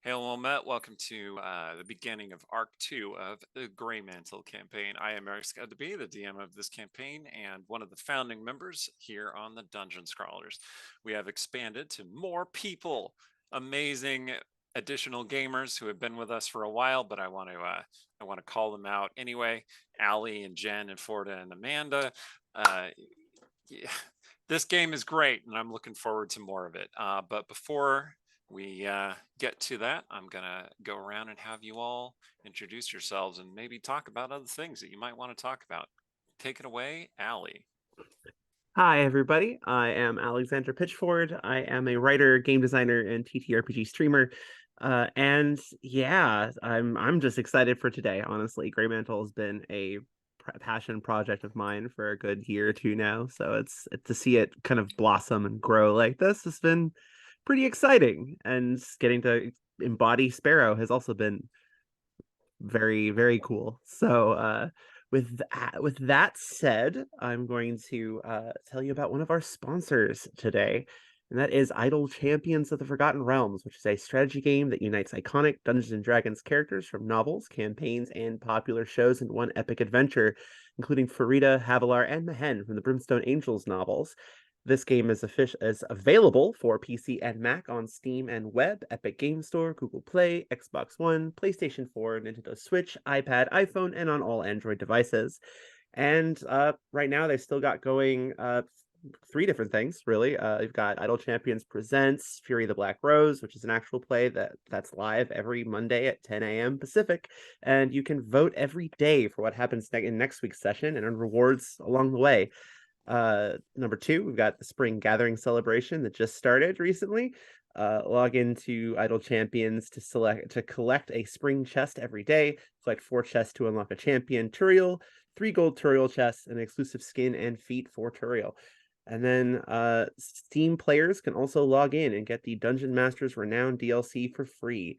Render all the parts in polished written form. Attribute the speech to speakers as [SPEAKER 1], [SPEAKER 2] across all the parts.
[SPEAKER 1] Hello, Matt. Welcome to the beginning of Arc 2 of the Greymantle campaign. I am Eric Scudderby, the DM of this campaign, and one of the founding members here on the Dungeon Scrawlers. We have expanded to more people, amazing additional gamers who have been with us for a while, but I want to call them out anyway. Allie and Jen and Forda and Amanda. Uh, yeah, this game is great, and I'm looking forward to more of it. But before we get to that, I'm going to go around and have you all introduce yourselves and maybe talk about other things that you might want to talk about. Take it away, Allie.
[SPEAKER 2] Hi, everybody. I am Alexander Pitchford. I am a writer, game designer, and TTRPG streamer. And yeah, I'm just excited for today. Honestly, Greymantle has been a passion project of mine for a good year or two now. So it's to see it kind of blossom and grow like this has been pretty exciting. And getting to embody Sparrow has also been very, very cool. So with that said, I'm going to tell you about one of our sponsors today, and that is Idle Champions of the Forgotten Realms, which is a strategy game that unites iconic Dungeons and Dragons characters from novels, campaigns, and popular shows in one epic adventure, including Farida, Havilar, and Mehen from the Brimstone Angels novels. This game is available for PC and Mac on Steam and web, Epic Game Store, Google Play, Xbox One, PlayStation 4, Nintendo Switch, iPad, iPhone, and on all Android devices. And right now they've still got going three different things, really. You've got Idle Champions Presents Fury the Black Rose, which is an actual play that's live every Monday at 10 a.m. Pacific, and you can vote every day for what happens in next week's session and earn rewards along the way. Number two, we've got the Spring Gathering celebration that just started recently. Log into Idle Champions to collect a spring chest every day. Collect 4 chests to unlock a champion Turiel, 3 gold Turiel chests, and exclusive skin and feet for Turiel. And then Steam players can also log in and get the Dungeon Master's Renowned DLC for free.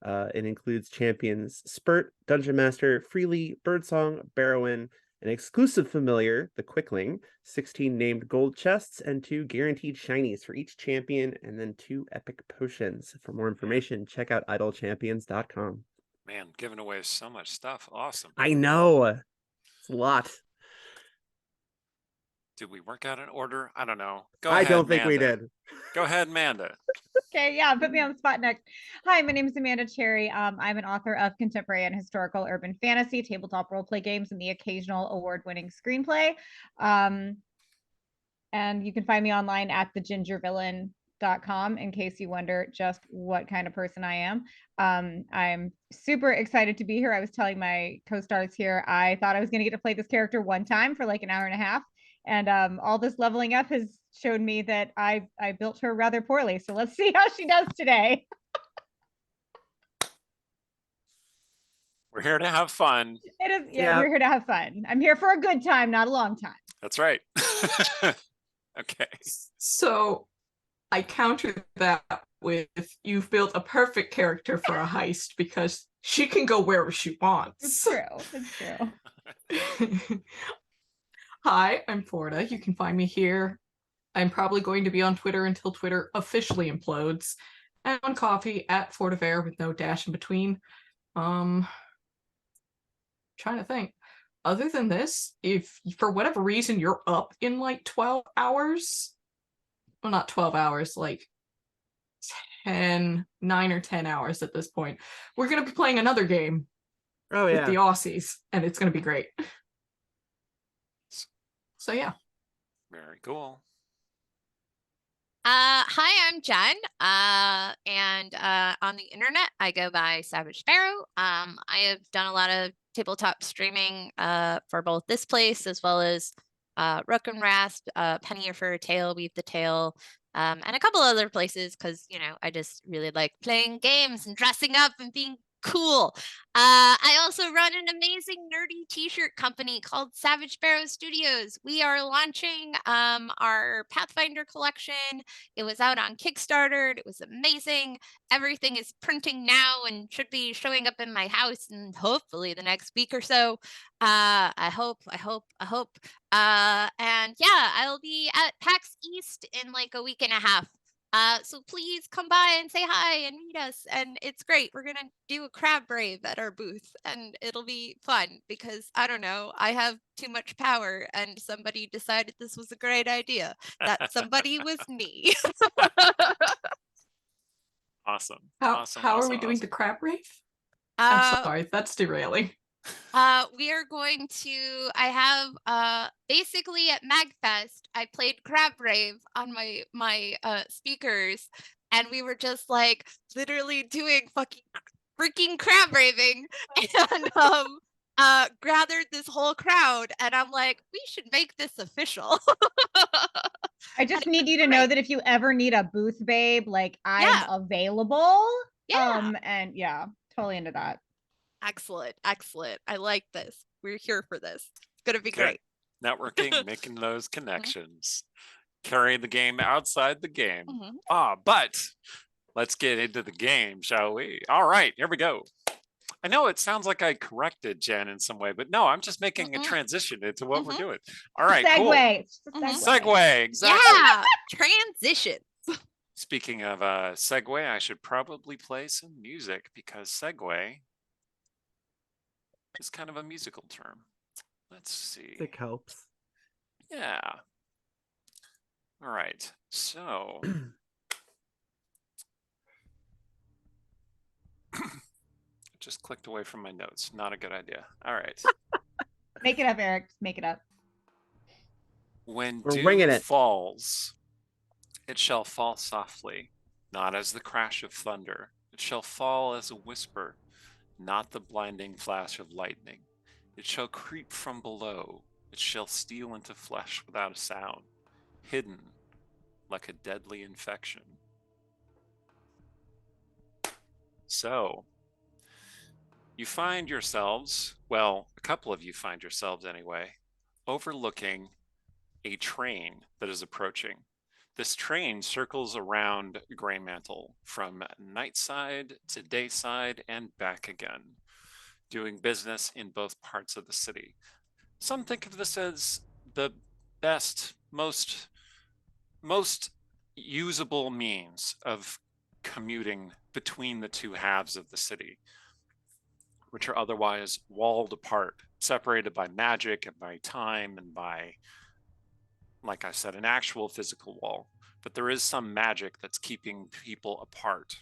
[SPEAKER 2] It includes champions Spurt, Dungeon Master, Freely, Birdsong, Barrowan, an exclusive familiar, the Quickling, 16 named gold chests, and 2 guaranteed shinies for each champion, and then 2 epic potions. For more information, check out idlechampions.com.
[SPEAKER 1] Man, giving away so much stuff. Awesome.
[SPEAKER 2] I know. It's a lot.
[SPEAKER 1] Did we work out an order? I don't know. Go
[SPEAKER 2] I
[SPEAKER 1] ahead,
[SPEAKER 2] don't think we
[SPEAKER 1] Amanda.
[SPEAKER 2] did.
[SPEAKER 1] Go ahead, Amanda.
[SPEAKER 3] Okay, yeah, put me on the spot next. Hi, my name is Amanda Cherry. I'm an author of contemporary and historical urban fantasy, tabletop roleplay games, and the occasional award-winning screenplay. And you can find me online at thegingervillain.com in case you wonder just what kind of person I am. I'm super excited to be here. I was telling my co-stars here, I thought I was going to get to play this character one time for like an hour and a half. And all this leveling up has showed me that I built her rather poorly. So let's see how she does today.
[SPEAKER 1] We're here to have fun.
[SPEAKER 3] It is, yeah, we're here to have fun. I'm here for a good time, not a long time.
[SPEAKER 1] That's right. Okay.
[SPEAKER 4] So I counter that with you've built a perfect character for a heist because she can go wherever she wants.
[SPEAKER 3] It's true. It's true.
[SPEAKER 4] Hi, I'm Forda. You can find me here. I'm probably going to be on Twitter until Twitter officially implodes. And on Coffee at Fortivare with no dash in between. Trying to think. Other than this, if for whatever reason you're up in like 12 hours, well, not 12 hours, like 9 or 10 hours at this point, we're going to be playing another game with the Aussies, and it's going to be great. So yeah.
[SPEAKER 1] Very cool.
[SPEAKER 5] Hi, I'm Jen. And on the internet, I go by Savage Sparrow. I have done a lot of tabletop streaming for both this place as well as Rook and Rasp, Penny or Fur Tale, Weave the Tale, and a couple other places because, you know, I just really like playing games and dressing up and being cool. I also run an amazing nerdy t-shirt company called Savage Sparrow Studios. We are launching our Pathfinder collection. It was out on Kickstarter. It was amazing. Everything is printing now and should be showing up in my house in hopefully the next week or so. I hope. And yeah, I'll be at PAX East in like a week and a half. So please come by and say hi and meet us. And it's great. We're going to do a crab rave at our booth and it'll be fun because I don't know, I have too much power and somebody decided this was a great idea. That somebody was me.
[SPEAKER 1] Awesome.
[SPEAKER 4] How are we doing the crab rave? I'm sorry, that's derailing.
[SPEAKER 5] We are going to, I have basically at MagFest, I played Crab Rave on my speakers, and we were just like literally doing freaking crab raving and gathered this whole crowd, and I'm like, we should make this official.
[SPEAKER 3] I just need you to know that if you ever need a booth babe, like I'm available. And yeah, totally into that.
[SPEAKER 5] Excellent. I like this. We're here for this. It's gonna be
[SPEAKER 1] Good.
[SPEAKER 5] great.
[SPEAKER 1] Networking, making those connections, carrying the game outside the game.
[SPEAKER 5] Mm-hmm.
[SPEAKER 1] But let's get into the game, shall we? All right, here we go. I know it sounds like I corrected Jen in some way, but no, I'm just making a transition into what we're doing. All right,
[SPEAKER 3] segue.
[SPEAKER 1] Cool. Segue, exactly.
[SPEAKER 5] Yeah, transition.
[SPEAKER 1] Speaking of segue, I should probably play some music because segue is kind of a musical term. Let's see.
[SPEAKER 2] It helps.
[SPEAKER 1] Yeah. All right. So just clicked away from my notes. Not a good idea. All right.
[SPEAKER 3] Make it up, Eric. Just make it up.
[SPEAKER 1] When
[SPEAKER 2] We're
[SPEAKER 1] dew falls, it shall fall softly, not as the crash of thunder. It shall fall as a whisper, not the blinding flash of lightning. It shall creep from below. It shall steal into flesh without a sound, hidden like a deadly infection. So, you find yourselves, well, a couple of you find yourselves anyway, overlooking a train that is approaching. This train circles around Greymantle from night side to day side and back again, doing business in both parts of the city. Some think of this as the best, most usable means of commuting between the two halves of the city, which are otherwise walled apart, separated by magic and by time and by, like I said, an actual physical wall. But there is some magic that's keeping people apart.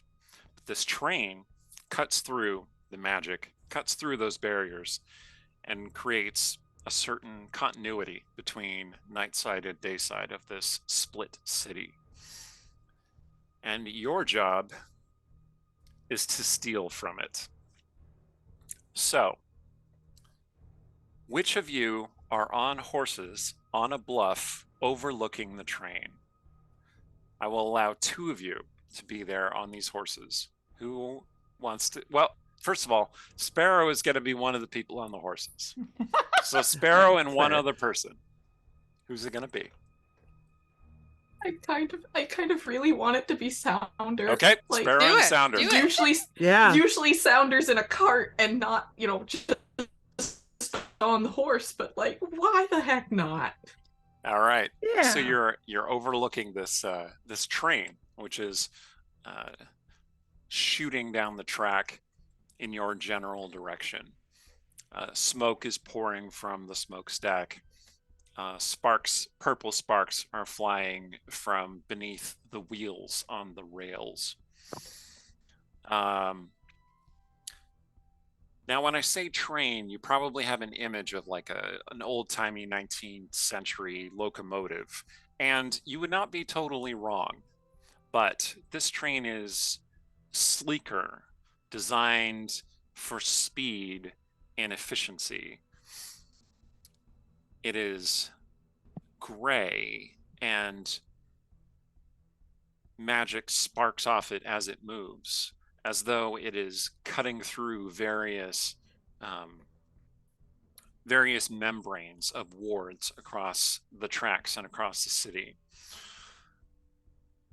[SPEAKER 1] But this train cuts through the magic, cuts through those barriers, and creates a certain continuity between night side and day side of this split city. And your job is to steal from it. So, which of you are on horses on a bluff overlooking the train? I will allow two of you to be there on these horses. Who wants to? Well, first of all, Sparrow is going to be one of the people on the horses. So Sparrow and one other person. Who's it going to be?
[SPEAKER 4] I kind of really want it to be Sounder.
[SPEAKER 1] Okay, like, Sparrow and Sounder.
[SPEAKER 4] Usually Sounder's in a cart and not, just on the horse, but like, why the heck not?
[SPEAKER 1] All right. Yeah. So you're overlooking this this train, which is shooting down the track in your general direction. Smoke is pouring from the smokestack. Sparks, purple sparks, are flying from beneath the wheels on the rails. Now, when I say train, you probably have an image of like an old-timey 19th century locomotive, and you would not be totally wrong. But this train is sleeker, designed for speed and efficiency. It is gray, and magic sparks off it as it moves, as though it is cutting through various membranes of wards across the tracks and across the city.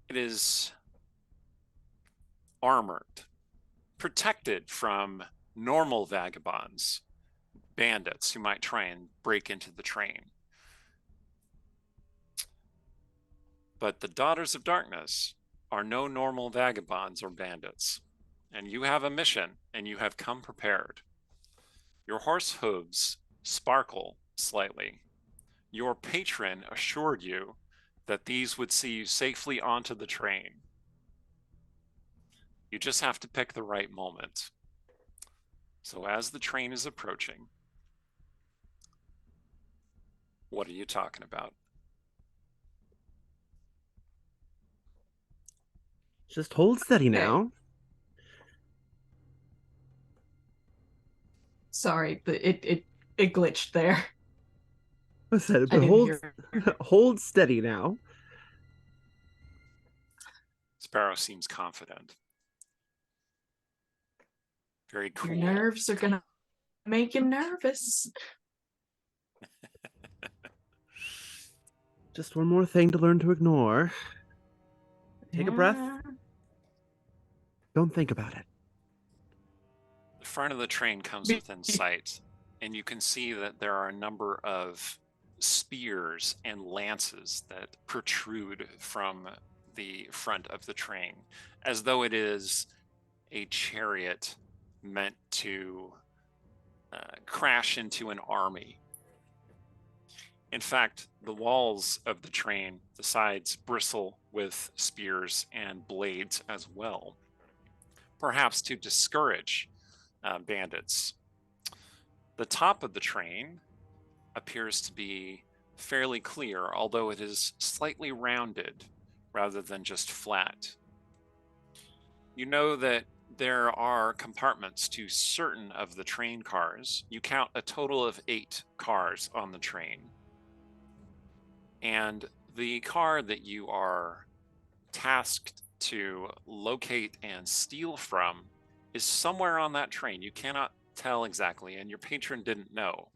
[SPEAKER 1] It is armored, protected from normal vagabonds, bandits who might try and break into the train. But the Daughters of Darkness are no normal vagabonds or bandits, and you have a mission, and you have come prepared. Your horse hooves sparkle slightly. Your patron assured you that these would see you safely onto the train. You just have to pick the right moment. So as the train is approaching, what are you talking about?
[SPEAKER 2] Just hold steady
[SPEAKER 4] Okay.
[SPEAKER 2] now.
[SPEAKER 4] Sorry, it glitched there.
[SPEAKER 2] I said,
[SPEAKER 4] I
[SPEAKER 2] but
[SPEAKER 4] didn't hear.
[SPEAKER 2] hold steady now.
[SPEAKER 1] Sparrow seems confident. Very cool.
[SPEAKER 4] Your nerves are gonna make him nervous.
[SPEAKER 2] Just one more thing to learn to ignore. Take a breath.
[SPEAKER 4] Yeah.
[SPEAKER 2] Don't think about it.
[SPEAKER 1] The front of the train comes within sight, and you can see that there are a number of spears and lances that protrude from the front of the train, as though it is a chariot meant to crash into an army. In fact, the walls of the train, the sides, bristle with spears and blades as well, perhaps to discourage bandits. The top of the train appears to be fairly clear, although it is slightly rounded rather than just flat. You know that there are compartments to certain of the train cars. You count a total of 8 cars on the train. And the car that you are tasked to locate and steal from is somewhere on that train. You cannot tell exactly, and your patron didn't know.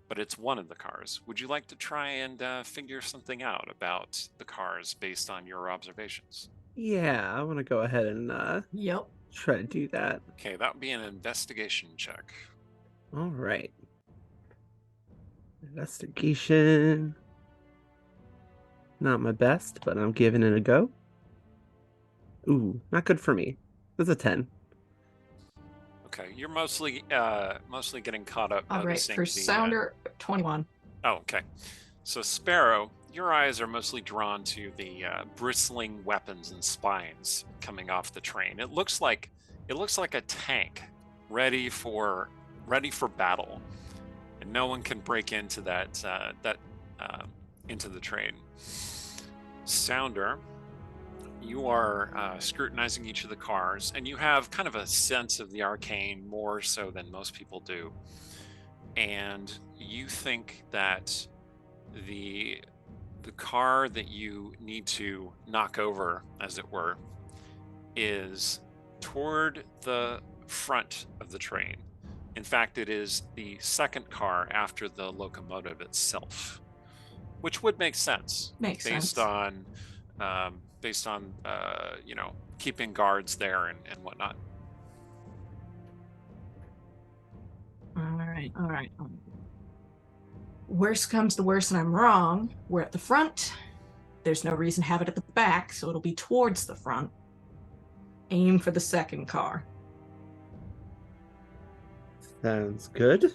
[SPEAKER 1] But it's one of the cars. Would you like to try and figure something out about the cars based on your observations?
[SPEAKER 2] Yeah, I want to go ahead and
[SPEAKER 4] Yep.
[SPEAKER 2] try to do that.
[SPEAKER 1] Okay, that would be an investigation check.
[SPEAKER 2] All right. Investigation. Not my best, but I'm giving it a go. Ooh, not good for me. That's a 10.
[SPEAKER 1] Okay, you're mostly getting caught up
[SPEAKER 4] All right.
[SPEAKER 1] noticing
[SPEAKER 4] For
[SPEAKER 1] the
[SPEAKER 4] Sounder, 21.
[SPEAKER 1] Oh, okay. So Sparrow, your eyes are mostly drawn to the bristling weapons and spines coming off the train. It looks like a tank ready for battle, and no one can break into that into the train. Sounder, you are scrutinizing each of the cars, and you have kind of a sense of the arcane more so than most people do. And you think that the car that you need to knock over, as it were, is toward the front of the train. In fact, it is the second car after the locomotive itself, which would make sense
[SPEAKER 4] Makes
[SPEAKER 1] based
[SPEAKER 4] sense.
[SPEAKER 1] on keeping guards there and whatnot.
[SPEAKER 4] All right. Worst comes to worst and I'm wrong. We're at the front. There's no reason to have it at the back, so it'll be towards the front. Aim for the second car.
[SPEAKER 2] Sounds good.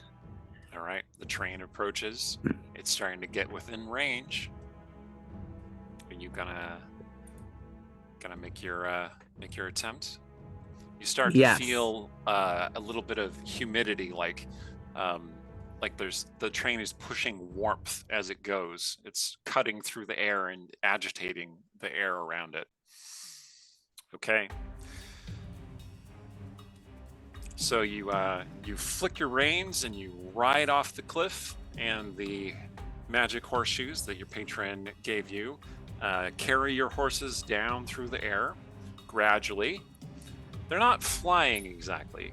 [SPEAKER 1] All right, the train approaches. It's starting to get within range. Are you gonna make your attempt? You start to
[SPEAKER 2] Yes.
[SPEAKER 1] feel a little bit of humidity, like the train is pushing warmth as it goes. It's cutting through the air and agitating the air around it. Okay. So you flick your reins and you ride off the cliff, and the magic horseshoes that your patron gave you carry your horses down through the air gradually. They're not flying exactly,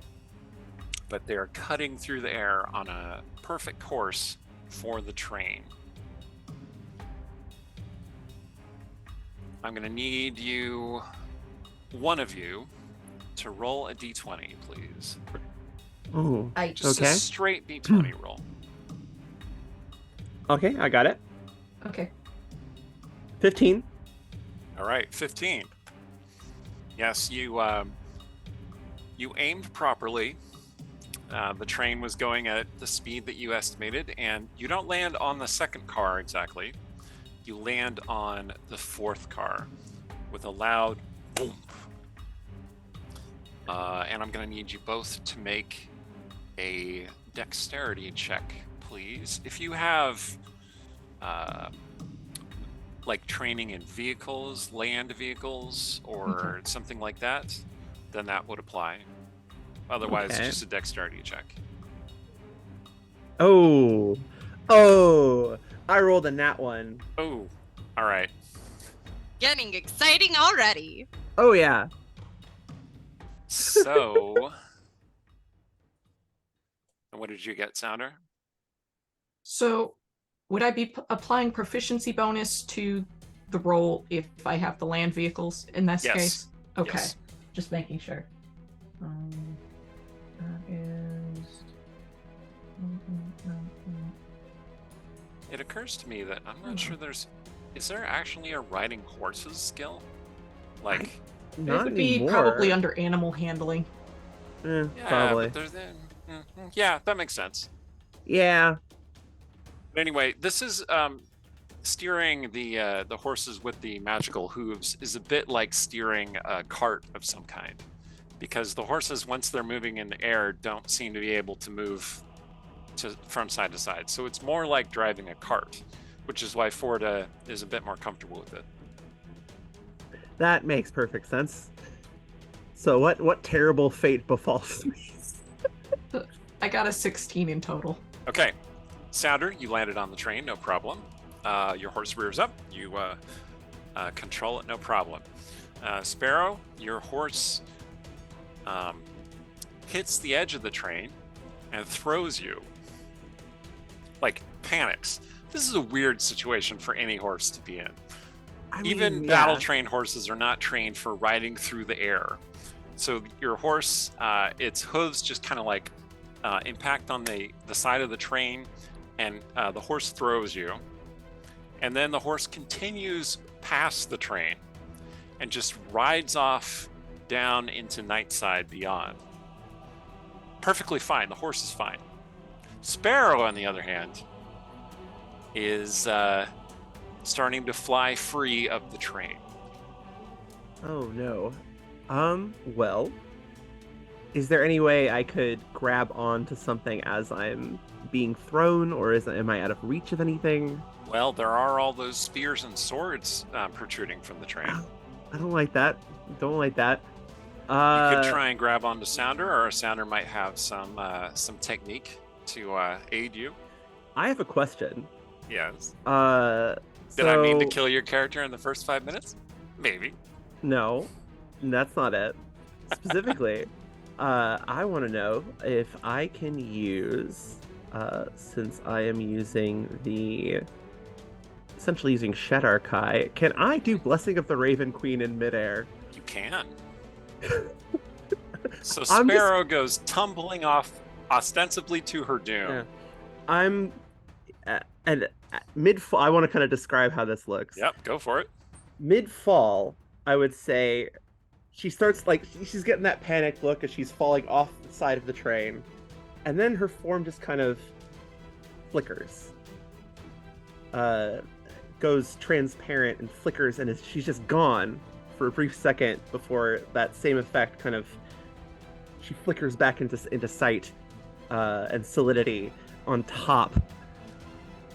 [SPEAKER 1] but they're cutting through the air on a perfect course for the train. I'm going to need one of you, to roll a d20, please.
[SPEAKER 2] Oh,
[SPEAKER 1] Just
[SPEAKER 2] okay.
[SPEAKER 1] a straight d20 roll.
[SPEAKER 2] Okay, I got it.
[SPEAKER 4] Okay.
[SPEAKER 2] 15.
[SPEAKER 1] All right, 15. Yes, you aimed properly. The train was going at the speed that you estimated, and you don't land on the second car exactly. You land on the fourth car with a loud boom. And I'm going to need you both to make a dexterity check, please. If you have like training in vehicles, land vehicles, or something like that, then that would apply. Otherwise,
[SPEAKER 2] Okay.
[SPEAKER 1] just a dexterity check.
[SPEAKER 2] Oh, I rolled a nat one.
[SPEAKER 1] Oh, all right.
[SPEAKER 5] Getting exciting already.
[SPEAKER 2] Oh yeah.
[SPEAKER 1] So, what did you get, Sounder?
[SPEAKER 4] So, would I be applying proficiency bonus to the roll if I have the land vehicles in this
[SPEAKER 1] Yes.
[SPEAKER 4] case? Okay,
[SPEAKER 1] Yes.
[SPEAKER 4] just making sure. That is.
[SPEAKER 1] It occurs to me that I'm not sure there's. Is there actually a riding horses skill? Like,
[SPEAKER 4] It
[SPEAKER 2] Not
[SPEAKER 4] would be
[SPEAKER 2] anymore.
[SPEAKER 4] probably under animal handling.
[SPEAKER 2] Eh,
[SPEAKER 1] yeah,
[SPEAKER 2] probably.
[SPEAKER 1] but there's yeah, that makes sense.
[SPEAKER 2] Yeah.
[SPEAKER 1] But anyway, this is steering the horses with the magical hooves is a bit like steering a cart of some kind, because the horses, once they're moving in the air, don't seem to be able to move from side to side. So it's more like driving a cart, which is why Forda is a bit more comfortable with it.
[SPEAKER 2] That makes perfect sense. So what terrible fate befalls me?
[SPEAKER 4] I got a 16 in total.
[SPEAKER 1] Okay, Sounder, you landed on the train, no problem. Your horse rears up, you control it, no problem. Sparrow, your horse hits the edge of the train and throws you. Like, panics. This is a weird situation for any horse to be in. Even battle trained horses are not trained for riding through the air. So your horse, its hooves just kind of like impact on the side of the train, and the horse throws you. And then the horse continues past the train and just rides off down into Nightside beyond. Perfectly fine. The horse is fine. Sparrow, on the other hand, is starting to fly free of the train.
[SPEAKER 2] Oh no. Well, is there any way I could grab onto something as I'm being thrown, or am I out of reach of anything?
[SPEAKER 1] Well, there are all those spears and swords protruding from the train.
[SPEAKER 2] I don't like that. Don't like that.
[SPEAKER 1] You could try and grab onto Sounder, or Sounder might have some technique to aid you.
[SPEAKER 2] I have a question.
[SPEAKER 1] Yes.
[SPEAKER 2] Did
[SPEAKER 1] I mean to kill your character in the first 5 minutes? Maybe.
[SPEAKER 2] No, that's not it. Specifically, I want to know if I can use, since I am essentially using Shadarkai, can I do Blessing of the Raven Queen in midair?
[SPEAKER 1] You can. So Sparrow goes tumbling off, ostensibly to her doom.
[SPEAKER 2] Yeah. I'm and mid-fall. I want to kind of describe how this looks.
[SPEAKER 1] Yep, go for it.
[SPEAKER 2] Mid-fall, I would say she starts like she's getting that panicked look as she's falling off the side of the train, and then her form just kind of flickers, goes transparent and flickers, and she's just gone for a brief second before that same effect kind of she flickers back into sight and solidity on top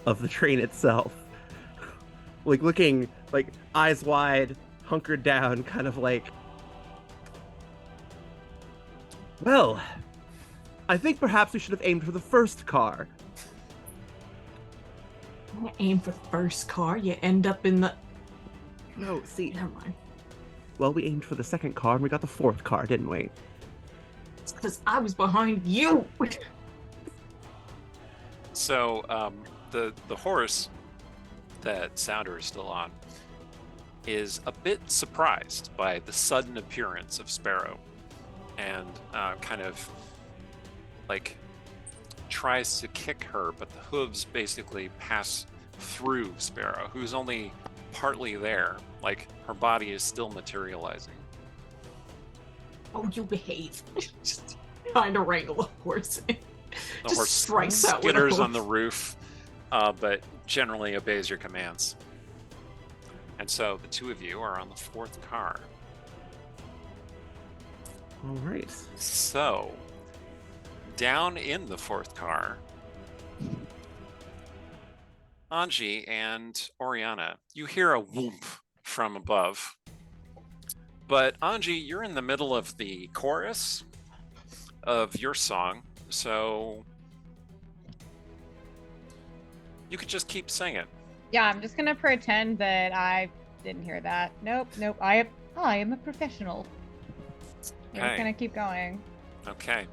[SPEAKER 2] of the train itself, like looking like eyes wide, hunkered down, kind of like, well, I think perhaps we should have aimed for the first car.
[SPEAKER 4] I'm gonna aim for the first car. You end up in the.
[SPEAKER 2] No, see,
[SPEAKER 4] Never mind.
[SPEAKER 2] well, we aimed for the second car and we got the fourth car, didn't we?
[SPEAKER 4] It's because I was behind you.
[SPEAKER 1] So the horse that Sounder is still on is a bit surprised by the sudden appearance of Sparrow, and kind of like tries to kick her, but the hooves basically pass through Sparrow, who's only partly there, like her body is still materializing.
[SPEAKER 4] Oh, you behave. Just trying to wrangle a horse.
[SPEAKER 1] The
[SPEAKER 4] Just
[SPEAKER 1] horse
[SPEAKER 4] strikes out with a
[SPEAKER 1] skitters on
[SPEAKER 4] hoof.
[SPEAKER 1] the roof, but generally obeys your commands. And so the two of you are on the fourth car.
[SPEAKER 2] All right.
[SPEAKER 1] So, down in the fourth car, Anji and Oriana, you hear a whoomp from above. But Anji, you're in the middle of the chorus of your song, so you could just keep singing.
[SPEAKER 3] Yeah, I'm just gonna pretend that I didn't hear that. Nope. I am a professional. I'm just
[SPEAKER 1] Okay.
[SPEAKER 3] gonna keep going.
[SPEAKER 1] Okay.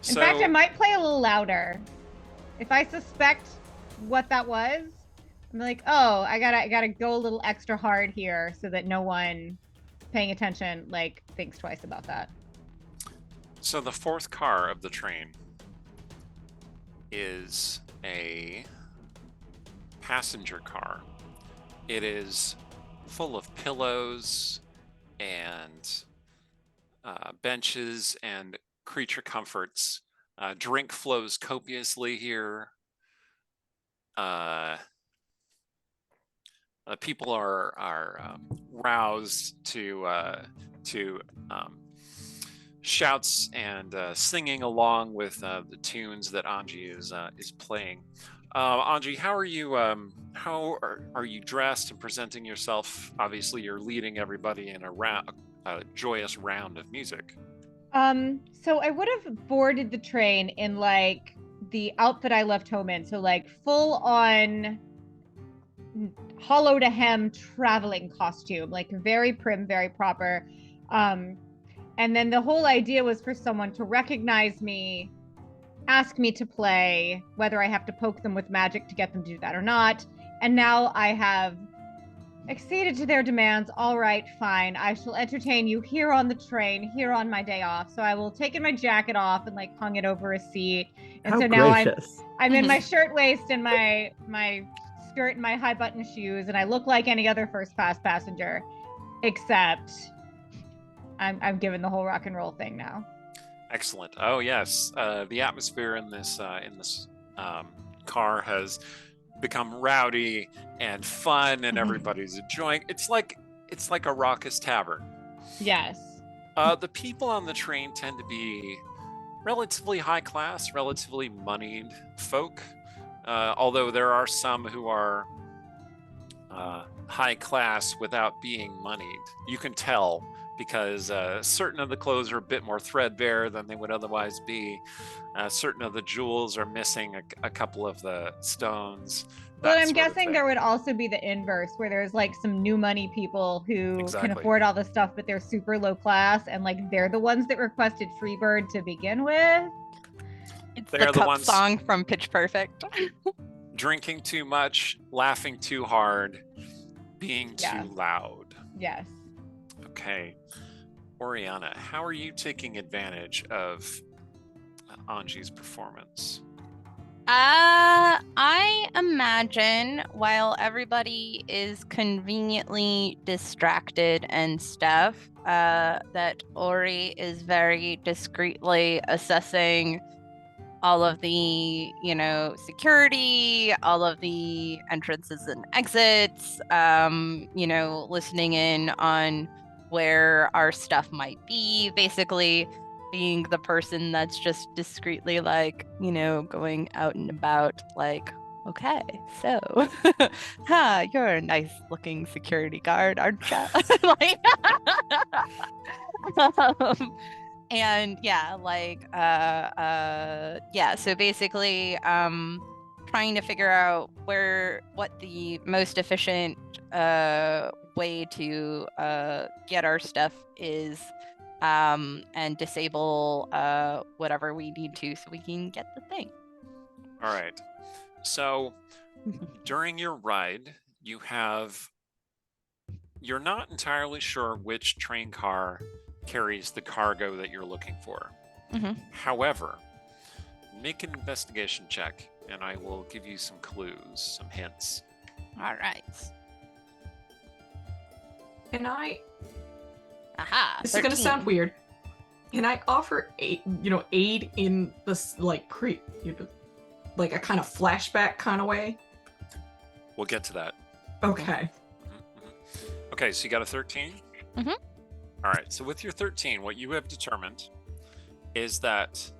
[SPEAKER 3] In fact, I might play a little louder. If I suspect what that was, I'm like, oh, I gotta go a little extra hard here so that no one paying attention like thinks twice about that.
[SPEAKER 1] So the fourth car of the train is a passenger car. It is full of pillows and benches and creature comforts. Drink flows copiously here. People are roused to shouts and singing along with the tunes that Anji is playing. Anji, how are you? How are you dressed and presenting yourself? Obviously, you're leading everybody in a joyous round of music.
[SPEAKER 3] So I would have boarded the train in like the outfit I left home in, so like full on hollow to hem traveling costume, like very prim, very proper. And then the whole idea was for someone to recognize me, ask me to play, whether I have to poke them with magic to get them to do that or not. And now I have acceded to their demands. All right, fine. I shall entertain you here on the train, here on my day off. So I will take my jacket off and like hung it over a seat. And
[SPEAKER 2] How
[SPEAKER 3] so now
[SPEAKER 2] gracious.
[SPEAKER 3] I'm in my shirtwaist and my skirt and my high button shoes, and I look like any other first class passenger, except I'm given the whole rock and roll thing now.
[SPEAKER 1] Excellent. Oh yes, the atmosphere in this car has become rowdy and fun, and everybody's enjoying. It's like a raucous tavern.
[SPEAKER 3] Yes.
[SPEAKER 1] The people on the train tend to be relatively high class, relatively moneyed folk. Although there are some who are high class without being moneyed. You can tell because certain of the clothes are a bit more threadbare than they would otherwise be. Certain of the jewels are missing a couple of the stones.
[SPEAKER 3] But I'm guessing there would also be the inverse, where there's like some new money people who can afford all this stuff, but they're super low class, and like they're the ones that requested Freebird to begin with.
[SPEAKER 5] It's the cup song from Pitch Perfect.
[SPEAKER 1] Drinking too much, laughing too hard, being too loud.
[SPEAKER 3] Yes.
[SPEAKER 1] Okay. Oriana, how are you taking advantage of Anji's performance?
[SPEAKER 5] I imagine while everybody is conveniently distracted and stuff, that Ori is very discreetly assessing all of the, security, all of the entrances and exits, listening in on where our stuff might be, basically being the person that's just discreetly like, going out and about like, okay, so, you're a nice looking security guard, aren't you? Like, and so basically trying to figure out what the most efficient way to get our stuff is, and disable whatever we need to so we can get the thing.
[SPEAKER 1] All right. So during your ride, you're not entirely sure which train car carries the cargo that you're looking for. However, make an investigation check and I will give you some clues, some hints.
[SPEAKER 5] All right.
[SPEAKER 4] Can I?
[SPEAKER 5] Aha.
[SPEAKER 4] This is gonna
[SPEAKER 5] 13.
[SPEAKER 4] sound weird. Can I offer aid in this like like a kind of flashback kind of way?
[SPEAKER 1] We'll get to that.
[SPEAKER 4] Okay.
[SPEAKER 1] Okay, so you got a 13?
[SPEAKER 5] Mhm.
[SPEAKER 1] All right, so with your 13, what you have determined is that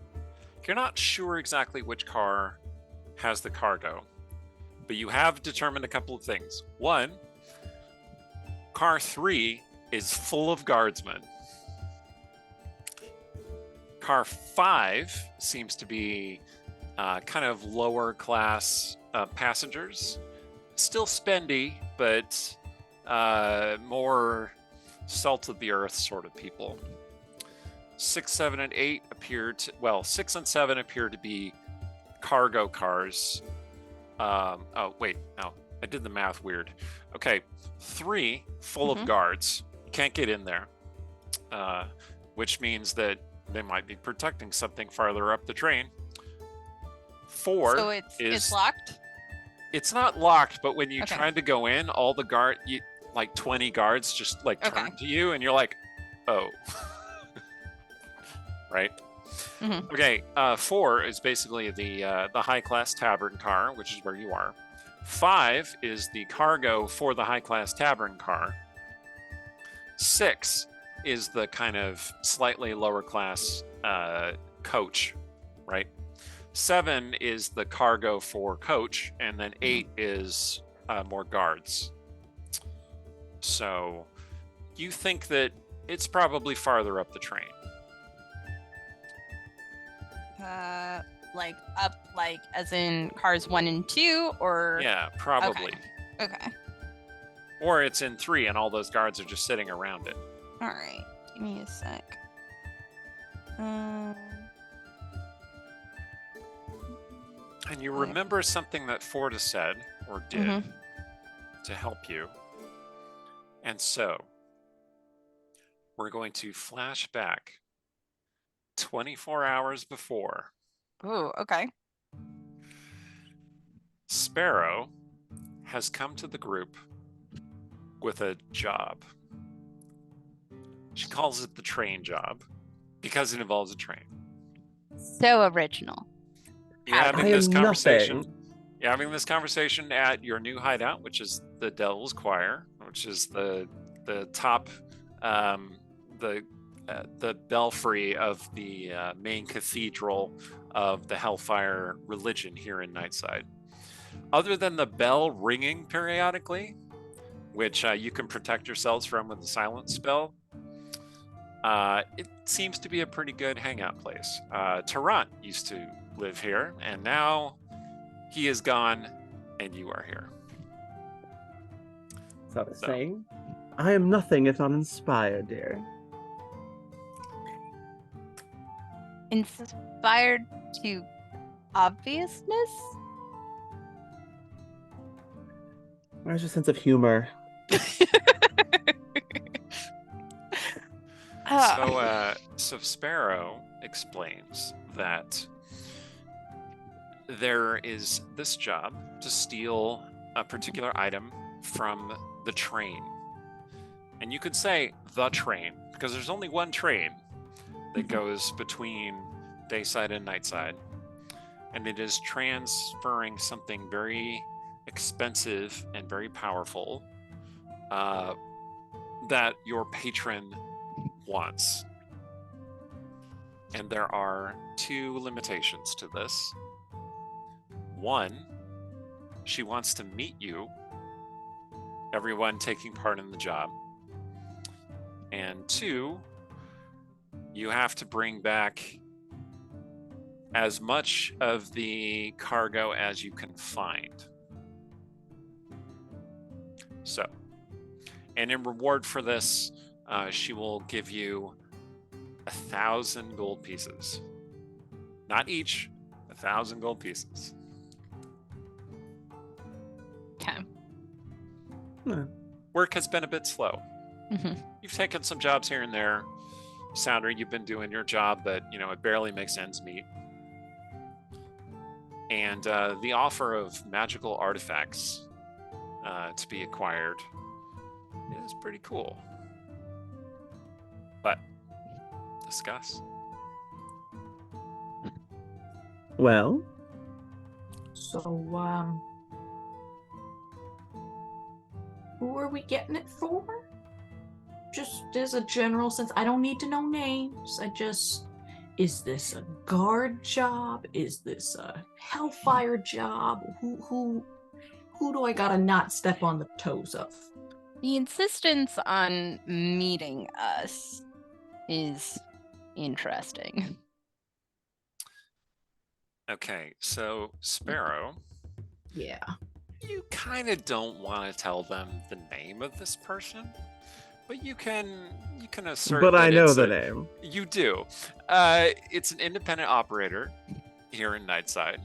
[SPEAKER 1] you're not sure exactly which car has the cargo, but you have determined a couple of things. One, car 3 is full of guardsmen. Car 5 seems to be kind of lower class passengers. Still spendy, but more salt of the earth sort of people. 6, 7, and 8 well, 6 and 7 appear to be cargo cars. Oh, wait, no, I did the math weird. Okay, 3 full of guards. Can't get in there, which means that they might be protecting something farther up the train. 4
[SPEAKER 5] So it's locked?
[SPEAKER 1] It's not locked, but when you
[SPEAKER 5] Okay.
[SPEAKER 1] tried to go in, all the like 20 guards just like
[SPEAKER 5] Okay.
[SPEAKER 1] turn to you and you're like, oh. Right?
[SPEAKER 5] Mhm.
[SPEAKER 1] Okay, 4 is basically the high class tavern car, which is where you are. 5 is the cargo for the high class tavern car. 6 is the kind of slightly lower class coach, right? 7 is the cargo for coach, and then 8 is more guards. So you think that it's probably farther up the train.
[SPEAKER 5] Like up, like as in cars 1 and 2, or
[SPEAKER 1] Yeah, probably.
[SPEAKER 5] Okay.
[SPEAKER 1] Or it's in 3 and all those guards are just sitting around it.
[SPEAKER 5] All right. Give me a sec.
[SPEAKER 1] And you remember something that Forda said or did to help you. And so we're going to flash back 24 hours before.
[SPEAKER 5] Oh, okay.
[SPEAKER 1] Sparrow has come to the group with a job. She calls it the train job because it involves a train.
[SPEAKER 5] So original.
[SPEAKER 1] You're having
[SPEAKER 2] I
[SPEAKER 1] this
[SPEAKER 2] am
[SPEAKER 1] conversation.
[SPEAKER 2] nothing.
[SPEAKER 1] You're having this conversation at your new hideout, which is the Devil's Choir, which is the top, the belfry of the main cathedral of the Hellfire religion here in Nightside. Other than the bell ringing periodically, which you can protect yourselves from with the silence spell, it seems to be a pretty good hangout place. Tarrant used to live here, and now he is gone, and you are here.
[SPEAKER 2] So I was saying, I am nothing if not inspired, dear.
[SPEAKER 5] Inspired to obviousness?
[SPEAKER 2] Where's your sense of humor?
[SPEAKER 1] So Sparrow explains that there is this job to steal a particular item from the train. And you could say the train, because there's only one train that goes between dayside and nightside. And it is transferring something very expensive and very powerful that your patron wants. And there are 2 limitations to this. 1, she wants to meet you, everyone taking part in the job. And 2, you have to bring back as much of the cargo as you can find. So, and in reward for this, she will give you 1,000 gold pieces. Not each, 1,000 gold pieces.
[SPEAKER 5] Okay.
[SPEAKER 1] Work has been a bit slow. You've taken some jobs here and there. Sounder, you've been doing your job, but it barely makes ends meet. And the offer of magical artifacts to be acquired is pretty cool. But discuss.
[SPEAKER 2] Well,
[SPEAKER 4] So, who are we getting it for? Just as a general sense, I don't need to know names. Is this a guard job? Is this a hellfire job? Who do I gotta not step on the toes of?
[SPEAKER 6] The insistence on meeting us is interesting.
[SPEAKER 1] Okay, so Sparrow,
[SPEAKER 4] Yeah.
[SPEAKER 1] you kind of don't want to tell them the name of this person, but you can assert.
[SPEAKER 2] but I
[SPEAKER 1] that
[SPEAKER 2] know
[SPEAKER 1] it's
[SPEAKER 2] the
[SPEAKER 1] a-
[SPEAKER 2] name.
[SPEAKER 1] You do. It's an independent operator here in Nightside,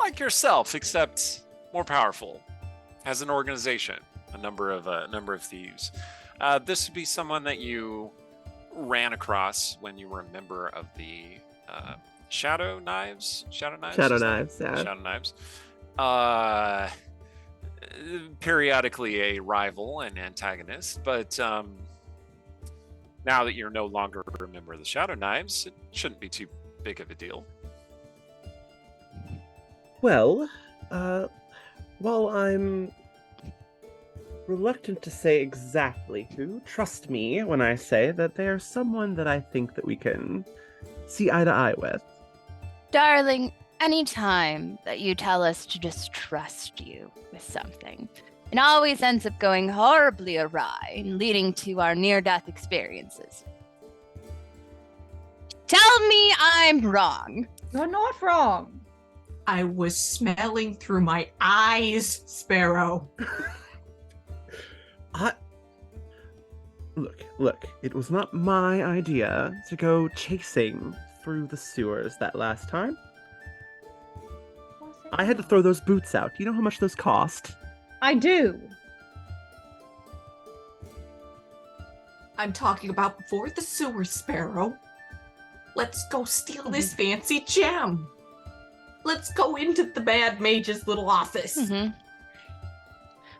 [SPEAKER 1] like yourself, except more powerful. Has an organization, a number of thieves. This would be someone that you ran across when you were a member of the Shadow Knives.
[SPEAKER 2] Shadow
[SPEAKER 1] is that-
[SPEAKER 2] Knives, yeah.
[SPEAKER 1] Shadow Knives. Periodically a rival and antagonist, but now that you're no longer a member of the Shadow Knives, it shouldn't be too big of a deal.
[SPEAKER 2] Well, while I'm reluctant to say exactly who, trust me when I say that they are someone that I think that we can see eye to eye with.
[SPEAKER 6] Darling, any time that you tell us to just trust you with something, it always ends up going horribly awry and leading to our near-death experiences. Tell me I'm wrong.
[SPEAKER 3] You're not wrong.
[SPEAKER 4] I was smelling through my eyes, Sparrow.
[SPEAKER 2] Look, it was not my idea to go chasing through the sewers that last time. I had to throw those boots out. Do you know how much those cost?
[SPEAKER 3] I do.
[SPEAKER 4] I'm talking about before the sewer, Sparrow. Let's go steal this fancy gem. Let's go into the bad mage's little office.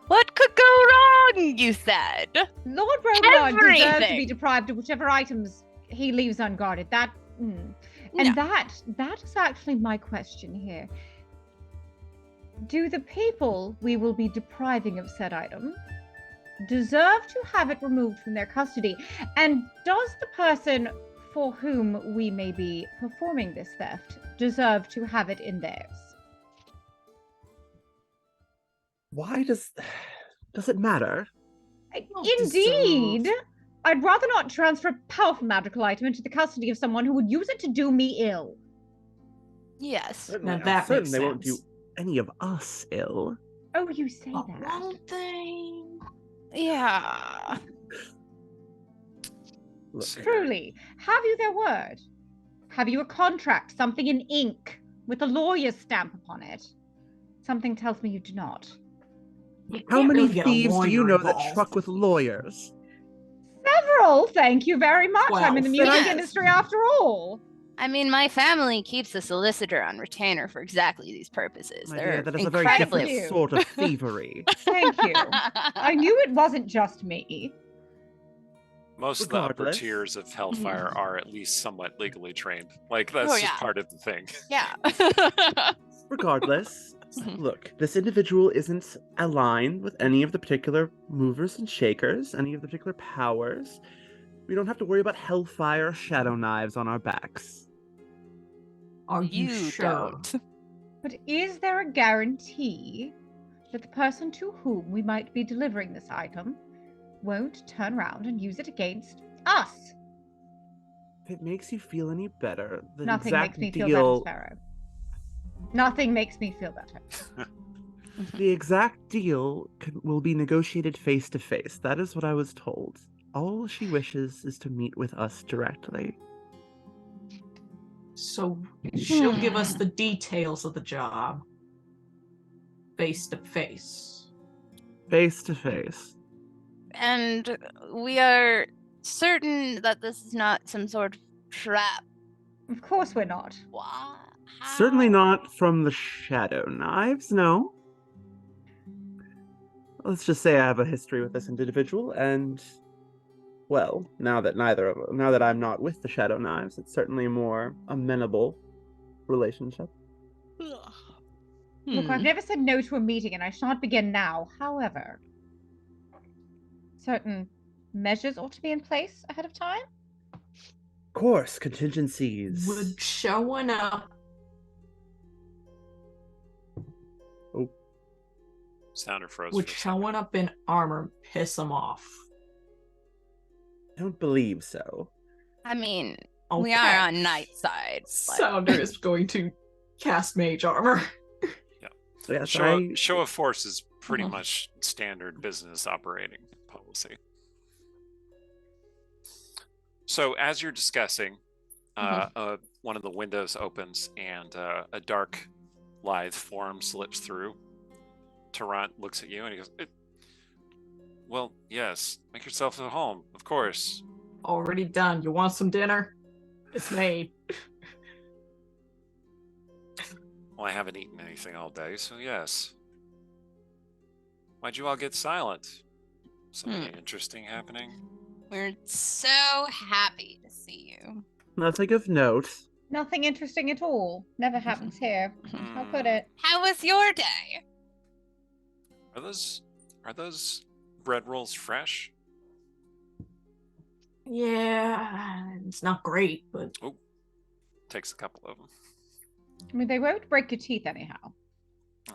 [SPEAKER 6] What could go wrong, you said?
[SPEAKER 3] Lord Rogard deserves to
[SPEAKER 6] Everything.
[SPEAKER 3] be deprived of whichever items he leaves unguarded. That is actually my question here. Do the people we will be depriving of said item deserve to have it removed from their custody? And does the person for whom we may be performing this theft deserve to have it in theirs?
[SPEAKER 2] Why does it matter?
[SPEAKER 4] Well,
[SPEAKER 3] Indeed!
[SPEAKER 4] deserve.
[SPEAKER 3] I'd rather not transfer a powerful magical item into the custody of someone who would use it to do me ill.
[SPEAKER 6] Yes.
[SPEAKER 2] Certainly,
[SPEAKER 4] Now
[SPEAKER 2] I'm
[SPEAKER 4] that
[SPEAKER 2] certain
[SPEAKER 4] makes
[SPEAKER 2] they won't do
[SPEAKER 4] sense.
[SPEAKER 2] any of us ill.
[SPEAKER 3] Oh, you say
[SPEAKER 4] But
[SPEAKER 3] that.
[SPEAKER 4] won't they?
[SPEAKER 6] Yeah.
[SPEAKER 2] Look,
[SPEAKER 3] Truly, have you their word? Have you a contract, something in ink, with a lawyer's stamp upon it? Something tells me you do not.
[SPEAKER 4] You
[SPEAKER 2] how
[SPEAKER 4] can't
[SPEAKER 2] many
[SPEAKER 4] really get a
[SPEAKER 2] thieves do you
[SPEAKER 4] lawyer
[SPEAKER 2] know that
[SPEAKER 4] involved.
[SPEAKER 2] truck with lawyers?
[SPEAKER 3] Several, thank you very much. I'm in the
[SPEAKER 4] 12.
[SPEAKER 3] music
[SPEAKER 6] Yes.
[SPEAKER 3] industry after all.
[SPEAKER 6] I mean, my family keeps a solicitor on retainer for exactly these purposes.
[SPEAKER 2] My
[SPEAKER 6] They're
[SPEAKER 2] dear, that is a very
[SPEAKER 6] incredibly...
[SPEAKER 2] different sort of thievery.
[SPEAKER 3] Thank you. I knew it wasn't just me.
[SPEAKER 1] Most of the upper
[SPEAKER 2] Regardless.
[SPEAKER 1] tiers of Hellfire are at least somewhat legally trained. Like, that's
[SPEAKER 6] Oh,
[SPEAKER 1] just
[SPEAKER 6] yeah.
[SPEAKER 1] part of the thing.
[SPEAKER 6] Yeah.
[SPEAKER 2] Regardless,
[SPEAKER 6] Mhm.
[SPEAKER 2] look, this individual isn't aligned with any of the particular movers and shakers, any of the particular powers. We don't have to worry about Hellfire or Shadow Knives on our backs.
[SPEAKER 4] Are you,
[SPEAKER 6] You
[SPEAKER 4] sure?
[SPEAKER 6] don't.
[SPEAKER 3] But is there a guarantee that the person to whom we might be delivering this item won't turn around and use it against us?
[SPEAKER 2] If it makes you feel any better, the
[SPEAKER 3] Nothing
[SPEAKER 2] exact
[SPEAKER 3] makes me feel better,
[SPEAKER 2] deal,
[SPEAKER 3] Sparrow. Nothing makes me feel better.
[SPEAKER 2] the exact deal will be negotiated face to face. That is what I was told. All she wishes is to meet with us directly.
[SPEAKER 4] So she'll give us the details of the job. Face to face.
[SPEAKER 2] Face to face.
[SPEAKER 6] And we are certain that this is not some sort of trap.
[SPEAKER 3] Of course we're not.
[SPEAKER 6] Why?
[SPEAKER 2] Certainly
[SPEAKER 6] How?
[SPEAKER 2] not from the Shadow Knives, no. Let's just say I have a history with this individual, and well, now that I'm not with the Shadow Knives, it's certainly a more amenable relationship.
[SPEAKER 3] Look, I've never said no to a meeting, and I shan't begin now. However, certain measures ought to be in place ahead of time.
[SPEAKER 2] Of course, contingencies.
[SPEAKER 4] Would showing up
[SPEAKER 1] Sounder froze.
[SPEAKER 4] would
[SPEAKER 1] for a second.
[SPEAKER 4] showing up in armor piss him off?
[SPEAKER 2] I don't believe so.
[SPEAKER 6] I mean,
[SPEAKER 4] Okay.
[SPEAKER 6] we are on night side. But...
[SPEAKER 4] Sounder is going to cast mage armor.
[SPEAKER 2] Yes,
[SPEAKER 1] Show of force is pretty much standard business operating policy. So as you're discussing, one of the windows opens and a dark, lithe form slips through. Tarrant looks at you and he goes, well, yes, make yourself at home, of course.
[SPEAKER 4] Already done. You want some dinner? It's made.
[SPEAKER 1] Well, I haven't eaten anything all day, so yes. Why'd you all get silent? Something interesting happening?
[SPEAKER 6] We're so happy to see you.
[SPEAKER 2] Nothing of note.
[SPEAKER 3] Nothing interesting at all. Never happens here. I'll put it.
[SPEAKER 6] How was your day?
[SPEAKER 1] Are those bread rolls fresh?
[SPEAKER 4] Yeah, it's not great, but
[SPEAKER 1] Takes a couple of them.
[SPEAKER 3] I mean, they won't break your teeth anyhow.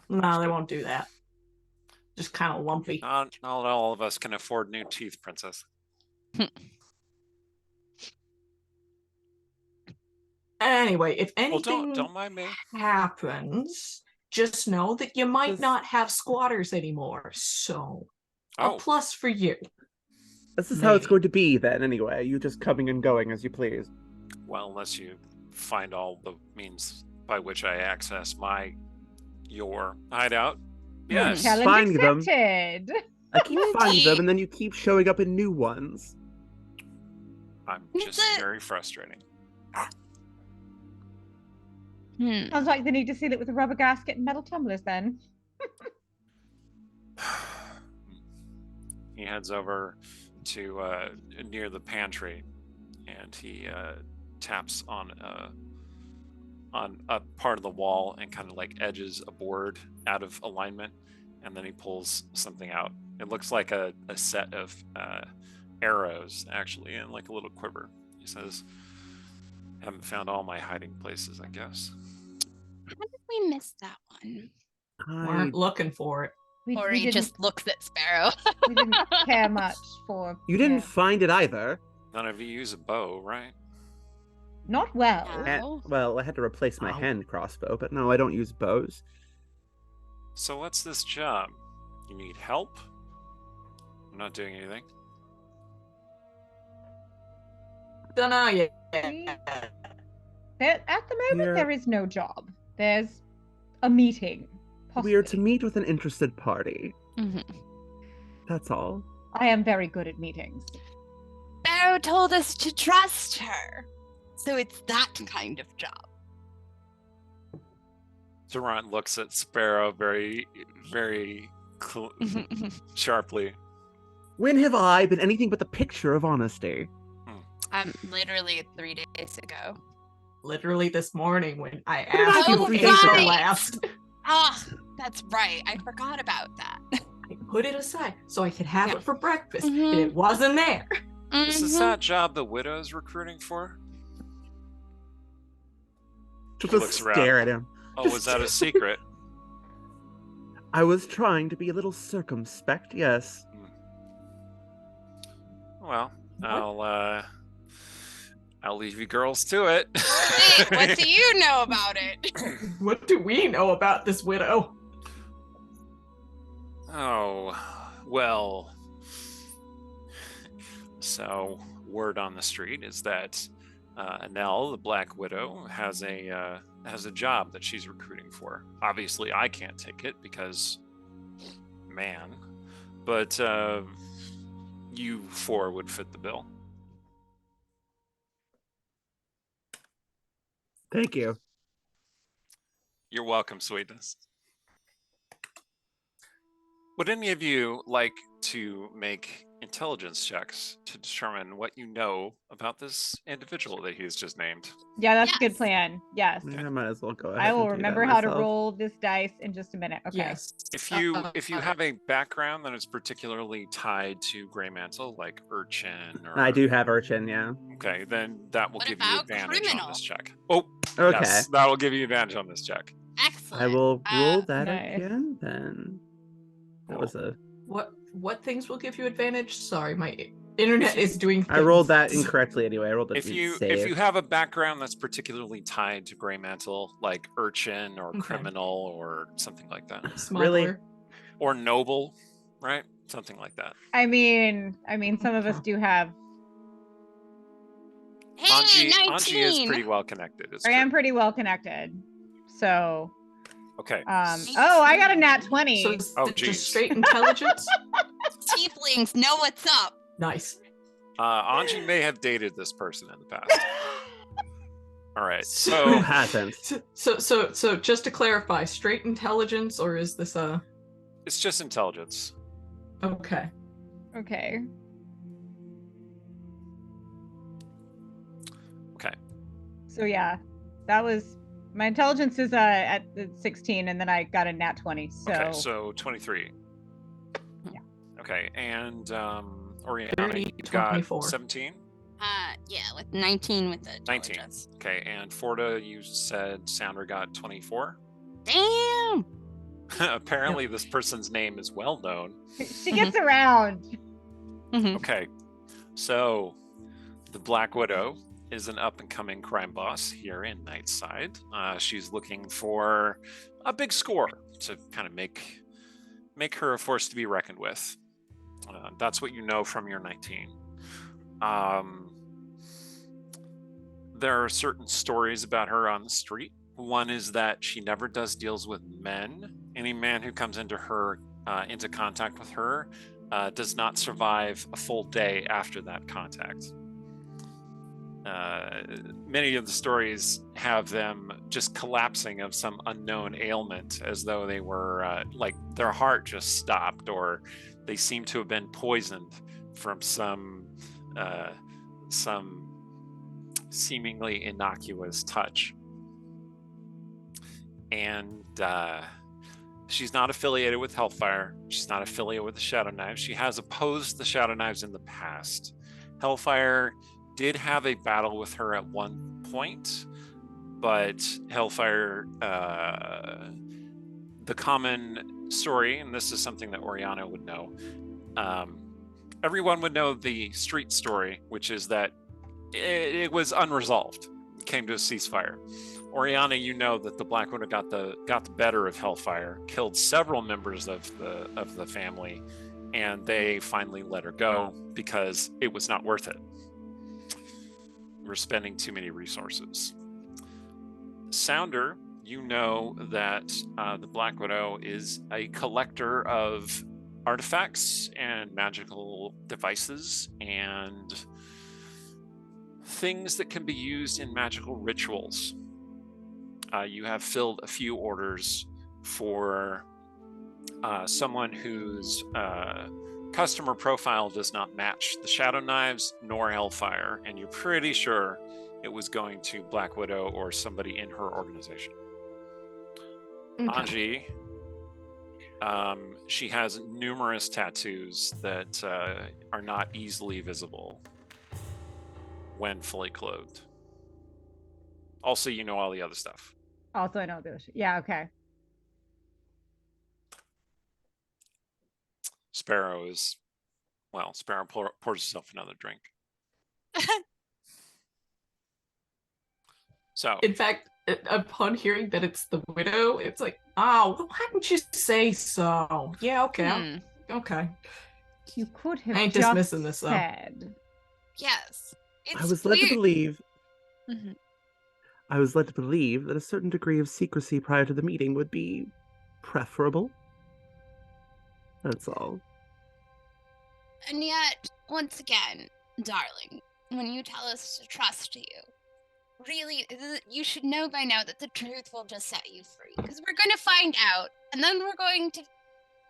[SPEAKER 4] no, they won't do that. Just kind of lumpy.
[SPEAKER 1] Not all of us can afford new teeth, Princess.
[SPEAKER 4] Anyway, if anything
[SPEAKER 1] Well, don't mind me.
[SPEAKER 4] happens, just know that you might not have squatters anymore. So, a plus for you.
[SPEAKER 2] This is how it's going to be then, anyway. You just coming and going as you please.
[SPEAKER 1] Well, unless you find all the means by which I access your hideout. Yes.
[SPEAKER 3] Challenge
[SPEAKER 2] Find them.
[SPEAKER 3] accepted.
[SPEAKER 2] I keep finding them, and then you keep showing up in new ones.
[SPEAKER 1] I'm just very frustrating.
[SPEAKER 3] Sounds like they need to seal it with a rubber gasket and metal tumblers then.
[SPEAKER 1] He heads over to near the pantry, and he taps on a part of the wall and kind of like edges a board out of alignment, and then he pulls something out. It looks like a set of arrows, actually, and like a little quiver. He says, haven't found all my hiding places, I guess.
[SPEAKER 6] How did we miss that one?
[SPEAKER 4] Weren't looking for it.
[SPEAKER 6] Or he just looks at Sparrow.
[SPEAKER 3] We didn't care much for...
[SPEAKER 2] You didn't find it either.
[SPEAKER 1] None of you use a bow, right?
[SPEAKER 3] Not well.
[SPEAKER 6] No.
[SPEAKER 2] Well, I had to replace my hand crossbow, but no, I don't use bows.
[SPEAKER 1] So what's this job? You need help? I'm not doing anything.
[SPEAKER 4] Don't know yet.
[SPEAKER 3] At the moment, there is no job. There's a meeting. Possibly.
[SPEAKER 2] We are to meet with an interested party.
[SPEAKER 6] Mm-hmm.
[SPEAKER 2] That's all.
[SPEAKER 3] I am very good at meetings.
[SPEAKER 6] Sparrow told us to trust her. So it's that kind of job.
[SPEAKER 1] Durant looks at Sparrow very, very sharply.
[SPEAKER 2] When have I been anything but the picture of honesty?
[SPEAKER 6] Literally 3 days ago.
[SPEAKER 4] Literally this morning when I asked you
[SPEAKER 6] right.
[SPEAKER 4] for last.
[SPEAKER 6] Ah, that's right. I forgot about that.
[SPEAKER 4] I put it aside so I could have it for breakfast.
[SPEAKER 6] Mhm.
[SPEAKER 4] And it wasn't there.
[SPEAKER 1] Is this that job the widow's recruiting for?
[SPEAKER 2] Just
[SPEAKER 1] Looks
[SPEAKER 2] stare
[SPEAKER 1] around.
[SPEAKER 2] at him.
[SPEAKER 1] Oh, was that a secret?
[SPEAKER 2] I was trying to be a little circumspect, yes.
[SPEAKER 1] Well, I'll leave you girls to it.
[SPEAKER 6] Wait, what do you know about it?
[SPEAKER 4] What do we know about this widow?
[SPEAKER 1] Oh, well. So, word on the street is that Nell, the Black Widow, has a job that she's recruiting for. Obviously, I can't take it because, man. But you four would fit the bill.
[SPEAKER 2] Thank you.
[SPEAKER 1] You're welcome, sweetness. Would any of you like to make intelligence checks to determine what you know about this individual that he's just named?
[SPEAKER 3] Yeah, that's a good
[SPEAKER 5] Yes.
[SPEAKER 3] plan. Yes.
[SPEAKER 2] Yeah, I might as well go ahead.
[SPEAKER 3] I will
[SPEAKER 2] and do that
[SPEAKER 3] remember how to
[SPEAKER 2] myself.
[SPEAKER 3] roll this dice in just a minute. Okay.
[SPEAKER 4] Yes.
[SPEAKER 1] If you have a background that is particularly tied to Greymantle, like urchin or
[SPEAKER 2] I do have urchin, yeah.
[SPEAKER 1] okay, then that will
[SPEAKER 5] What
[SPEAKER 1] give you
[SPEAKER 5] about
[SPEAKER 1] advantage on
[SPEAKER 5] criminal?
[SPEAKER 1] this check. Oh,
[SPEAKER 2] Okay.
[SPEAKER 1] yes, that will give you advantage on this check.
[SPEAKER 5] Excellent.
[SPEAKER 2] I will roll that
[SPEAKER 3] Nice.
[SPEAKER 2] again then. That was a
[SPEAKER 4] What things will give you advantage? Sorry, my internet is doing things.
[SPEAKER 2] I rolled that incorrectly anyway. I rolled it
[SPEAKER 1] If you have a background that's particularly tied to Greymantle, like urchin or
[SPEAKER 4] Okay.
[SPEAKER 1] criminal or something like that,
[SPEAKER 4] Smuggler.
[SPEAKER 1] or noble, right? Something like that.
[SPEAKER 3] I mean, some of us
[SPEAKER 4] Okay.
[SPEAKER 3] do have.
[SPEAKER 5] Hey, 19.
[SPEAKER 1] Anji is pretty well connected. It's
[SPEAKER 3] I am
[SPEAKER 1] true.
[SPEAKER 3] pretty well connected. So.
[SPEAKER 1] Okay.
[SPEAKER 3] Oh, I got a nat 20.
[SPEAKER 4] So is
[SPEAKER 1] Oh,
[SPEAKER 4] it
[SPEAKER 1] geez.
[SPEAKER 4] just straight intelligence?
[SPEAKER 5] Tieflings know what's up.
[SPEAKER 4] Nice.
[SPEAKER 1] Anji may have dated this person in the past. All right.
[SPEAKER 2] Who
[SPEAKER 1] So
[SPEAKER 2] hasn't?
[SPEAKER 4] So just to clarify, straight intelligence, or is this a?
[SPEAKER 1] it's just intelligence.
[SPEAKER 4] Okay.
[SPEAKER 3] Okay.
[SPEAKER 1] Okay.
[SPEAKER 3] So yeah, that was my intelligence is at 16, and then I got a nat 20. So.
[SPEAKER 1] Okay. So 23.
[SPEAKER 3] Yeah.
[SPEAKER 1] Okay. And Oriana,
[SPEAKER 4] 30,
[SPEAKER 1] you got
[SPEAKER 4] 24.
[SPEAKER 1] 17.
[SPEAKER 5] Yeah, with 19 with the
[SPEAKER 1] 19.
[SPEAKER 5] intelligence.
[SPEAKER 1] Okay. And Forda, you said Sounder got 24.
[SPEAKER 5] Damn.
[SPEAKER 1] Apparently, this person's name is well known.
[SPEAKER 3] She gets around.
[SPEAKER 1] Okay, so the Black Widow is an up-and-coming crime boss here in Nightside. She's looking for a big score to kind of make her a force to be reckoned with. That's what you know from your 19. There are certain stories about her on the street. One is that she never does deals with men. Any man who comes into contact with her does not survive a full day after that contact. Many of the stories have them just collapsing of some unknown ailment, as though they were like their heart just stopped, or they seem to have been poisoned from some seemingly innocuous touch. And she's not affiliated with Hellfire. She's not affiliated with the Shadow Knives. She has opposed the Shadow Knives in the past. Hellfire did have a battle with her at one point, but Hellfire, the common story, and this is something that Oriana would know, everyone would know the street story, which is that it was unresolved. It came to a ceasefire. Oriana, you know that the Black Widow got the better of Hellfire, killed several members of the family, and they finally let her go because it was not worth it. We're spending too many resources. Sounder, you know that the Black Widow is a collector of artifacts and magical devices and things that can be used in magical rituals. You have filled a few orders for someone whose customer profile does not match the Shadow Knives nor Hellfire, and you're pretty sure it was going to Black Widow or somebody in her organization.
[SPEAKER 4] Okay.
[SPEAKER 1] Anji, she has numerous tattoos that are not easily visible when fully clothed. Also, you know all the other stuff.
[SPEAKER 3] Also, I know this. Yeah, okay.
[SPEAKER 1] Sparrow pours herself another drink. So,
[SPEAKER 4] In fact, upon hearing that it's the widow, it's like, oh, why didn't you say so? Yeah, okay, okay.
[SPEAKER 3] You could have
[SPEAKER 4] I ain't
[SPEAKER 3] just
[SPEAKER 4] dismissing this, though.
[SPEAKER 3] said.
[SPEAKER 5] Yes. It's
[SPEAKER 2] I was led to
[SPEAKER 5] weird.
[SPEAKER 2] believe
[SPEAKER 5] Mhm.
[SPEAKER 2] I was led to believe that a certain degree of secrecy prior to the meeting would be preferable. That's all.
[SPEAKER 5] And yet, once again, darling, when you tell us to trust you, really, you should know by now that the truth will just set you free. Because we're going to find out, and then we're going to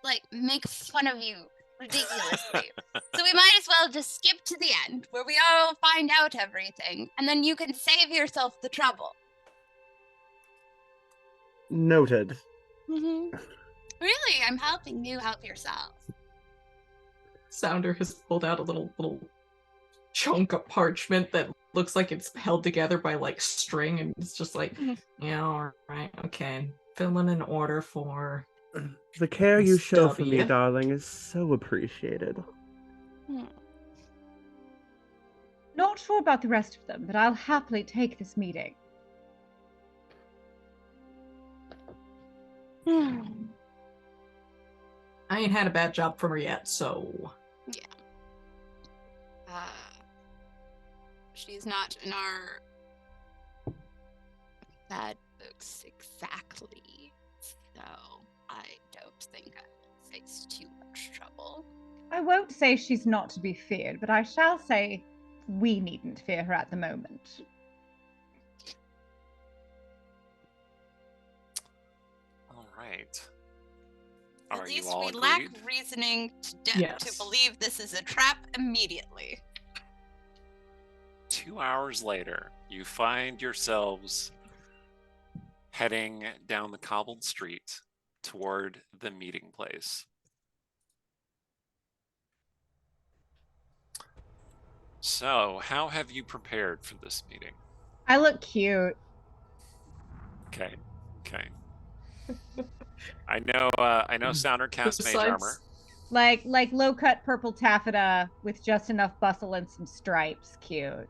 [SPEAKER 6] like make fun of you ridiculously. So we might as well just skip to the end where we all find out everything, and then you can save yourself the trouble.
[SPEAKER 2] Noted.
[SPEAKER 6] Mm-hmm. Really, I'm helping you help yourself.
[SPEAKER 4] Sounder has pulled out a little chunk of parchment that looks like it's held together by like string, and it's just like, yeah, all right, okay, fill in an order for
[SPEAKER 2] The care you
[SPEAKER 4] Miss
[SPEAKER 2] show for me,
[SPEAKER 4] W.
[SPEAKER 2] darling, is so appreciated.
[SPEAKER 3] Not sure about the rest of them, but I'll happily take this meeting.
[SPEAKER 4] I ain't had a bad job from her yet, so
[SPEAKER 6] Yeah. She's not in our bad books exactly, so I don't think I will face too much trouble.
[SPEAKER 3] I won't say she's not to be feared, but I shall say we needn't fear her at the moment.
[SPEAKER 1] All right.
[SPEAKER 5] At
[SPEAKER 1] Are you
[SPEAKER 5] least
[SPEAKER 1] all
[SPEAKER 5] we
[SPEAKER 1] agreed?
[SPEAKER 5] lack reasoning to
[SPEAKER 4] Yes.
[SPEAKER 5] believe this is a trap immediately.
[SPEAKER 1] 2 hours later, you find yourselves heading down the cobbled street toward the meeting place. So, how have you prepared for this meeting?
[SPEAKER 3] I look cute.
[SPEAKER 1] Okay. I know Sounder casts mage
[SPEAKER 4] Besides-
[SPEAKER 1] armor.
[SPEAKER 3] Like low cut purple taffeta with just enough bustle and some stripes. Cute.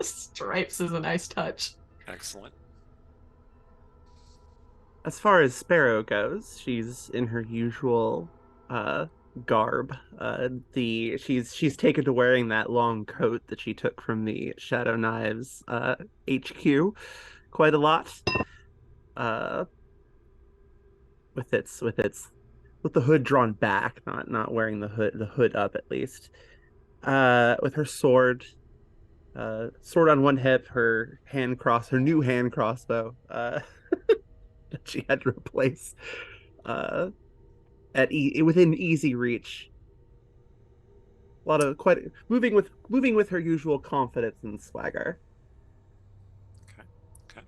[SPEAKER 4] stripes is a nice touch.
[SPEAKER 1] Excellent.
[SPEAKER 2] As far as Sparrow goes, she's in her usual garb. She's taken to wearing that long coat that she took from the Shadow Knives HQ quite a lot. With the hood drawn back, not wearing the hood up at least. With her sword on one hip, her new hand crossbow that she had to replace within easy reach. A lot of quite moving with her usual confidence and swagger.
[SPEAKER 1] Okay.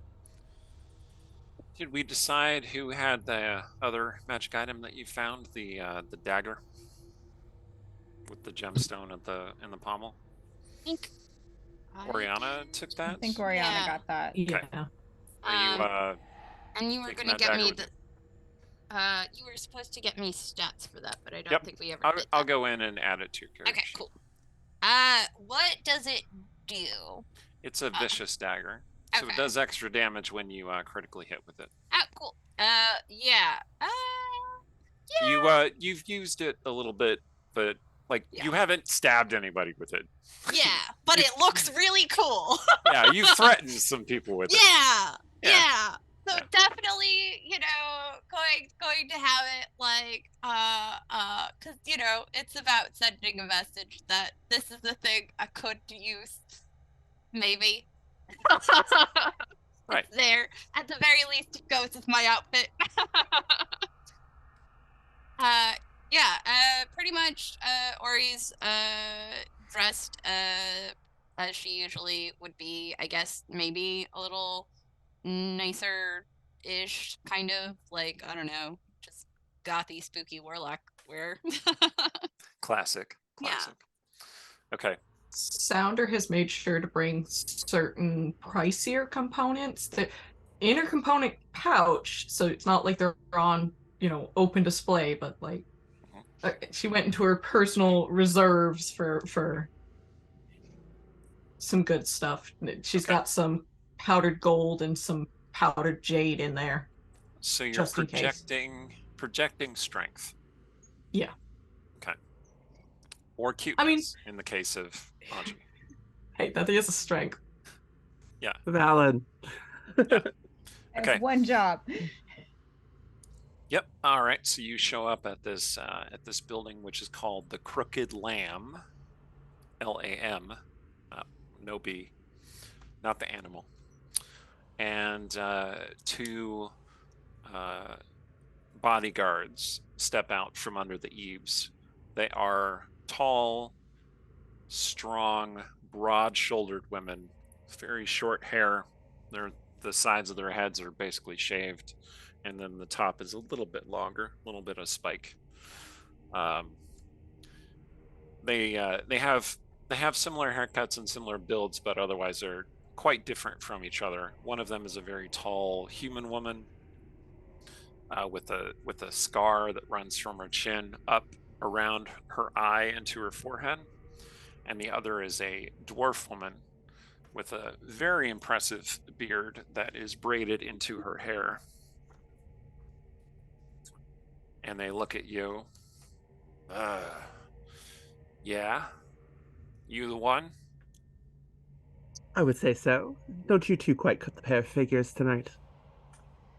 [SPEAKER 1] Did we decide who had the other magic item that you found? The dagger with the gemstone in the pommel?
[SPEAKER 5] I think
[SPEAKER 1] Oriana took
[SPEAKER 3] I
[SPEAKER 1] that?
[SPEAKER 3] think Oriana
[SPEAKER 5] Yeah.
[SPEAKER 3] got that.
[SPEAKER 4] Yeah.
[SPEAKER 1] Are you
[SPEAKER 5] and you were
[SPEAKER 1] taking
[SPEAKER 5] going to
[SPEAKER 1] that
[SPEAKER 5] get me
[SPEAKER 1] dagger
[SPEAKER 5] the you were supposed to get me stats for that, but I don't
[SPEAKER 1] Yep.
[SPEAKER 5] think we ever
[SPEAKER 1] I'll,
[SPEAKER 5] did
[SPEAKER 1] I'll
[SPEAKER 5] that.
[SPEAKER 1] go in and add it to your character
[SPEAKER 5] Okay,
[SPEAKER 1] sheet.
[SPEAKER 5] cool. What does it do?
[SPEAKER 1] It's a vicious dagger. So
[SPEAKER 5] okay.
[SPEAKER 1] it does extra damage when you critically hit with it.
[SPEAKER 5] Oh, cool. Yeah.
[SPEAKER 1] You've used it a little bit, but you
[SPEAKER 5] Yeah.
[SPEAKER 1] haven't stabbed anybody with it.
[SPEAKER 5] Yeah, but it looks really cool.
[SPEAKER 1] Yeah, you threatened some people with it.
[SPEAKER 5] Yeah. So
[SPEAKER 1] Yeah.
[SPEAKER 5] definitely, going to have it because it's about sending a message that this is the thing I could use, maybe.
[SPEAKER 1] Right.
[SPEAKER 5] It's there at the very least. It goes with my outfit. Pretty much. Ori's dressed as she usually would be. I guess maybe a little nicer-ish, kind of like, I don't know, just gothy, spooky warlock wear.
[SPEAKER 1] Classic.
[SPEAKER 5] Yeah.
[SPEAKER 1] Okay.
[SPEAKER 4] Sounder has made sure to bring certain pricier components that in her component pouch, so it's not like they're on, open display, but like she went into her personal reserves for some good stuff. She's
[SPEAKER 1] Okay.
[SPEAKER 4] got some powdered gold and some powdered jade in there.
[SPEAKER 1] So you're
[SPEAKER 4] Just in case.
[SPEAKER 1] projecting strength.
[SPEAKER 4] Yeah.
[SPEAKER 1] Okay. Or cuteness in the case of Aji.
[SPEAKER 4] Hey, that is a strength.
[SPEAKER 1] Yeah.
[SPEAKER 2] Valid.
[SPEAKER 1] Okay.
[SPEAKER 3] There's one job.
[SPEAKER 1] Yep. All right. So you show up at this building, which is called the Crooked Lamb, LAM, no B, not the animal. And to bodyguards step out from under the eaves. They are tall, strong, broad-shouldered women, very short hair. The sides of their heads are basically shaved, and then the top is a little bit longer, a little bit of spike. They have similar haircuts and similar builds, but otherwise they're quite different from each other. One of them is a very tall human woman with a scar that runs from her chin up around her eye and to her forehead, and the other is a dwarf woman with a very impressive beard that is braided into her hair. And they look at you. Yeah? You the one?
[SPEAKER 2] I would say so. Don't you two quite cut the pair of figures tonight?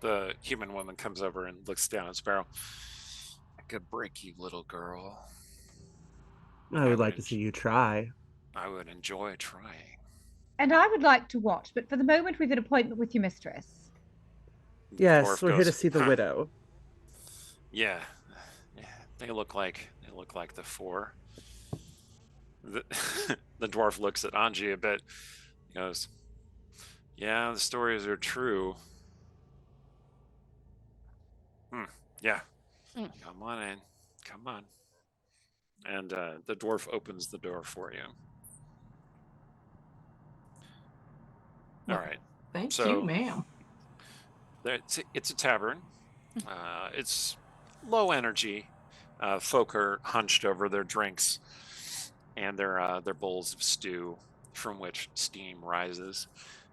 [SPEAKER 1] The human woman comes over and looks down at Sparrow. I could break you, little girl.
[SPEAKER 2] I would like to see you try.
[SPEAKER 1] I would enjoy trying.
[SPEAKER 3] And I would like to watch, but for the moment we've an appointment with your mistress.
[SPEAKER 2] Yes, we're here to see the widow.
[SPEAKER 1] Yeah, they look like the four. The dwarf looks at Anji a bit. He goes, "Yeah, the stories are true. Yeah, come on in, come on." And the dwarf opens the door for you. All right.
[SPEAKER 4] Thank you, ma'am.
[SPEAKER 1] It's a tavern. It's low energy. Folk are hunched over their drinks and their bowls of stew from which steam rises.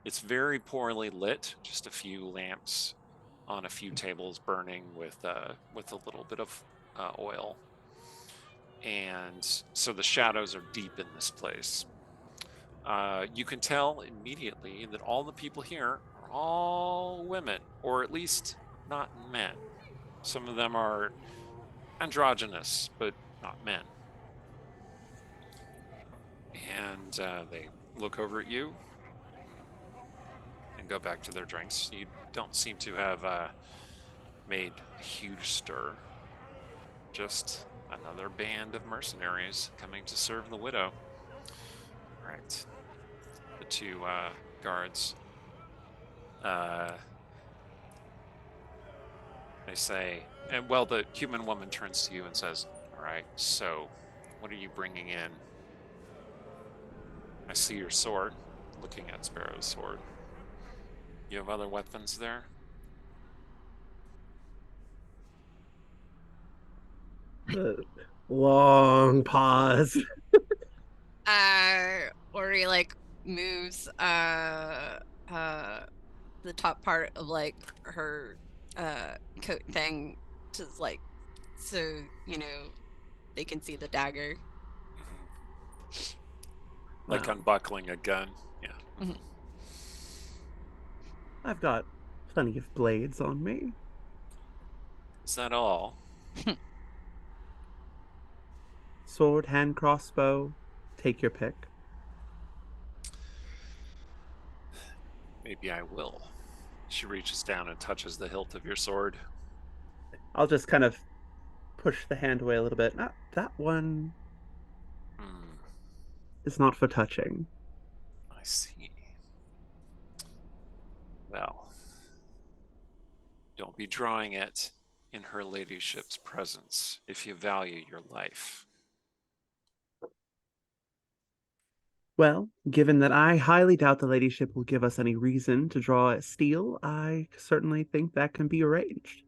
[SPEAKER 1] It's very poorly lit, just a few lamps on a few tables burning with a little bit of oil. And so the shadows are deep in this place. You can tell immediately that all the people here are all women, or at least not men. Some of them are androgynous, but not men. And they look over at you and go back to their drinks. You don't seem to have made a huge stir. Just another band of mercenaries coming to serve the widow. All right. The two guards. They say, and well, the human woman turns to you and says, "All right, so what are you bringing in?" "I see your sword," looking at Sparrow's sword. "You have other weapons there?"
[SPEAKER 2] Long pause.
[SPEAKER 5] Ori like moves the top part of like her coat thing to like so they can see the dagger.
[SPEAKER 1] Like unbuckling a gun. Yeah.
[SPEAKER 5] Mm-hmm.
[SPEAKER 2] I've got plenty of blades on me.
[SPEAKER 1] Is that all?
[SPEAKER 2] Sword, hand, crossbow, take your pick.
[SPEAKER 1] Maybe I will. She reaches down and touches the hilt of your sword.
[SPEAKER 2] I'll just kind of push the hand away a little bit. That one is not for touching.
[SPEAKER 1] I see. Well, don't be drawing it in her ladyship's presence if you value your life.
[SPEAKER 2] Well, given that I highly doubt the ladyship will give us any reason to draw a steel, I certainly think that can be arranged.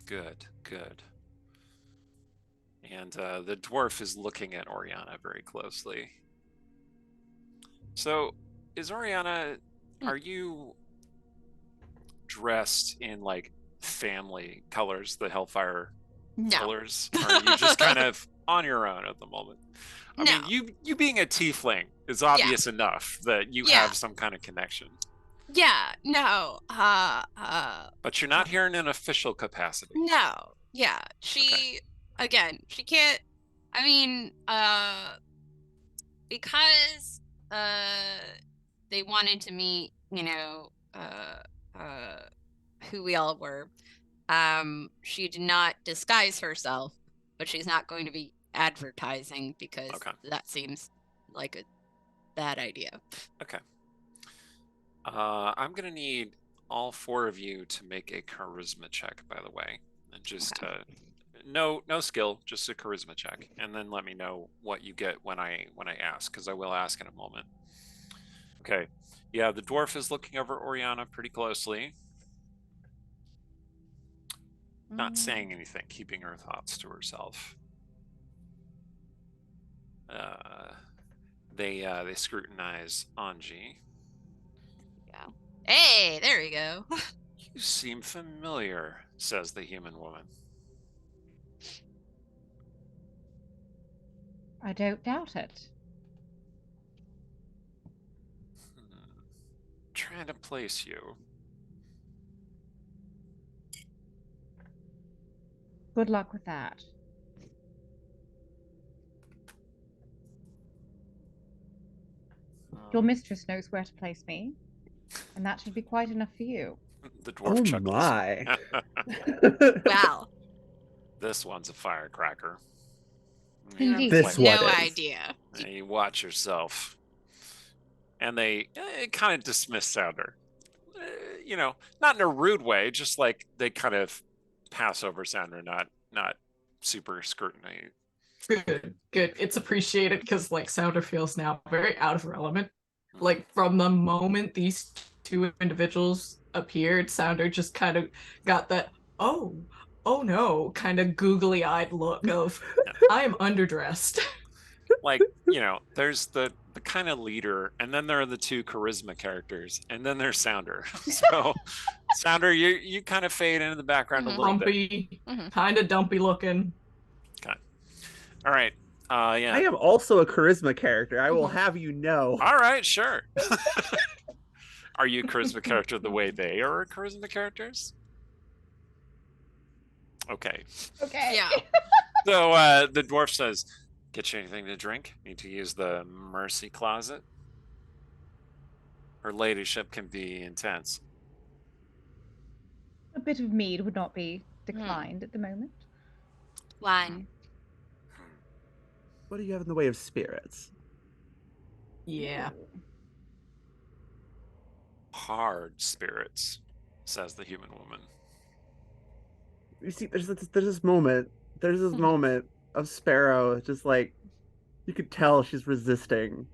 [SPEAKER 1] Good, good. And the dwarf is looking at Oriana very closely. So, is Oriana, are you dressed in like family colors, the Hellfire colors? Or are you just kind of on your own at the moment? I mean, you being a tiefling is obvious enough that you have some kind of connection.
[SPEAKER 5] Yeah, no.
[SPEAKER 1] But you're not here in an official capacity.
[SPEAKER 5] No. Yeah. She again, she can't I mean, because they wanted to meet, who we all were. She did not disguise herself, but she's not going to be advertising because that seems like a bad idea.
[SPEAKER 1] Okay. I'm gonna need all 4 of you to make a charisma check, by the way, and just no skill, just a charisma check, and then let me know what you get when I ask, because I will ask in a moment. Okay. Yeah, the dwarf is looking over Oriana pretty closely. Not saying anything, keeping her thoughts to herself. They scrutinize Anji.
[SPEAKER 5] Yeah. Hey, there we go.
[SPEAKER 1] You seem familiar, says the human woman.
[SPEAKER 3] I don't doubt it.
[SPEAKER 1] Trying to place you.
[SPEAKER 3] Good luck with that. Your mistress knows where to place me, and that should be quite enough for you.
[SPEAKER 1] The dwarf chuckles.
[SPEAKER 2] My.
[SPEAKER 5] Wow.
[SPEAKER 1] This one's a firecracker.
[SPEAKER 3] Indeed.
[SPEAKER 2] This one
[SPEAKER 5] No
[SPEAKER 2] is.
[SPEAKER 5] idea.
[SPEAKER 1] You watch yourself. And they kind of dismiss Sounder. Not in a rude way, just like they kind of pass over Sounder, not super scrutiny.
[SPEAKER 4] Good. It's appreciated because like Sounder feels now very out of her element. Like from the moment these 2 individuals appeared, Sounder just kind of got that oh no kind of googly-eyed look of I am underdressed.
[SPEAKER 1] Like, there's the kind of leader, and then there are the 2 charisma characters, and then there's Sounder. So Sounder, you kind of fade into the background a little bit.
[SPEAKER 4] Dumpy, kind of dumpy looking.
[SPEAKER 1] Okay. All right. Yeah.
[SPEAKER 2] I am also a charisma character. I will have you know.
[SPEAKER 1] All right, sure. Are you a charisma character the way they are charisma characters? Okay.
[SPEAKER 3] Okay.
[SPEAKER 5] Yeah.
[SPEAKER 1] So the dwarf says, get you anything to drink? Need to use the mercy closet? Her ladyship can be intense.
[SPEAKER 3] A bit of mead would not be declined at the moment.
[SPEAKER 5] Wine.
[SPEAKER 2] What do you have in the way of spirits?
[SPEAKER 4] Yeah.
[SPEAKER 1] Hard spirits, says the human woman.
[SPEAKER 2] You see, there's this moment of Sparrow just like you could tell she's resisting,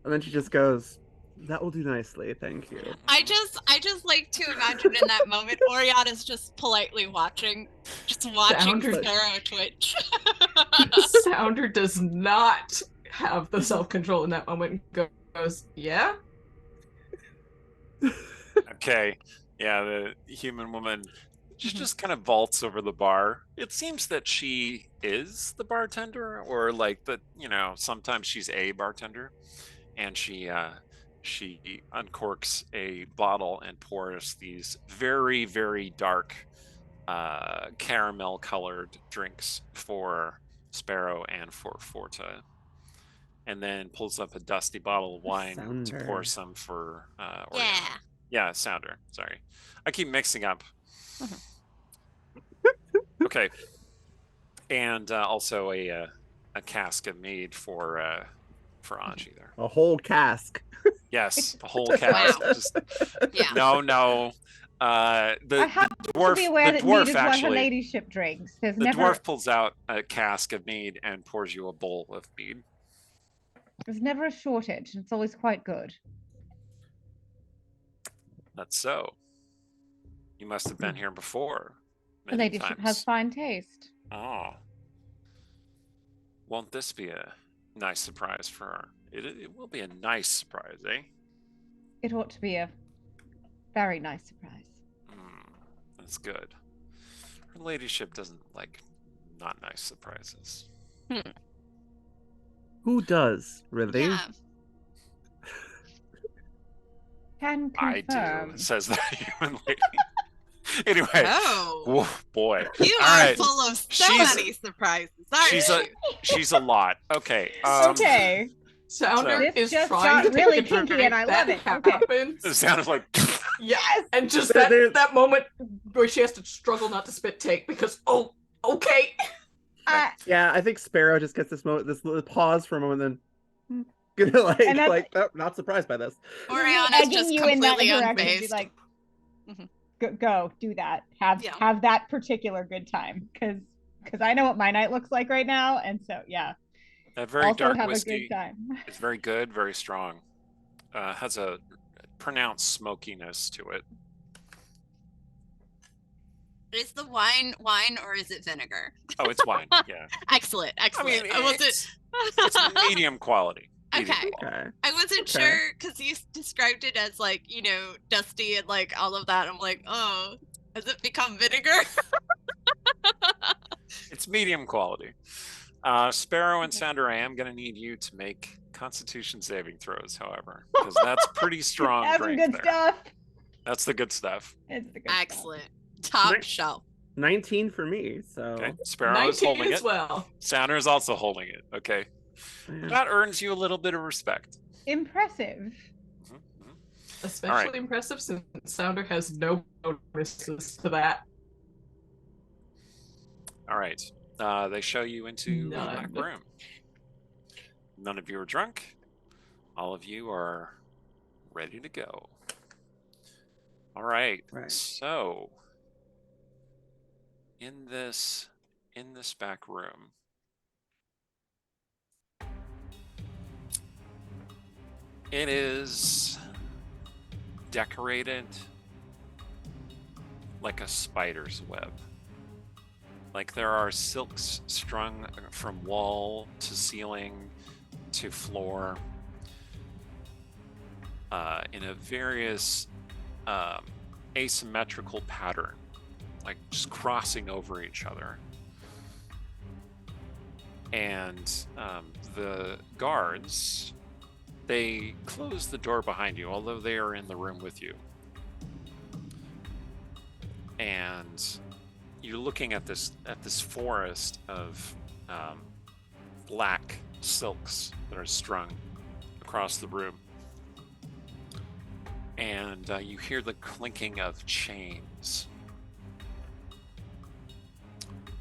[SPEAKER 2] and then she just goes, "That will do nicely, thank you."
[SPEAKER 5] I just like to imagine in that moment, Oriana's just politely watching
[SPEAKER 4] Sounder.
[SPEAKER 5] Sparrow twitch.
[SPEAKER 4] Sounder does not have the self-control in that moment. Goes, yeah.
[SPEAKER 1] Okay. Yeah, the human woman, she just kind of vaults over the bar. It seems that she is the bartender, or like sometimes she's a bartender, and she uncorks a bottle and pours these very, very dark caramel colored drinks for Sparrow and for Forta, and then pulls up a dusty bottle of wine to pour some for Oriana. Yeah, Sounder. Sorry, I keep mixing up. Okay, and also a cask of mead for Anji there.
[SPEAKER 2] A whole cask.
[SPEAKER 1] Yes, a whole cask.
[SPEAKER 5] Wow.
[SPEAKER 1] Just,
[SPEAKER 5] Yeah.
[SPEAKER 1] No.
[SPEAKER 3] I have
[SPEAKER 1] dwarf,
[SPEAKER 3] to be aware that
[SPEAKER 1] dwarf
[SPEAKER 3] mead is what her
[SPEAKER 1] actually,
[SPEAKER 3] ladyship drinks. There's
[SPEAKER 1] the
[SPEAKER 3] never
[SPEAKER 1] dwarf pulls out a cask of mead and pours you a bowl of mead.
[SPEAKER 3] there's never a shortage. It's always quite good.
[SPEAKER 1] That's so. You must have been here before.
[SPEAKER 3] The
[SPEAKER 1] Many
[SPEAKER 3] ladyship
[SPEAKER 1] times.
[SPEAKER 3] has fine taste.
[SPEAKER 1] Oh. Won't this be a nice surprise for her? It will be a nice surprise, eh?
[SPEAKER 3] It ought to be a very nice surprise.
[SPEAKER 1] That's good. Her ladyship doesn't like not nice surprises.
[SPEAKER 2] Who does, really?
[SPEAKER 5] Yeah.
[SPEAKER 3] Can
[SPEAKER 1] I
[SPEAKER 3] confirm.
[SPEAKER 1] do, says the human lady. Anyway,
[SPEAKER 5] Oh,
[SPEAKER 1] whoa, boy.
[SPEAKER 5] you
[SPEAKER 1] All
[SPEAKER 5] are
[SPEAKER 1] right.
[SPEAKER 5] full of so
[SPEAKER 1] She's-
[SPEAKER 5] many surprises, aren't you?
[SPEAKER 1] She's a lot. Okay.
[SPEAKER 3] Okay.
[SPEAKER 4] Sounder
[SPEAKER 3] This
[SPEAKER 4] is
[SPEAKER 3] just
[SPEAKER 4] trying to
[SPEAKER 3] got really
[SPEAKER 4] take a
[SPEAKER 3] kinky
[SPEAKER 4] drink.
[SPEAKER 3] and I love
[SPEAKER 4] That
[SPEAKER 3] it. Okay.
[SPEAKER 1] It
[SPEAKER 4] happens.
[SPEAKER 1] sounded like
[SPEAKER 4] Yeah,
[SPEAKER 3] Yes!
[SPEAKER 4] and just
[SPEAKER 2] There's-
[SPEAKER 4] that moment where she has to struggle not to spit take because okay.
[SPEAKER 2] Yeah, I think Sparrow just gets this moment, this little pause for a moment, then like,
[SPEAKER 3] And that's-
[SPEAKER 2] oh, not surprised by this.
[SPEAKER 3] Me
[SPEAKER 5] Oriana's
[SPEAKER 3] egging
[SPEAKER 5] just
[SPEAKER 3] you in that
[SPEAKER 5] completely
[SPEAKER 3] direction, be
[SPEAKER 5] unfazed.
[SPEAKER 3] like,
[SPEAKER 5] Mhm.
[SPEAKER 3] go do that. Have
[SPEAKER 5] Yeah.
[SPEAKER 3] have that particular good time, because I know what my night looks like right now, and so yeah.
[SPEAKER 1] That very
[SPEAKER 3] Also
[SPEAKER 1] dark
[SPEAKER 3] have a
[SPEAKER 1] whiskey
[SPEAKER 3] good time.
[SPEAKER 1] is very good, very strong. Has a pronounced smokiness to it.
[SPEAKER 5] Is the wine or is it vinegar?
[SPEAKER 1] Oh, it's wine. Yeah.
[SPEAKER 5] Excellent.
[SPEAKER 1] I
[SPEAKER 5] Excellent.
[SPEAKER 1] mean,
[SPEAKER 5] I wasn't.
[SPEAKER 1] it's medium quality. Medium
[SPEAKER 5] Okay.
[SPEAKER 1] quality.
[SPEAKER 2] Okay.
[SPEAKER 5] I wasn't
[SPEAKER 2] Okay.
[SPEAKER 5] sure because you described it as like, dusty and like all of that. I'm like, oh, has it become vinegar?
[SPEAKER 1] It's medium quality. Sparrow and Sounder, I am going to need you to make Constitution saving throws, however, because that's pretty strong
[SPEAKER 3] That's some
[SPEAKER 1] drink
[SPEAKER 3] good
[SPEAKER 1] there.
[SPEAKER 3] stuff.
[SPEAKER 1] That's the good stuff.
[SPEAKER 3] It's the good stuff.
[SPEAKER 5] Excellent. Top
[SPEAKER 2] Nice.
[SPEAKER 5] shelf.
[SPEAKER 2] 19 for me, so
[SPEAKER 1] Okay, Sparrow is
[SPEAKER 4] 19
[SPEAKER 1] holding
[SPEAKER 4] as
[SPEAKER 1] it.
[SPEAKER 4] well.
[SPEAKER 1] Sounder is also holding it. Okay,
[SPEAKER 2] yeah.
[SPEAKER 1] that earns you a little bit of respect.
[SPEAKER 3] Impressive.
[SPEAKER 1] Mhm, mhm.
[SPEAKER 4] Especially impressive since Sounder has no bonuses to that.
[SPEAKER 1] All right, they show you into the back
[SPEAKER 4] None.
[SPEAKER 1] room. None of you are drunk. All of you are ready to go. All right.
[SPEAKER 2] Right.
[SPEAKER 1] So in this back room, it is decorated like a spider's web. Like there are silks strung from wall to ceiling to floor in a various asymmetrical pattern, like just crossing over each other. And the guards, they close the door behind you, although they are in the room with you. And you're looking at this forest of black silks that are strung across the room. And you hear the clinking of chains.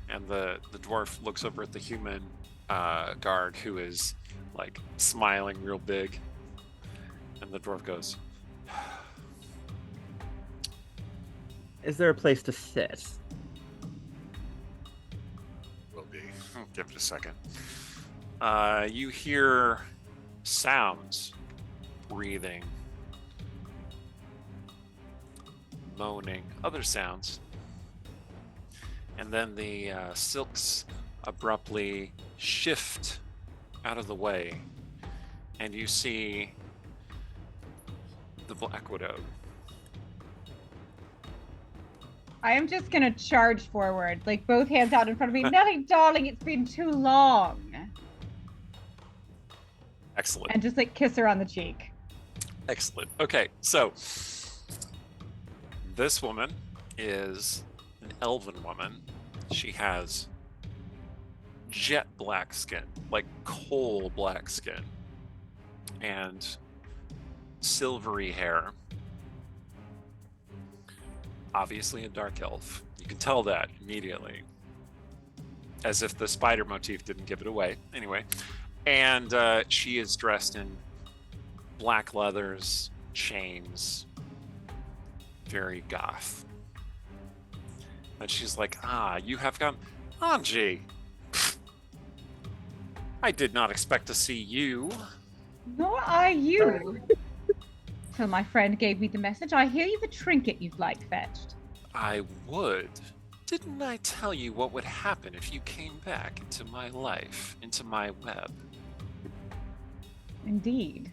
[SPEAKER 1] And the dwarf looks over at the human guard, who is like smiling real big. And the dwarf goes,
[SPEAKER 2] Is there a place to sit?
[SPEAKER 1] will be. Give it a second. You hear sounds, breathing, moaning, other sounds. And then the silks abruptly shift out of the way, and you see the Black Widow.
[SPEAKER 3] I am just gonna charge forward, like both hands out in front of me. Nelly, darling, it's been too long.
[SPEAKER 1] Excellent.
[SPEAKER 3] And just like kiss her on the cheek.
[SPEAKER 1] Excellent. Okay, so this woman is an elven woman. She has jet black skin, like coal black skin, and silvery hair. Obviously a dark elf. You can tell that immediately. As if the spider motif didn't give it away. Anyway. And she is dressed in black leathers, chains, very goth. And she's like, you have come. Anji! I did not expect to see you.
[SPEAKER 3] Nor are you. So my friend gave me the message. I hear you've a trinket you'd like fetched.
[SPEAKER 1] I would. Didn't I tell you what would happen if you came back into my life, into my web?
[SPEAKER 3] Indeed.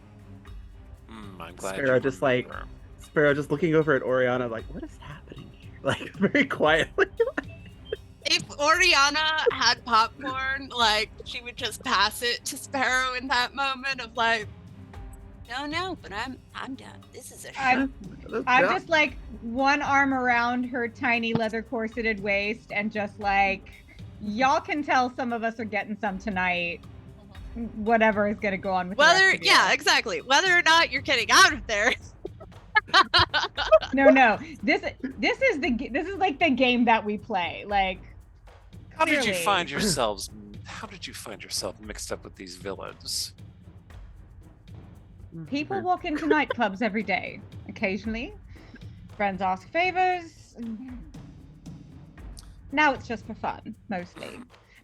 [SPEAKER 1] I'm glad
[SPEAKER 2] Sparrow
[SPEAKER 1] you
[SPEAKER 2] just, like,
[SPEAKER 1] remember.
[SPEAKER 2] Sparrow just looking over at Oriana, like, what is happening here? Like, very quietly.
[SPEAKER 5] If Oriana had popcorn, like she would just pass it to Sparrow in that moment of like, no, but I'm done. This is a
[SPEAKER 3] I'm
[SPEAKER 2] Yeah.
[SPEAKER 3] just like one arm around her tiny leather corseted waist and just like, y'all can tell some of us are getting some tonight. Whatever is gonna go on with the rest
[SPEAKER 5] whether
[SPEAKER 3] of you.
[SPEAKER 5] yeah, exactly. Whether or not you're getting out of there.
[SPEAKER 3] No. This is like the game that we play. Like,
[SPEAKER 1] How did you
[SPEAKER 3] clearly.
[SPEAKER 1] find yourselves? How did you find yourself mixed up with these villains?
[SPEAKER 3] People walk into nightclubs every day. Occasionally, friends ask favors. Now it's just for fun, mostly.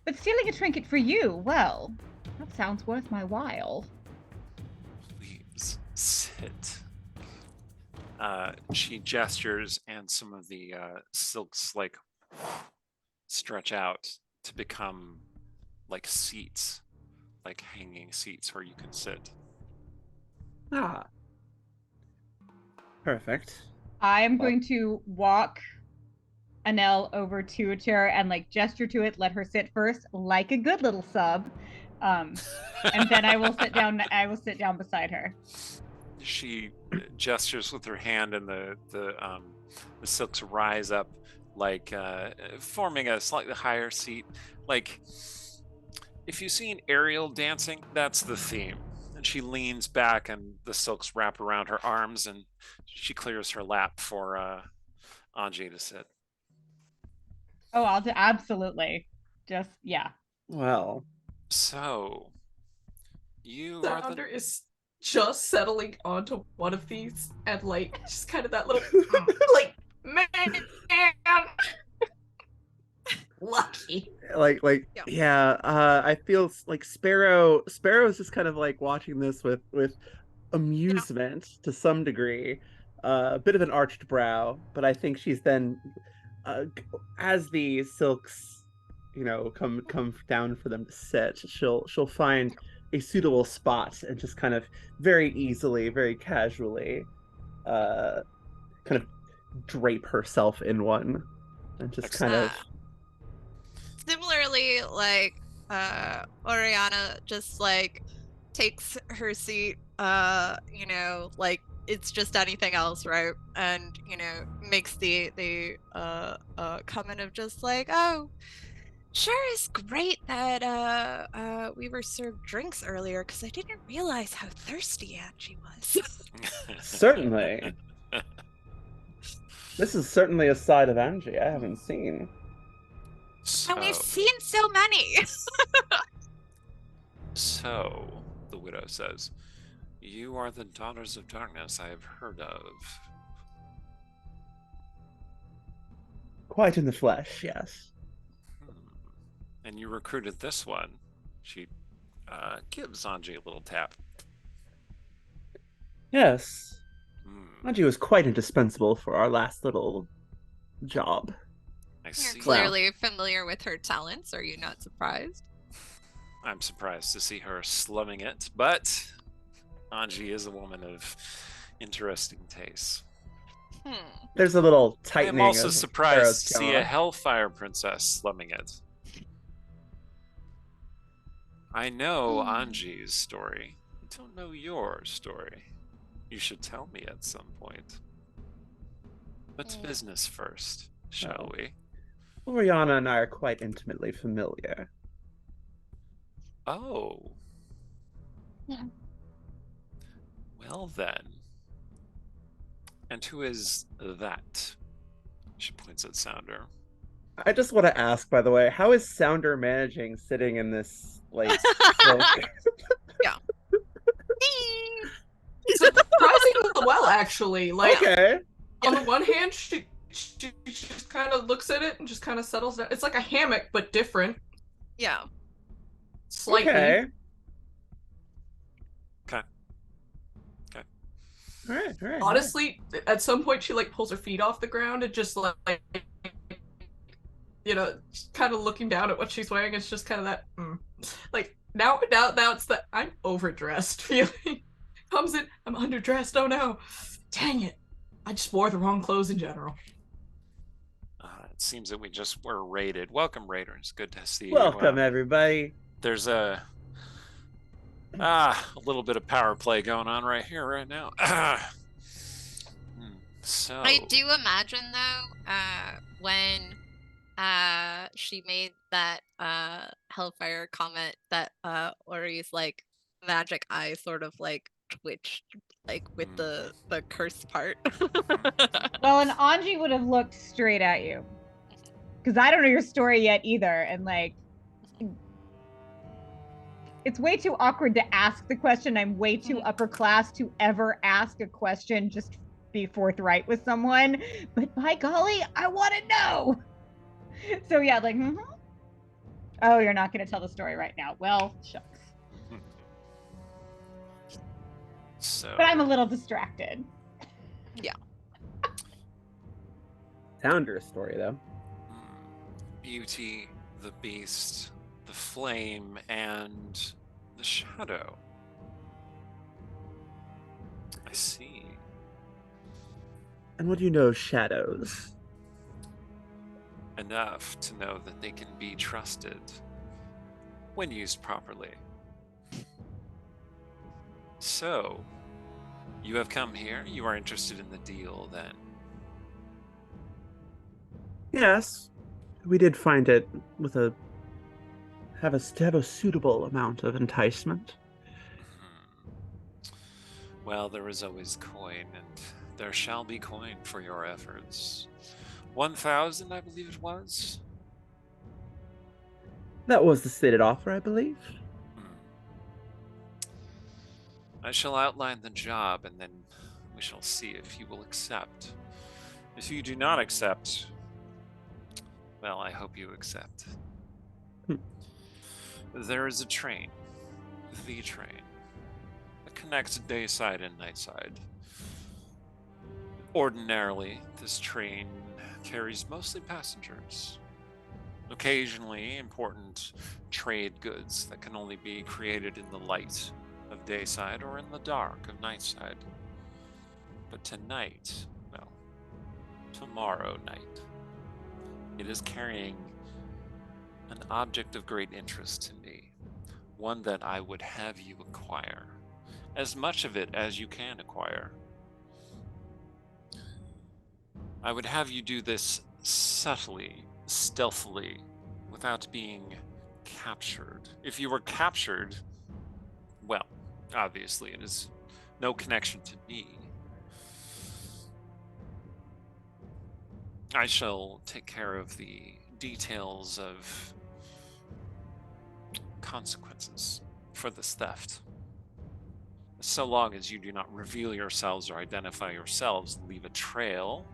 [SPEAKER 3] But stealing a trinket for you, well, that sounds worth my while.
[SPEAKER 1] Please sit. She gestures, and some of the silks like stretch out to become like seats, like hanging seats where you can sit.
[SPEAKER 2] Ah. Perfect.
[SPEAKER 3] I am going to walk Anel over to a chair and like gesture to it, let her sit first, like a good little sub. And then I will sit down. I will sit down beside her.
[SPEAKER 1] She gestures with her hand, and the silks rise up, like forming a slightly higher seat. Like if you've seen aerial dancing, that's the theme. And she leans back, and the silks wrap around her arms, and she clears her lap for Anji to sit.
[SPEAKER 3] Oh, I'll do absolutely. Just yeah.
[SPEAKER 2] Well,
[SPEAKER 1] So you are
[SPEAKER 4] Sounder
[SPEAKER 1] the
[SPEAKER 4] is just settling onto one of these and like just kind of that little like man lucky.
[SPEAKER 2] Yeah. I feel like Sparrow is just kind of like watching this with amusement to some degree. A bit of an arched brow, but I think she's then as the silks, come down for them to sit, she'll find a suitable spot and just kind of very easily, very casually, kind of drape herself in one, and just kind of.
[SPEAKER 5] Similarly, like Oriana just like takes her seat, like it's just anything else, right? And makes the comment of just like, oh, sure is great that we were served drinks earlier, because I didn't realize how thirsty Angie was.
[SPEAKER 2] Certainly. This is certainly a side of Angie I haven't seen.
[SPEAKER 5] And we've seen so many.
[SPEAKER 1] So, the widow says, you are the Daughters of Darkness I have heard of.
[SPEAKER 2] Quite in the flesh, yes.
[SPEAKER 1] And you recruited this one. She gives Anji a little tap.
[SPEAKER 2] Yes. Angie was quite indispensable for our last little job.
[SPEAKER 1] I see.
[SPEAKER 5] You're clearly familiar with her talents. Are you not surprised?
[SPEAKER 1] I'm surprised to see her slumming it, but Anji is a woman of interesting tastes.
[SPEAKER 2] There's a little tightening.
[SPEAKER 1] I'm also surprised to see a Hellfire Princess slumming it. I know Anji's story. I don't know your story. You should tell me at some point. What's business first, shall we?
[SPEAKER 2] Oriana and I are quite intimately familiar.
[SPEAKER 1] Oh.
[SPEAKER 3] Yeah.
[SPEAKER 1] Well then. And who is that? She points at Sounder.
[SPEAKER 2] I just want to ask, by the way, how is Sounder managing sitting in this, like,
[SPEAKER 5] Yeah.
[SPEAKER 4] Surprisingly well, actually. Like,
[SPEAKER 2] okay.
[SPEAKER 4] On the one hand, she just kind of looks at it and just kind of settles down. It's like a hammock, but different.
[SPEAKER 5] Yeah.
[SPEAKER 4] Slightly.
[SPEAKER 2] Okay.
[SPEAKER 1] Okay.
[SPEAKER 2] All right.
[SPEAKER 4] Honestly, at some point, she like pulls her feet off the ground and just like, kind of looking down at what she's wearing. It's just kind of that, like now it's the I'm overdressed feeling. Comes in, I'm underdressed. Oh no, dang it! I just wore the wrong clothes in general.
[SPEAKER 1] It seems that we just were raided. Welcome, raiders. Good to see you.
[SPEAKER 2] Welcome, everybody.
[SPEAKER 1] There's a little bit of power play going on right here, right now. So
[SPEAKER 5] I do imagine though, when she made that Hellfire comment, that Ori's like magic eye sort of like twitched, like with the curse part.
[SPEAKER 3] Well, and Anji would have looked straight at you. Because I don't know your story yet either. And like, it's way too awkward to ask the question. I'm way too upper class to ever ask a question, just be forthright with someone. But by golly, I want to know. So yeah, like, oh, you're not going to tell the story right now. Well, shucks.
[SPEAKER 1] So,
[SPEAKER 3] But I'm a little distracted.
[SPEAKER 5] Yeah.
[SPEAKER 2] Sounder's story, though.
[SPEAKER 1] Beauty, the Beast, the Flame, and the Shadow. I see.
[SPEAKER 2] And what do you know of shadows?
[SPEAKER 1] Enough to know that they can be trusted when used properly. So, you have come here. You are interested in the deal, then?
[SPEAKER 2] Yes, we did find it with to have a suitable amount of enticement.
[SPEAKER 1] Well, there is always coin, and there shall be coin for your efforts. 1,000, I believe it was.
[SPEAKER 2] That was the stated offer, I believe.
[SPEAKER 1] I shall outline the job, and then we shall see if you will accept. If you do not accept, well, I hope you accept. There is a train, the train, that connects dayside and nightside. Ordinarily, this train carries mostly passengers. Occasionally, important trade goods that can only be created in the light of dayside or in the dark of nightside. But tonight, well, tomorrow night, it is carrying an object of great interest to me, one that I would have you acquire, as much of it as you can acquire. I would have you do this subtly, stealthily, without being captured. If you were captured, well, obviously it is no connection to me. I shall take care of the details of consequences for this theft. So long as you do not reveal yourselves or identify yourselves, leave a trail,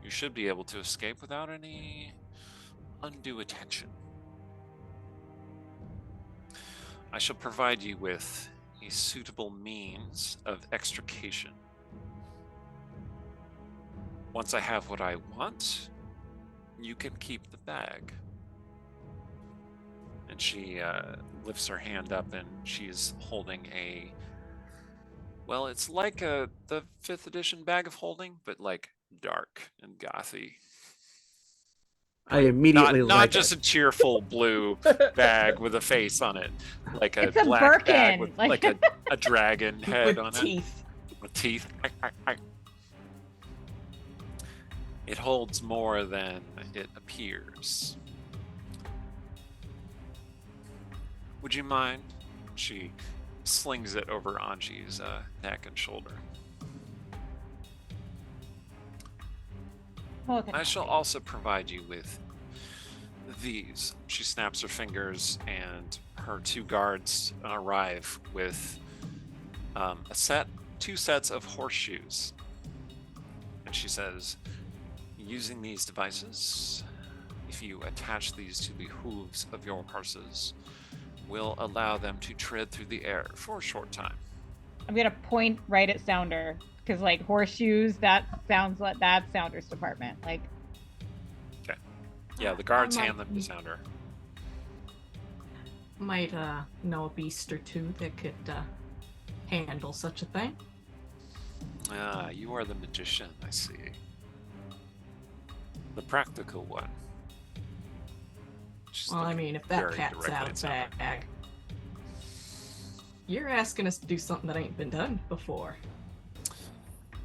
[SPEAKER 1] you should be able to escape without any undue attention. I shall provide you with a suitable means of extrication. Once I have what I want, you can keep the bag. And she lifts her hand up, and she's holding a, well, it's like the 5th edition bag of holding, but like dark and gothy.
[SPEAKER 2] I immediately
[SPEAKER 1] not just a cheerful blue bag with a face on it, like a
[SPEAKER 3] It's a
[SPEAKER 1] black bag
[SPEAKER 3] Birkin,
[SPEAKER 1] with like a dragon head
[SPEAKER 4] With
[SPEAKER 1] on
[SPEAKER 4] teeth.
[SPEAKER 1] it. With teeth. It holds more than it appears. Would you mind? She slings it over Anji's neck and shoulder. I shall also provide you with these. She snaps her fingers, and her 2 guards arrive with two sets of horseshoes. And she says, using these devices, if you attach these to the hooves of your horses, will allow them to tread through the air for a short time.
[SPEAKER 3] I'm gonna point right at Sounder, because like horseshoes, that sounds like that's Sounder's department. Like,
[SPEAKER 1] okay, yeah, the guards hand them to Sounder.
[SPEAKER 4] Might know a beast or two that could handle such a thing.
[SPEAKER 1] Ah, you are the magician, I see. The practical one. She's
[SPEAKER 4] Well, I
[SPEAKER 1] looking
[SPEAKER 4] mean, if that
[SPEAKER 1] very
[SPEAKER 4] cat's
[SPEAKER 1] directly
[SPEAKER 4] out
[SPEAKER 1] at
[SPEAKER 4] of
[SPEAKER 1] Sounder.
[SPEAKER 4] bag, you're asking us to do something that ain't been done before.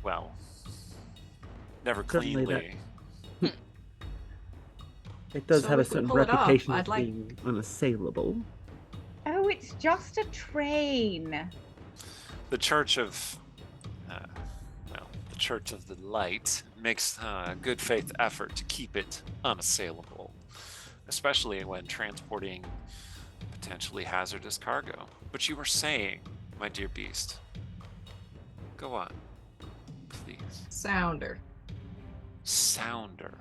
[SPEAKER 1] Well, never
[SPEAKER 2] Certainly
[SPEAKER 1] cleanly.
[SPEAKER 2] It does
[SPEAKER 4] So
[SPEAKER 2] have a
[SPEAKER 4] if we
[SPEAKER 2] certain
[SPEAKER 4] pull it off,
[SPEAKER 2] reputation
[SPEAKER 4] I'd
[SPEAKER 2] of
[SPEAKER 4] like-
[SPEAKER 2] being unassailable.
[SPEAKER 3] oh, it's just a train.
[SPEAKER 1] the Church of, the Church of the Light makes a good faith effort to keep it unassailable, especially when transporting potentially hazardous cargo. But you were saying, my dear beast, go on, please.
[SPEAKER 4] Sounder.
[SPEAKER 1] Sounder.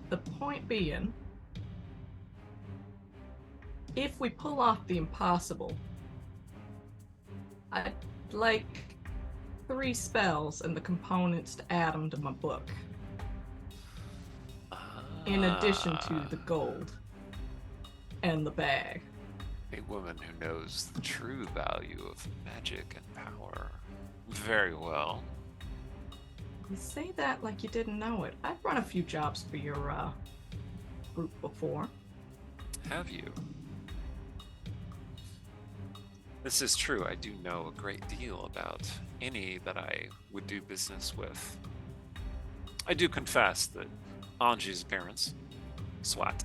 [SPEAKER 4] The point being, if we pull off the impossible, I'd like 3 spells and the components to add them to my book. In addition to the gold and the bag.
[SPEAKER 1] A woman who knows the true value of magic and power. Very well.
[SPEAKER 4] You say that like you didn't know it. I've run a few jobs for your group before.
[SPEAKER 1] Have you? This is true. I do know a great deal about any that I would do business with. I do confess that Anji's appearance, Swat,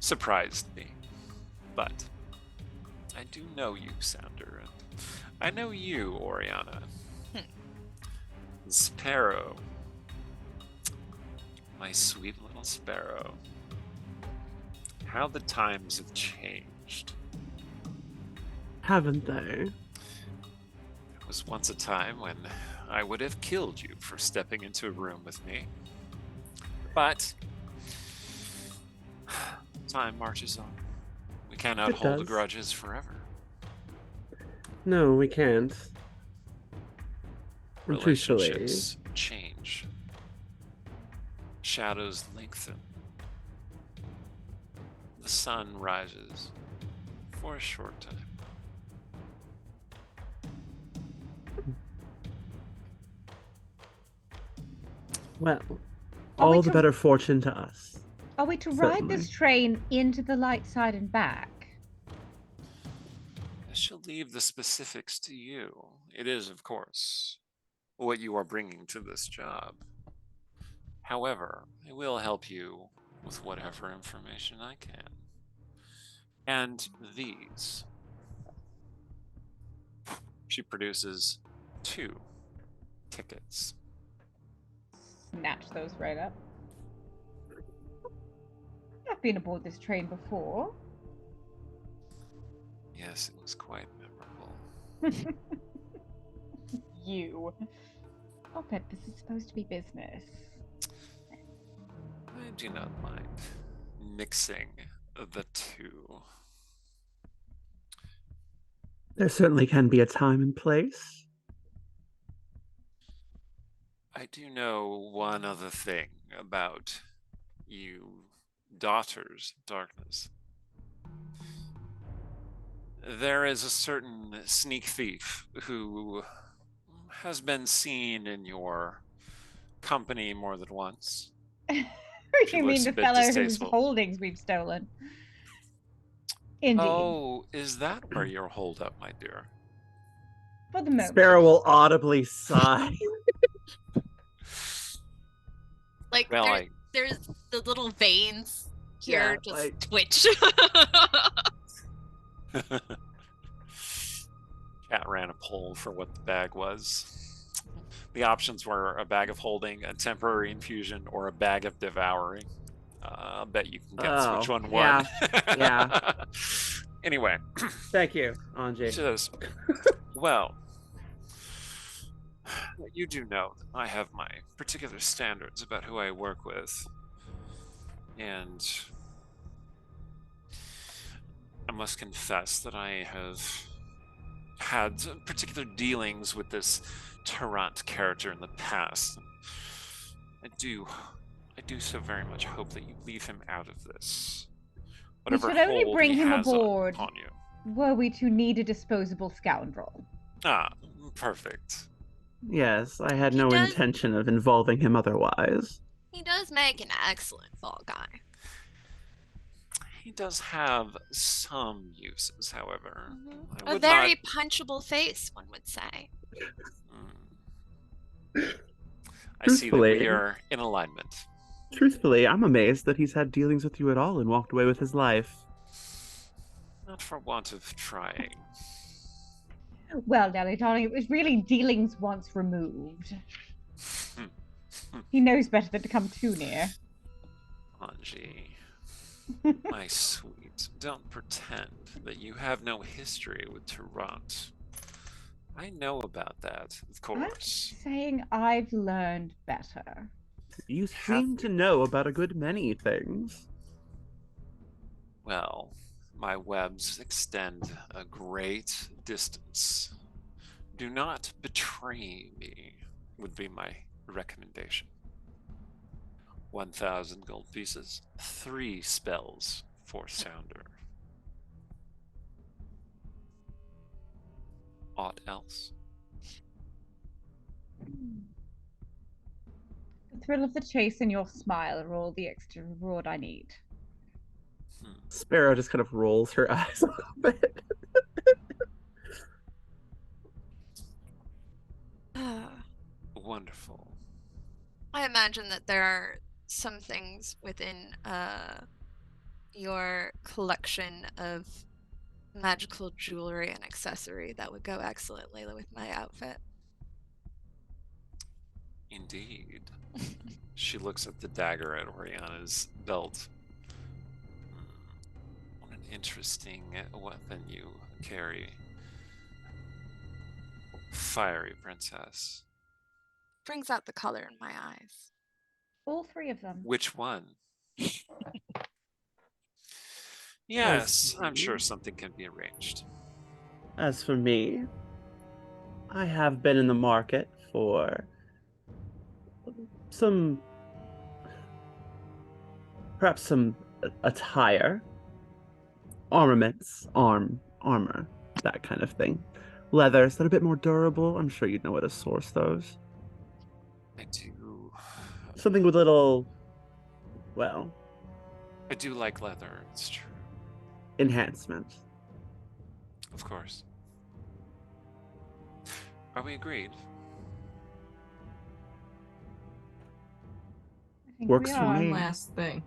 [SPEAKER 1] surprised me. But I do know you, Sounder, and I know you, Oriana. Sparrow. My sweet little Sparrow. How the times have changed.
[SPEAKER 2] Haven't they?
[SPEAKER 1] There was once a time when I would have killed you for stepping into a room with me. But time marches on. We cannot
[SPEAKER 2] It
[SPEAKER 1] hold
[SPEAKER 2] does.
[SPEAKER 1] grudges forever.
[SPEAKER 2] No, we can't. And truthfully,
[SPEAKER 1] Relationships change. Shadows lengthen. The sun rises for a short time.
[SPEAKER 2] well,
[SPEAKER 3] Are we
[SPEAKER 2] all the
[SPEAKER 3] to-
[SPEAKER 2] better fortune to us.
[SPEAKER 3] Are we to ride
[SPEAKER 2] Certainly.
[SPEAKER 3] this train into the light side and back?
[SPEAKER 1] I shall leave the specifics to you. It is, of course, what you are bringing to this job. However, I will help you with whatever information I can. And these. She produces 2 tickets.
[SPEAKER 3] Snatch those right up. I've been aboard this train before.
[SPEAKER 1] Yes, it was quite memorable.
[SPEAKER 3] You. Oh, but this is supposed to be business.
[SPEAKER 1] I do not mind mixing the 2.
[SPEAKER 2] There certainly can be a time and place.
[SPEAKER 1] I do know one other thing about you daughters of darkness. There is a certain sneak thief who has been seen in your company more than once. She
[SPEAKER 3] You
[SPEAKER 1] looks
[SPEAKER 3] mean
[SPEAKER 1] a
[SPEAKER 3] the
[SPEAKER 1] bit
[SPEAKER 3] fellow whose
[SPEAKER 1] distasteful.
[SPEAKER 3] holdings we've stolen? Indeed.
[SPEAKER 1] Oh, is that where you're holed up, my dear?
[SPEAKER 3] For the moment.
[SPEAKER 2] Sparrow will audibly sigh.
[SPEAKER 5] Like
[SPEAKER 1] Well,
[SPEAKER 5] there's the little veins here
[SPEAKER 2] Yeah,
[SPEAKER 5] just
[SPEAKER 2] like-
[SPEAKER 5] twitch.
[SPEAKER 1] Cat ran a poll for what the bag was. The options were a bag of holding, a temporary infusion, or a bag of devouring. I'll bet you can guess which
[SPEAKER 2] Oh,
[SPEAKER 1] one won.
[SPEAKER 2] yeah.
[SPEAKER 1] Anyway,
[SPEAKER 2] Thank you, Anji.
[SPEAKER 1] just, well, you do know that I have my particular standards about who I work with. And I must confess that I have had particular dealings with this Tarrant character in the past. I do so very much hope that you leave him out of this. Whatever
[SPEAKER 3] should only
[SPEAKER 1] hold
[SPEAKER 3] bring
[SPEAKER 1] he
[SPEAKER 3] him
[SPEAKER 1] has
[SPEAKER 3] aboard.
[SPEAKER 1] upon you.
[SPEAKER 3] Were we to need a disposable scoundrel?
[SPEAKER 1] Ah, perfect.
[SPEAKER 2] Yes, I had
[SPEAKER 5] He
[SPEAKER 2] no
[SPEAKER 5] does-
[SPEAKER 2] intention of involving him otherwise.
[SPEAKER 5] He does make an excellent fall guy.
[SPEAKER 1] He does have some uses, however. I
[SPEAKER 5] A
[SPEAKER 1] would
[SPEAKER 5] very
[SPEAKER 1] not-
[SPEAKER 5] punchable face, one would say.
[SPEAKER 1] I see that we
[SPEAKER 2] Truthfully-
[SPEAKER 1] are in alignment.
[SPEAKER 2] Truthfully, I'm amazed that he's had dealings with you at all and walked away with his life.
[SPEAKER 1] Not for want of trying.
[SPEAKER 3] Well, Nellie, darling, it was really dealings once removed. He knows better than to come too near.
[SPEAKER 1] Anji, my sweet, don't pretend that you have no history with Toronto. I know about that, of course.
[SPEAKER 3] I'm saying I've learned better.
[SPEAKER 2] You seem to know about a good many things.
[SPEAKER 1] Well, my webs extend a great distance. Do not betray me, would be my recommendation. 1,000 gold pieces, 3 spells for Sounder. Aught else?
[SPEAKER 3] The thrill of the chase and your smile are all the extra reward I need.
[SPEAKER 2] Sparrow just kind of rolls her eyes a little bit.
[SPEAKER 1] Wonderful.
[SPEAKER 5] I imagine that there are some things within your collection of magical jewelry and accessory that would go excellently with my outfit.
[SPEAKER 1] Indeed. She looks at the dagger at Oriana's belt. What an interesting weapon you carry. Fiery princess.
[SPEAKER 5] Brings out the color in my eyes.
[SPEAKER 3] All 3 of them.
[SPEAKER 1] Which one? Yes, I'm sure something can be arranged.
[SPEAKER 2] As for me, I have been in the market for perhaps some attire, armaments, armor, that kind of thing. Leathers that are a bit more durable. I'm sure you'd know where to source those.
[SPEAKER 1] I do.
[SPEAKER 2] Something with little, well,
[SPEAKER 1] I do like leather, it's true.
[SPEAKER 2] enhancement.
[SPEAKER 1] Of course. Are we agreed?
[SPEAKER 3] I think
[SPEAKER 2] Works
[SPEAKER 3] we
[SPEAKER 2] for
[SPEAKER 3] are.
[SPEAKER 2] me.
[SPEAKER 4] One last thing.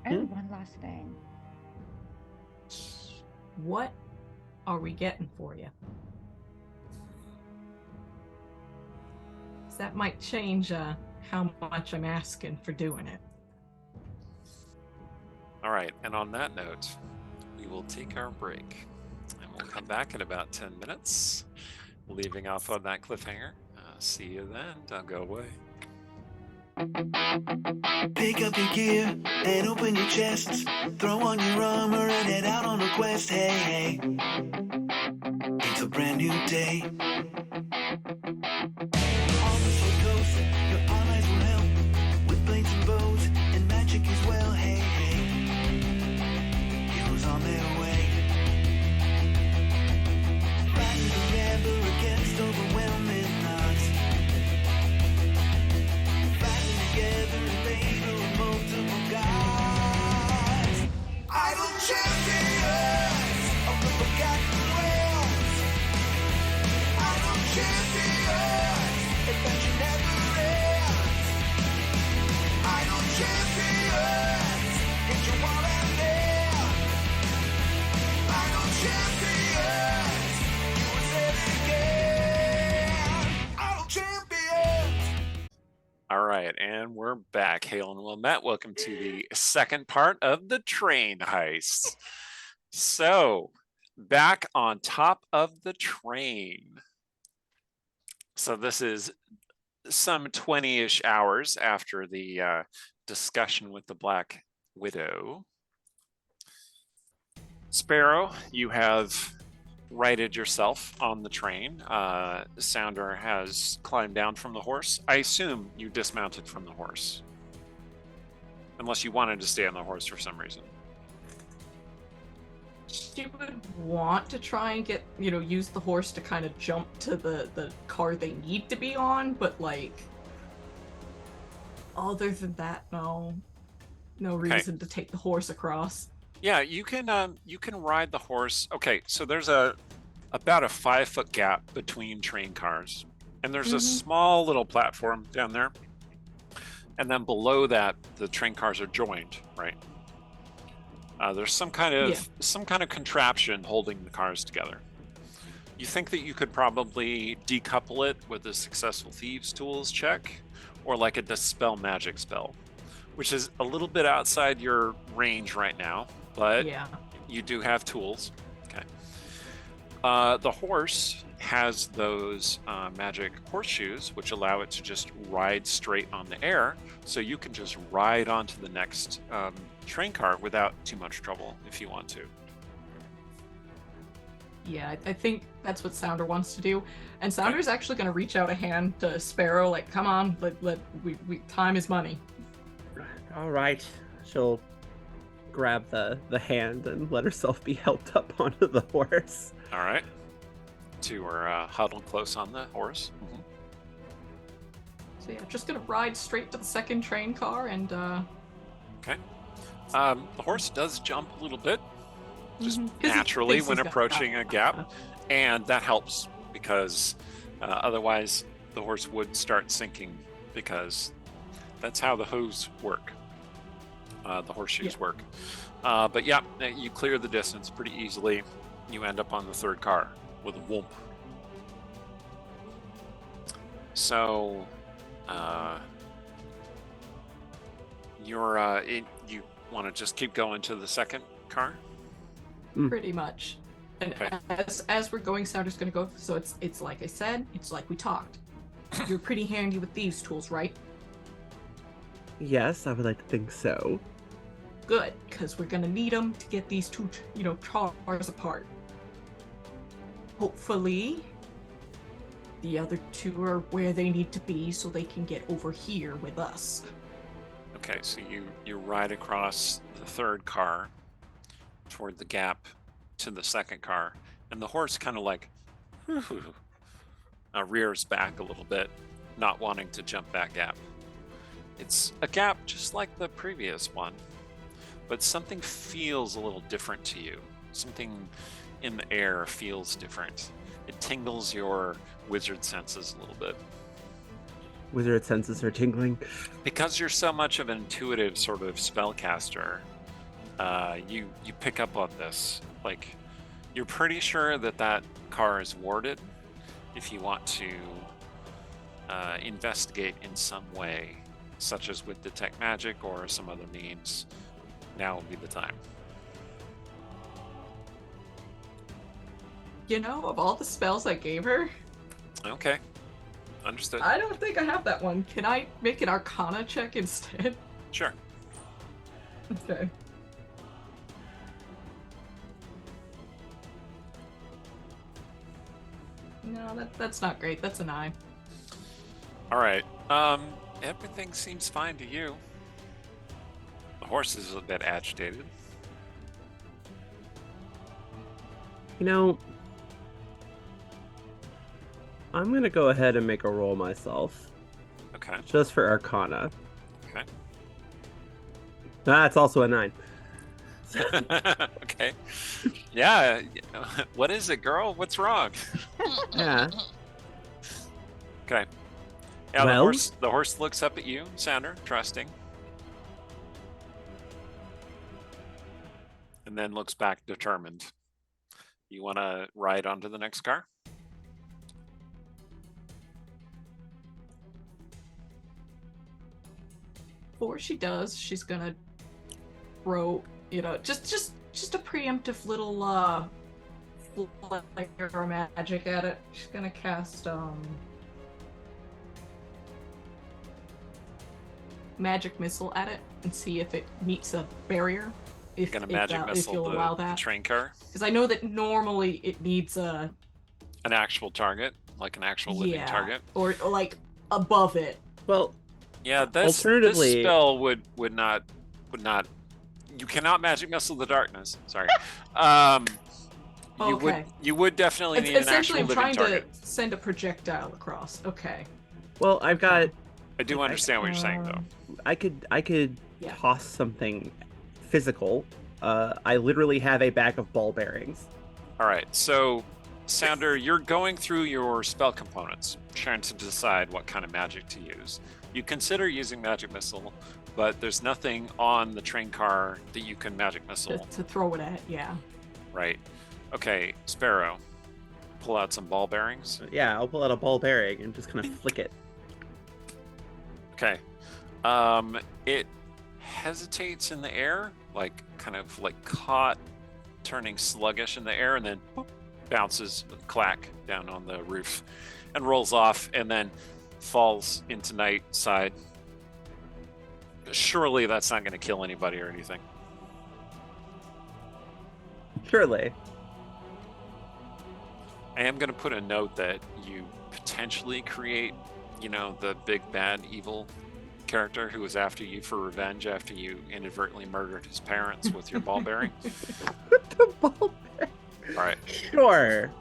[SPEAKER 3] Oh,
[SPEAKER 2] Hmm?
[SPEAKER 3] one last thing.
[SPEAKER 4] What are we getting for you? 'Cause that might change how much I'm asking for doing it.
[SPEAKER 1] All right, and on that note, we will take our break. And we'll come back in about 10 minutes, leaving off on that cliffhanger. See you then. Don't go away.
[SPEAKER 7] Pick up your gear and open your chests. Throw on your armor and head out on a quest. Hey, hey. It's a brand new day. On the South Coast, your allies will help with blades and bows and magic as well. Hey, hey. Heroes on their way. Fighting together against overwhelming odds. Fighting together in favor of multiple gods. Idle champions of the forgotten realms. Idle champions, adventure never ends. Idle champions, get your wallet there. Idle champions, you will say it again. Idle champions.
[SPEAKER 1] All right, and we're back. Hail and well met. Welcome to the second part of the train heist. So, back on top of the train. So this is some 20-ish hours after the discussion with the Black Widow. Sparrow, you have righted yourself on the train. Sounder has climbed down from the horse. I assume you dismounted from the horse. Unless you wanted to stay on the horse for some reason.
[SPEAKER 4] She would want to try and get, use the horse to kind of jump to the car they need to be on, but like, other than that, no reason to take the horse across.
[SPEAKER 1] Yeah, you can ride the horse. Okay, so there's about a 5-foot gap between train cars, and there's a small little platform down there, and then below that the train cars are joined, right? There's some kind of contraption holding the cars together. You think that you could probably decouple it with a successful Thieves' Tools check, or like a Dispel Magic spell, which is a little bit outside your range right now, but
[SPEAKER 4] Yeah.
[SPEAKER 1] you do have tools. Okay. The horse has those magic horseshoes, which allow it to just ride straight on the air, so you can just ride onto the next train car without too much trouble if you want to.
[SPEAKER 4] Yeah, I think that's what Sounder wants to do. And Sounder's actually going to reach out a hand to Sparrow, like, come on, we time is money.
[SPEAKER 2] All right. She'll grab the hand and let herself be helped up onto the horse.
[SPEAKER 1] All right. Two are huddled close on the horse. Mm-hmm.
[SPEAKER 4] So yeah, just going to ride straight to the second train car and...
[SPEAKER 1] Okay. The horse does jump a little bit, just
[SPEAKER 4] 'cause he
[SPEAKER 1] naturally
[SPEAKER 4] thinks
[SPEAKER 1] when
[SPEAKER 4] he's got-
[SPEAKER 1] approaching a gap, and that helps because otherwise the horse would start sinking, because that's how the hooves work. The horseshoes work. But yeah, you clear the distance pretty easily. You end up on the third car with a whoomp. So, you want to just keep going to the second car?
[SPEAKER 4] Pretty much. And
[SPEAKER 1] Okay.
[SPEAKER 4] as we're going, Sounder's going to go, so it's like I said, it's like we talked. You're pretty handy with these tools, right?
[SPEAKER 2] Yes, I would like to think so.
[SPEAKER 4] Good, because we're going to need them to get these two, cars apart. Hopefully, the other two are where they need to be so they can get over here with us.
[SPEAKER 1] Okay, so you ride across the third car toward the gap to the second car, and the horse kind of like rears back a little bit, not wanting to jump that gap. It's a gap just like the previous one, but something feels a little different to you. Something in the air feels different. It tingles your wizard senses a little bit.
[SPEAKER 2] Wizard senses are tingling.
[SPEAKER 1] Because you're so much of an intuitive sort of spellcaster, you pick up on this. Like, you're pretty sure that car is warded. If you want to investigate in some way, such as with detect magic or some other means, now would be the time.
[SPEAKER 4] Of all the spells I gave her,
[SPEAKER 1] Okay, understood.
[SPEAKER 4] I don't think I have that one. Can I make an Arcana check instead?
[SPEAKER 1] Sure.
[SPEAKER 4] Okay. No, that's not great. That's a 9.
[SPEAKER 1] All right. Everything seems fine to you. The horse is a bit agitated.
[SPEAKER 2] I'm going to go ahead and make a roll myself.
[SPEAKER 1] Okay.
[SPEAKER 2] Just for Arcana.
[SPEAKER 1] Okay.
[SPEAKER 2] That's also a 9.
[SPEAKER 1] Okay. Yeah. What is it, girl? What's wrong?
[SPEAKER 2] Yeah.
[SPEAKER 1] Okay. Yeah,
[SPEAKER 2] Well?
[SPEAKER 1] the horse looks up at you, Sounder, trusting. And then looks back determined. You want to ride onto the next car?
[SPEAKER 4] Before she does, she's gonna throw, just a preemptive little flare magic at it. She's gonna cast magic missile at it and see if it meets a barrier. If you'll allow that.
[SPEAKER 1] Train car?
[SPEAKER 4] Because I know that normally it needs
[SPEAKER 1] An actual target, like an actual living target.
[SPEAKER 4] or like above it.
[SPEAKER 2] Well,
[SPEAKER 1] Yeah, this
[SPEAKER 2] alternatively,
[SPEAKER 1] spell would not. You cannot magic missile the darkness. Sorry.
[SPEAKER 4] Okay.
[SPEAKER 1] You would definitely need an
[SPEAKER 4] Essentially,
[SPEAKER 1] actual
[SPEAKER 4] I'm
[SPEAKER 1] living
[SPEAKER 4] trying
[SPEAKER 1] target.
[SPEAKER 4] to send a projectile across. Okay.
[SPEAKER 2] well, I've got.
[SPEAKER 1] I do understand what you're saying, though.
[SPEAKER 2] I could
[SPEAKER 4] Yeah.
[SPEAKER 2] toss something physical. I literally have a bag of ball bearings.
[SPEAKER 1] All right, so Sounder, you're going through your spell components, trying to decide what kind of magic to use. You consider using magic missile, but there's nothing on the train car that you can magic missile.
[SPEAKER 4] To throw it at, yeah.
[SPEAKER 1] Right. Okay, Sparrow. pull out some ball bearings.
[SPEAKER 2] Yeah, I'll pull out a ball bearing and just kind of flick it.
[SPEAKER 1] Okay. It hesitates in the air, like kind of like caught, turning sluggish in the air, and then boop, bounces with clack down on the roof and rolls off and then falls into night side. Surely that's not going to kill anybody or anything.
[SPEAKER 2] Surely.
[SPEAKER 1] I am going to put a note that you potentially create, the big bad evil character who was after you for revenge after you inadvertently murdered his parents with your ball bearing.
[SPEAKER 2] The ball bearing.
[SPEAKER 1] All right.
[SPEAKER 2] Sure.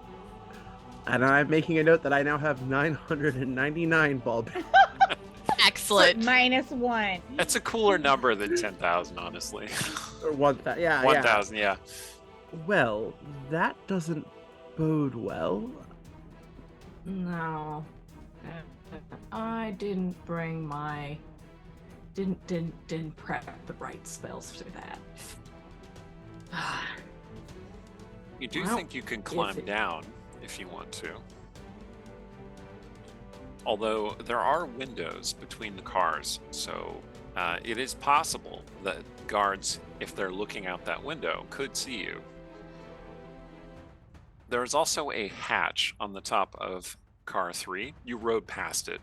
[SPEAKER 2] And I'm making a note that I now have 999 ball bearings.
[SPEAKER 6] Excellent.
[SPEAKER 3] -1.
[SPEAKER 1] That's a cooler number than 10,000, honestly.
[SPEAKER 2] Or 1,000. Yeah,
[SPEAKER 1] 1,000, yeah.
[SPEAKER 2] Well, that doesn't bode well.
[SPEAKER 4] No. I didn't bring my... Didn't prep the right spells for that.
[SPEAKER 1] You do
[SPEAKER 4] Well,
[SPEAKER 1] think you can climb down if you want to. Although there are windows between the cars, so it is possible that guards, if they're looking out that window, could see you. There is also a hatch on the top of car 3. You rode past it.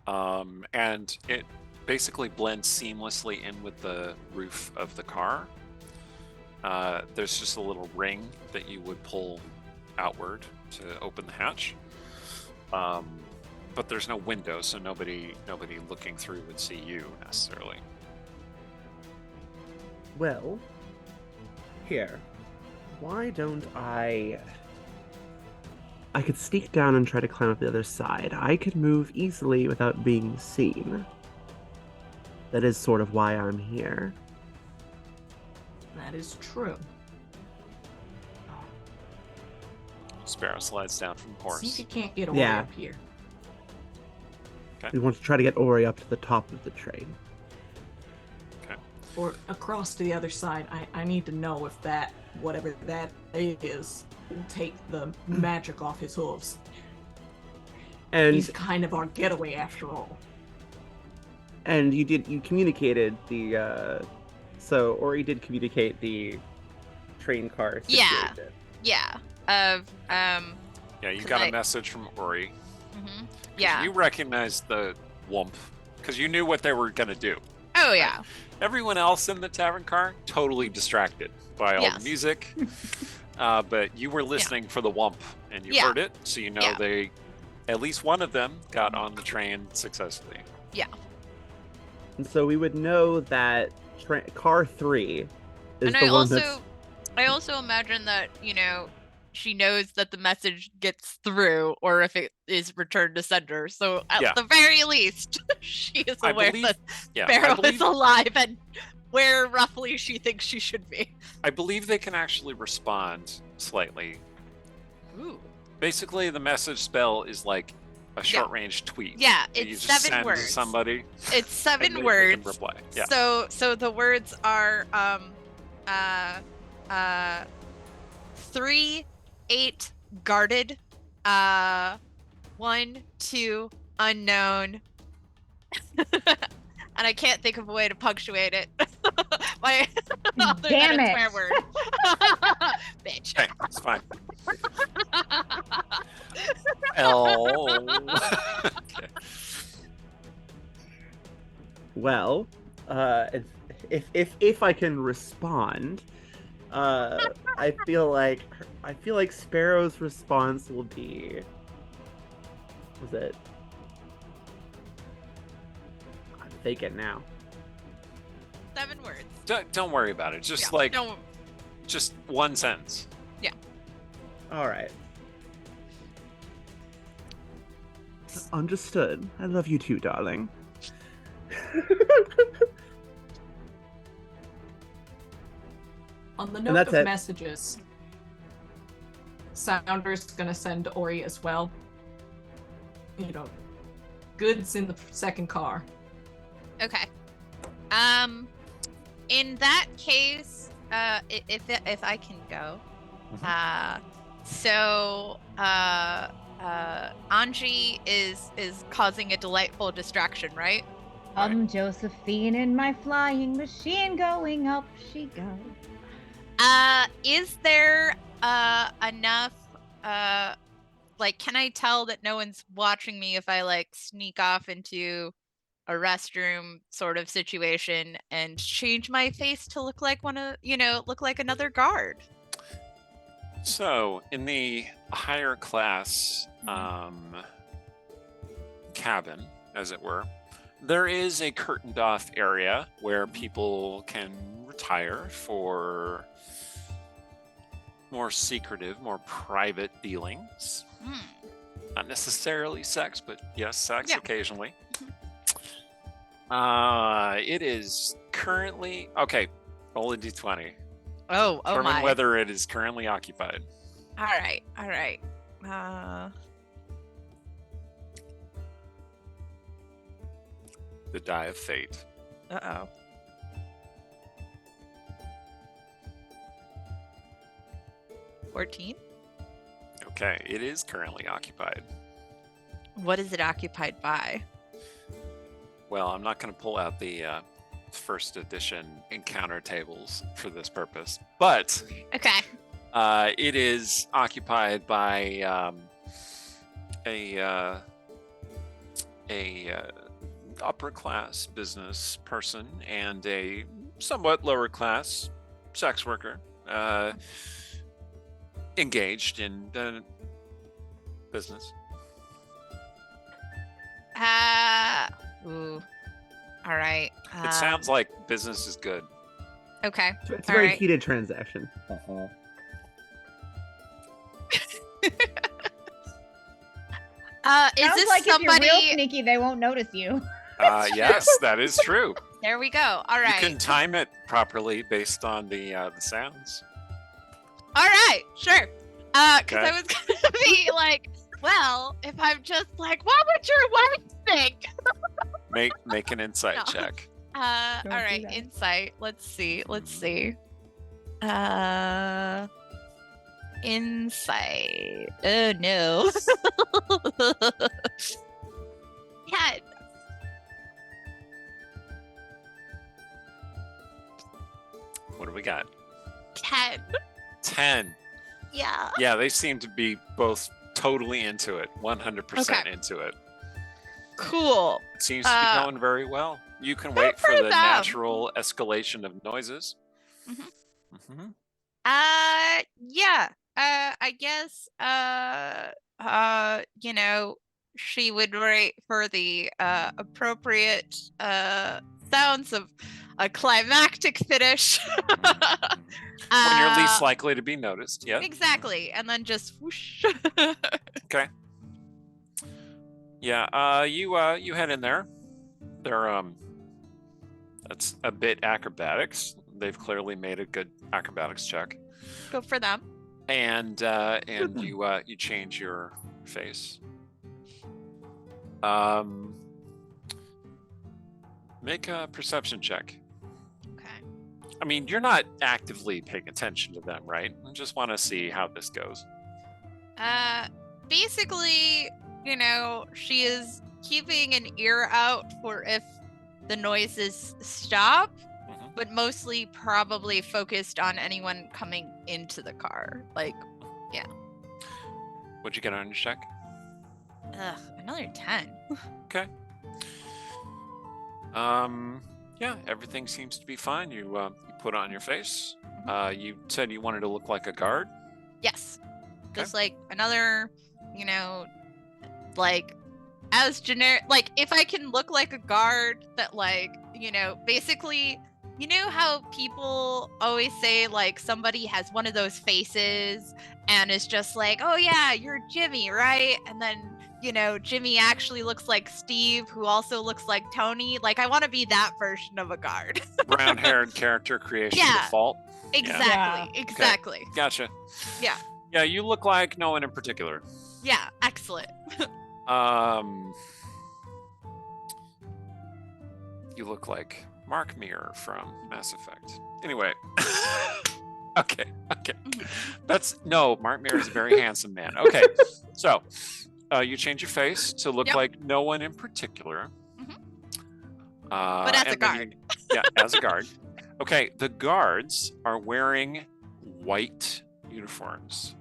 [SPEAKER 1] And it basically blends seamlessly in with the roof of the car. There's just a little ring that you would pull outward to open the hatch. But there's no window, so nobody looking through would see you necessarily.
[SPEAKER 2] Well, here. Why don't I could sneak down and try to climb up the other side. I could move easily without being seen. That is sort of why I'm here.
[SPEAKER 4] That is true.
[SPEAKER 1] Sparrow slides down from the horse.
[SPEAKER 4] See if you can't get Ori
[SPEAKER 2] Yeah.
[SPEAKER 4] up here.
[SPEAKER 2] We want to try to get Ori up to the top of the train.
[SPEAKER 4] Or across to the other side. I need to know if that, whatever that is, will take the magic off his hooves.
[SPEAKER 2] And
[SPEAKER 4] He's kind of our getaway after all.
[SPEAKER 2] and you communicated the so Ori did communicate the train car
[SPEAKER 6] Yeah.
[SPEAKER 2] situation.
[SPEAKER 6] Yeah.
[SPEAKER 1] Yeah, you
[SPEAKER 6] 'Cause
[SPEAKER 1] got
[SPEAKER 6] I-
[SPEAKER 1] a message from Ori.
[SPEAKER 6] Mhm. Yeah.
[SPEAKER 1] You recognized the wump because you knew what they were going to do.
[SPEAKER 6] Oh yeah.
[SPEAKER 1] Everyone else in the tavern car, totally distracted by all the
[SPEAKER 6] Yes.
[SPEAKER 1] music. But you were listening for the wump and you
[SPEAKER 6] Yeah.
[SPEAKER 1] heard it, so you know
[SPEAKER 6] Yeah.
[SPEAKER 1] at least one of them got on the train successfully.
[SPEAKER 2] And so we would know that car 3 is
[SPEAKER 6] And
[SPEAKER 2] the
[SPEAKER 6] I
[SPEAKER 2] one
[SPEAKER 6] also
[SPEAKER 2] that's
[SPEAKER 6] I also imagine that, she knows that the message gets through or if it is returned to sender. So at
[SPEAKER 1] Yeah.
[SPEAKER 6] the very least, she is
[SPEAKER 1] I
[SPEAKER 6] aware
[SPEAKER 1] believe-
[SPEAKER 6] that
[SPEAKER 1] Yeah,
[SPEAKER 6] Sparrow is alive and where roughly she thinks she should be.
[SPEAKER 1] I believe they can actually respond slightly.
[SPEAKER 6] Ooh.
[SPEAKER 1] Basically, the message spell is like a short-range tweet.
[SPEAKER 6] Yeah,
[SPEAKER 1] that you
[SPEAKER 6] it's
[SPEAKER 1] just
[SPEAKER 6] 7
[SPEAKER 1] send
[SPEAKER 6] words.
[SPEAKER 1] to somebody.
[SPEAKER 6] It's
[SPEAKER 1] and
[SPEAKER 6] 7
[SPEAKER 1] they can
[SPEAKER 6] words.
[SPEAKER 1] reply. Yeah.
[SPEAKER 6] So the words are 3, 8 guarded, 1, 2 unknown. And I can't think of a way to punctuate it. Other
[SPEAKER 3] Damn
[SPEAKER 6] than a
[SPEAKER 3] it.
[SPEAKER 6] swear word. Bitch.
[SPEAKER 1] Okay, it's fine. L. Okay.
[SPEAKER 2] well, if I can respond, I feel like Sparrow's response will be, was it? I'm faking now.
[SPEAKER 6] 7 words.
[SPEAKER 1] Don't worry about it. Just just one sentence.
[SPEAKER 2] All right. Understood. I love you too, darling.
[SPEAKER 4] On the
[SPEAKER 2] And
[SPEAKER 4] note
[SPEAKER 2] that's
[SPEAKER 4] of
[SPEAKER 2] it.
[SPEAKER 4] messages, Sounder's gonna send Ori as well. Goods in the second car.
[SPEAKER 6] Okay. In that case, if I can go,
[SPEAKER 5] So Anji is causing a delightful distraction, right?
[SPEAKER 3] Josephine in my flying machine, going up she goes.
[SPEAKER 5] Is there enough like, can I tell that no one's watching me if I like sneak off into a restroom sort of situation and change my face to look like look like another guard?
[SPEAKER 1] So, in the higher class cabin, as it were, there is a curtained off area where people can retire for more secretive, more private dealings. Not necessarily sex, but yes, sex occasionally. It is currently okay. Roll a d20.
[SPEAKER 5] Oh
[SPEAKER 1] Determine
[SPEAKER 5] my!
[SPEAKER 1] whether it is currently occupied.
[SPEAKER 5] All right.
[SPEAKER 1] The die of fate.
[SPEAKER 5] Uh-oh. $14.
[SPEAKER 1] Okay, it is currently occupied.
[SPEAKER 5] What is it occupied by?
[SPEAKER 1] Well, I'm not going to pull out the first edition encounter tables for this purpose, but
[SPEAKER 5] Okay.
[SPEAKER 1] it is occupied by a upper class business person and a somewhat lower class sex worker engaged in business.
[SPEAKER 5] Ooh. All right.
[SPEAKER 1] It sounds like business is good.
[SPEAKER 5] Okay.
[SPEAKER 2] It's a
[SPEAKER 5] All
[SPEAKER 2] very
[SPEAKER 5] right.
[SPEAKER 2] heated transaction.
[SPEAKER 5] Is
[SPEAKER 3] Sounds
[SPEAKER 5] this
[SPEAKER 3] like if
[SPEAKER 5] somebody?
[SPEAKER 3] you're real sneaky, they won't notice you.
[SPEAKER 1] Yes, that is true.
[SPEAKER 5] There we go. All right.
[SPEAKER 1] You can time it properly based on the sounds.
[SPEAKER 5] All right. Sure. Because
[SPEAKER 1] Okay.
[SPEAKER 5] I was gonna be like, well, if I'm just like, what would your wife think?
[SPEAKER 1] Make an insight
[SPEAKER 5] No.
[SPEAKER 1] check.
[SPEAKER 5] All
[SPEAKER 3] do
[SPEAKER 5] right.
[SPEAKER 3] that.
[SPEAKER 5] Insight. Let's see. Insight. Oh no. Yeah.
[SPEAKER 1] What do we got?
[SPEAKER 5] 10.
[SPEAKER 1] 10.
[SPEAKER 5] Yeah.
[SPEAKER 1] Yeah, they seem to be both totally into it, 100%
[SPEAKER 5] Okay.
[SPEAKER 1] into it.
[SPEAKER 5] Cool.
[SPEAKER 1] Seems to be going very well. You can wait for
[SPEAKER 5] for
[SPEAKER 1] the
[SPEAKER 5] them.
[SPEAKER 1] natural escalation of noises.
[SPEAKER 5] Mhm. Yeah. I guess she would wait for the appropriate sounds of a climactic finish.
[SPEAKER 1] When you're least likely to be noticed. Yeah.
[SPEAKER 5] Exactly. And then just whoosh.
[SPEAKER 1] Okay. Yeah. You head in there. They're that's a bit acrobatics. They've clearly made a good acrobatics check.
[SPEAKER 5] Go for them.
[SPEAKER 1] And you change your face. Make a perception check.
[SPEAKER 5] Okay.
[SPEAKER 1] I mean, you're not actively paying attention to them, right? I just want to see how this goes.
[SPEAKER 5] Basically, she is keeping an ear out for if the noises stop,
[SPEAKER 1] Mhm.
[SPEAKER 5] but mostly probably focused on anyone coming into the car. Like,
[SPEAKER 1] What'd you get on your check?
[SPEAKER 5] another 10.
[SPEAKER 1] Okay. Yeah, everything seems to be fine. You put on your face. You said you wanted to look like a guard.
[SPEAKER 5] Yes.
[SPEAKER 1] Okay.
[SPEAKER 5] Just like another, like as generic, like if I can look like a guard that like, basically, how people always say like somebody has one of those faces and is just like, oh yeah, you're Jimmy, right? And then, Jimmy actually looks like Steve, who also looks like Tony. Like I want to be that version of a guard.
[SPEAKER 1] Brown-haired character creation
[SPEAKER 5] Yeah.
[SPEAKER 1] default.
[SPEAKER 5] Exactly.
[SPEAKER 3] Yeah.
[SPEAKER 5] Exactly.
[SPEAKER 1] Gotcha.
[SPEAKER 5] Yeah.
[SPEAKER 1] Yeah, you look like no one in particular.
[SPEAKER 5] Yeah. Excellent.
[SPEAKER 1] You look like Mark Mir from Mass Effect. Anyway. Okay. That's no. Mark Mayer is a very handsome man. Okay, so you change your face to look
[SPEAKER 5] Yep.
[SPEAKER 1] like no one in particular.
[SPEAKER 5] But as a
[SPEAKER 1] and then
[SPEAKER 5] guard.
[SPEAKER 1] yeah, as a guard. Okay, the guards are wearing white uniforms,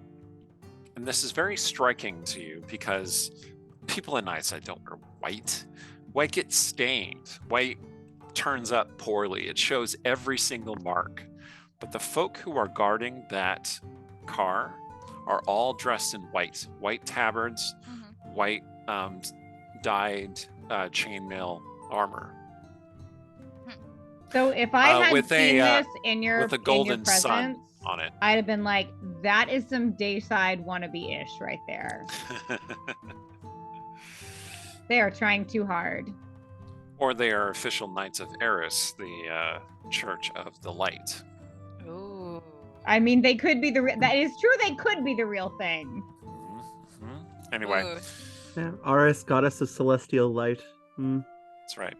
[SPEAKER 1] and this is very striking to you because people in Nightside don't wear white. White gets stained. White turns up poorly. It shows every single mark. But the folk who are guarding that car are all dressed in white. White tabards, white dyed chainmail armor.
[SPEAKER 3] So if I had
[SPEAKER 1] with
[SPEAKER 3] seen
[SPEAKER 1] a,
[SPEAKER 3] this in your
[SPEAKER 1] with a golden
[SPEAKER 3] presence,
[SPEAKER 1] sun on it.
[SPEAKER 3] I'd have been like, that is some Dayside wannabe-ish right there. They are trying too hard.
[SPEAKER 1] Or they are official Knights of Eris, the Church of the Light.
[SPEAKER 5] Ooh.
[SPEAKER 3] I mean, they could be that is true. They could be the real thing.
[SPEAKER 1] Anyway.
[SPEAKER 5] Ooh.
[SPEAKER 2] Yeah, Aris, goddess of celestial light.
[SPEAKER 1] That's right.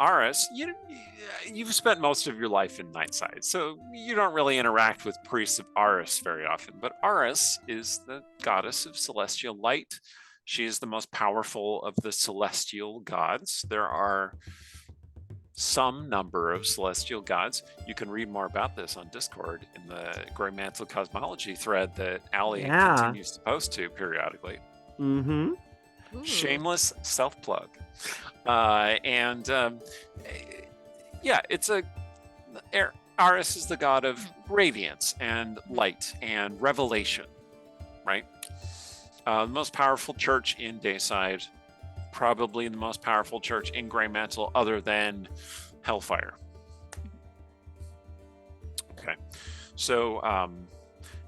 [SPEAKER 1] Aris, you've spent most of your life in Nightside, so you don't really interact with priests of Aris very often. But Aris is the goddess of celestial light. She is the most powerful of the celestial gods. There are some number of celestial gods. You can read more about this on Discord in the Greymantle cosmology thread that Allie continues to post to periodically.
[SPEAKER 2] Mm-hmm.
[SPEAKER 5] Ooh.
[SPEAKER 1] Shameless self-plug. It's Aris is the god of radiance and light and revelation, right? The most powerful church in Dayside, probably the most powerful church in Greymantle other than Hellfire. Okay, so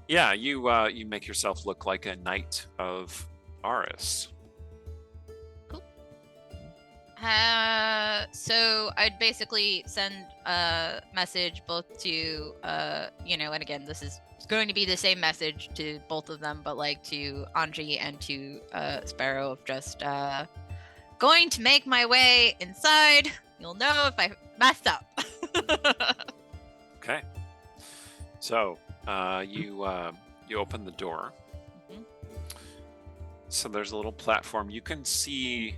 [SPEAKER 1] you make yourself look like a knight of Aris.
[SPEAKER 5] So I'd basically send a message both to, and again, this is going to be the same message to both of them, but like to Anji and to Sparrow of just going to make my way inside. You'll know if I messed up.
[SPEAKER 1] Okay. So you open the door. So there's a little platform. You can see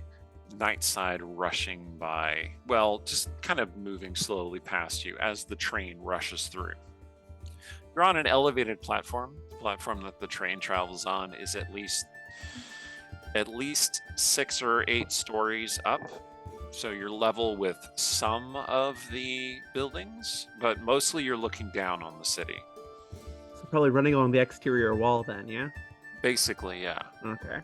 [SPEAKER 1] Nightside rushing by, well, just kind of moving slowly past you as the train rushes through. You're on an elevated platform. The platform that the train travels on is at least 6 or 8 stories up. So you're level with some of the buildings, but mostly you're looking down on the city.
[SPEAKER 2] So probably running along the exterior wall then, yeah?
[SPEAKER 1] Basically, yeah.
[SPEAKER 2] Okay.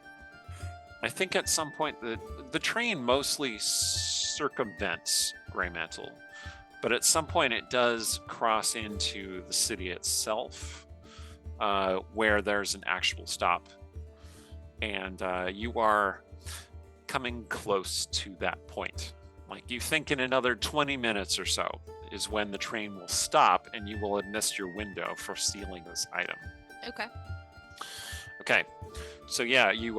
[SPEAKER 1] I think at some point the train mostly circumvents Greymantle, but at some point it does cross into the city itself, where there's an actual stop, and you are coming close to that point. Like, you think in another 20 minutes or so is when the train will stop, and you will have missed your window for stealing this item. Okay. So yeah, you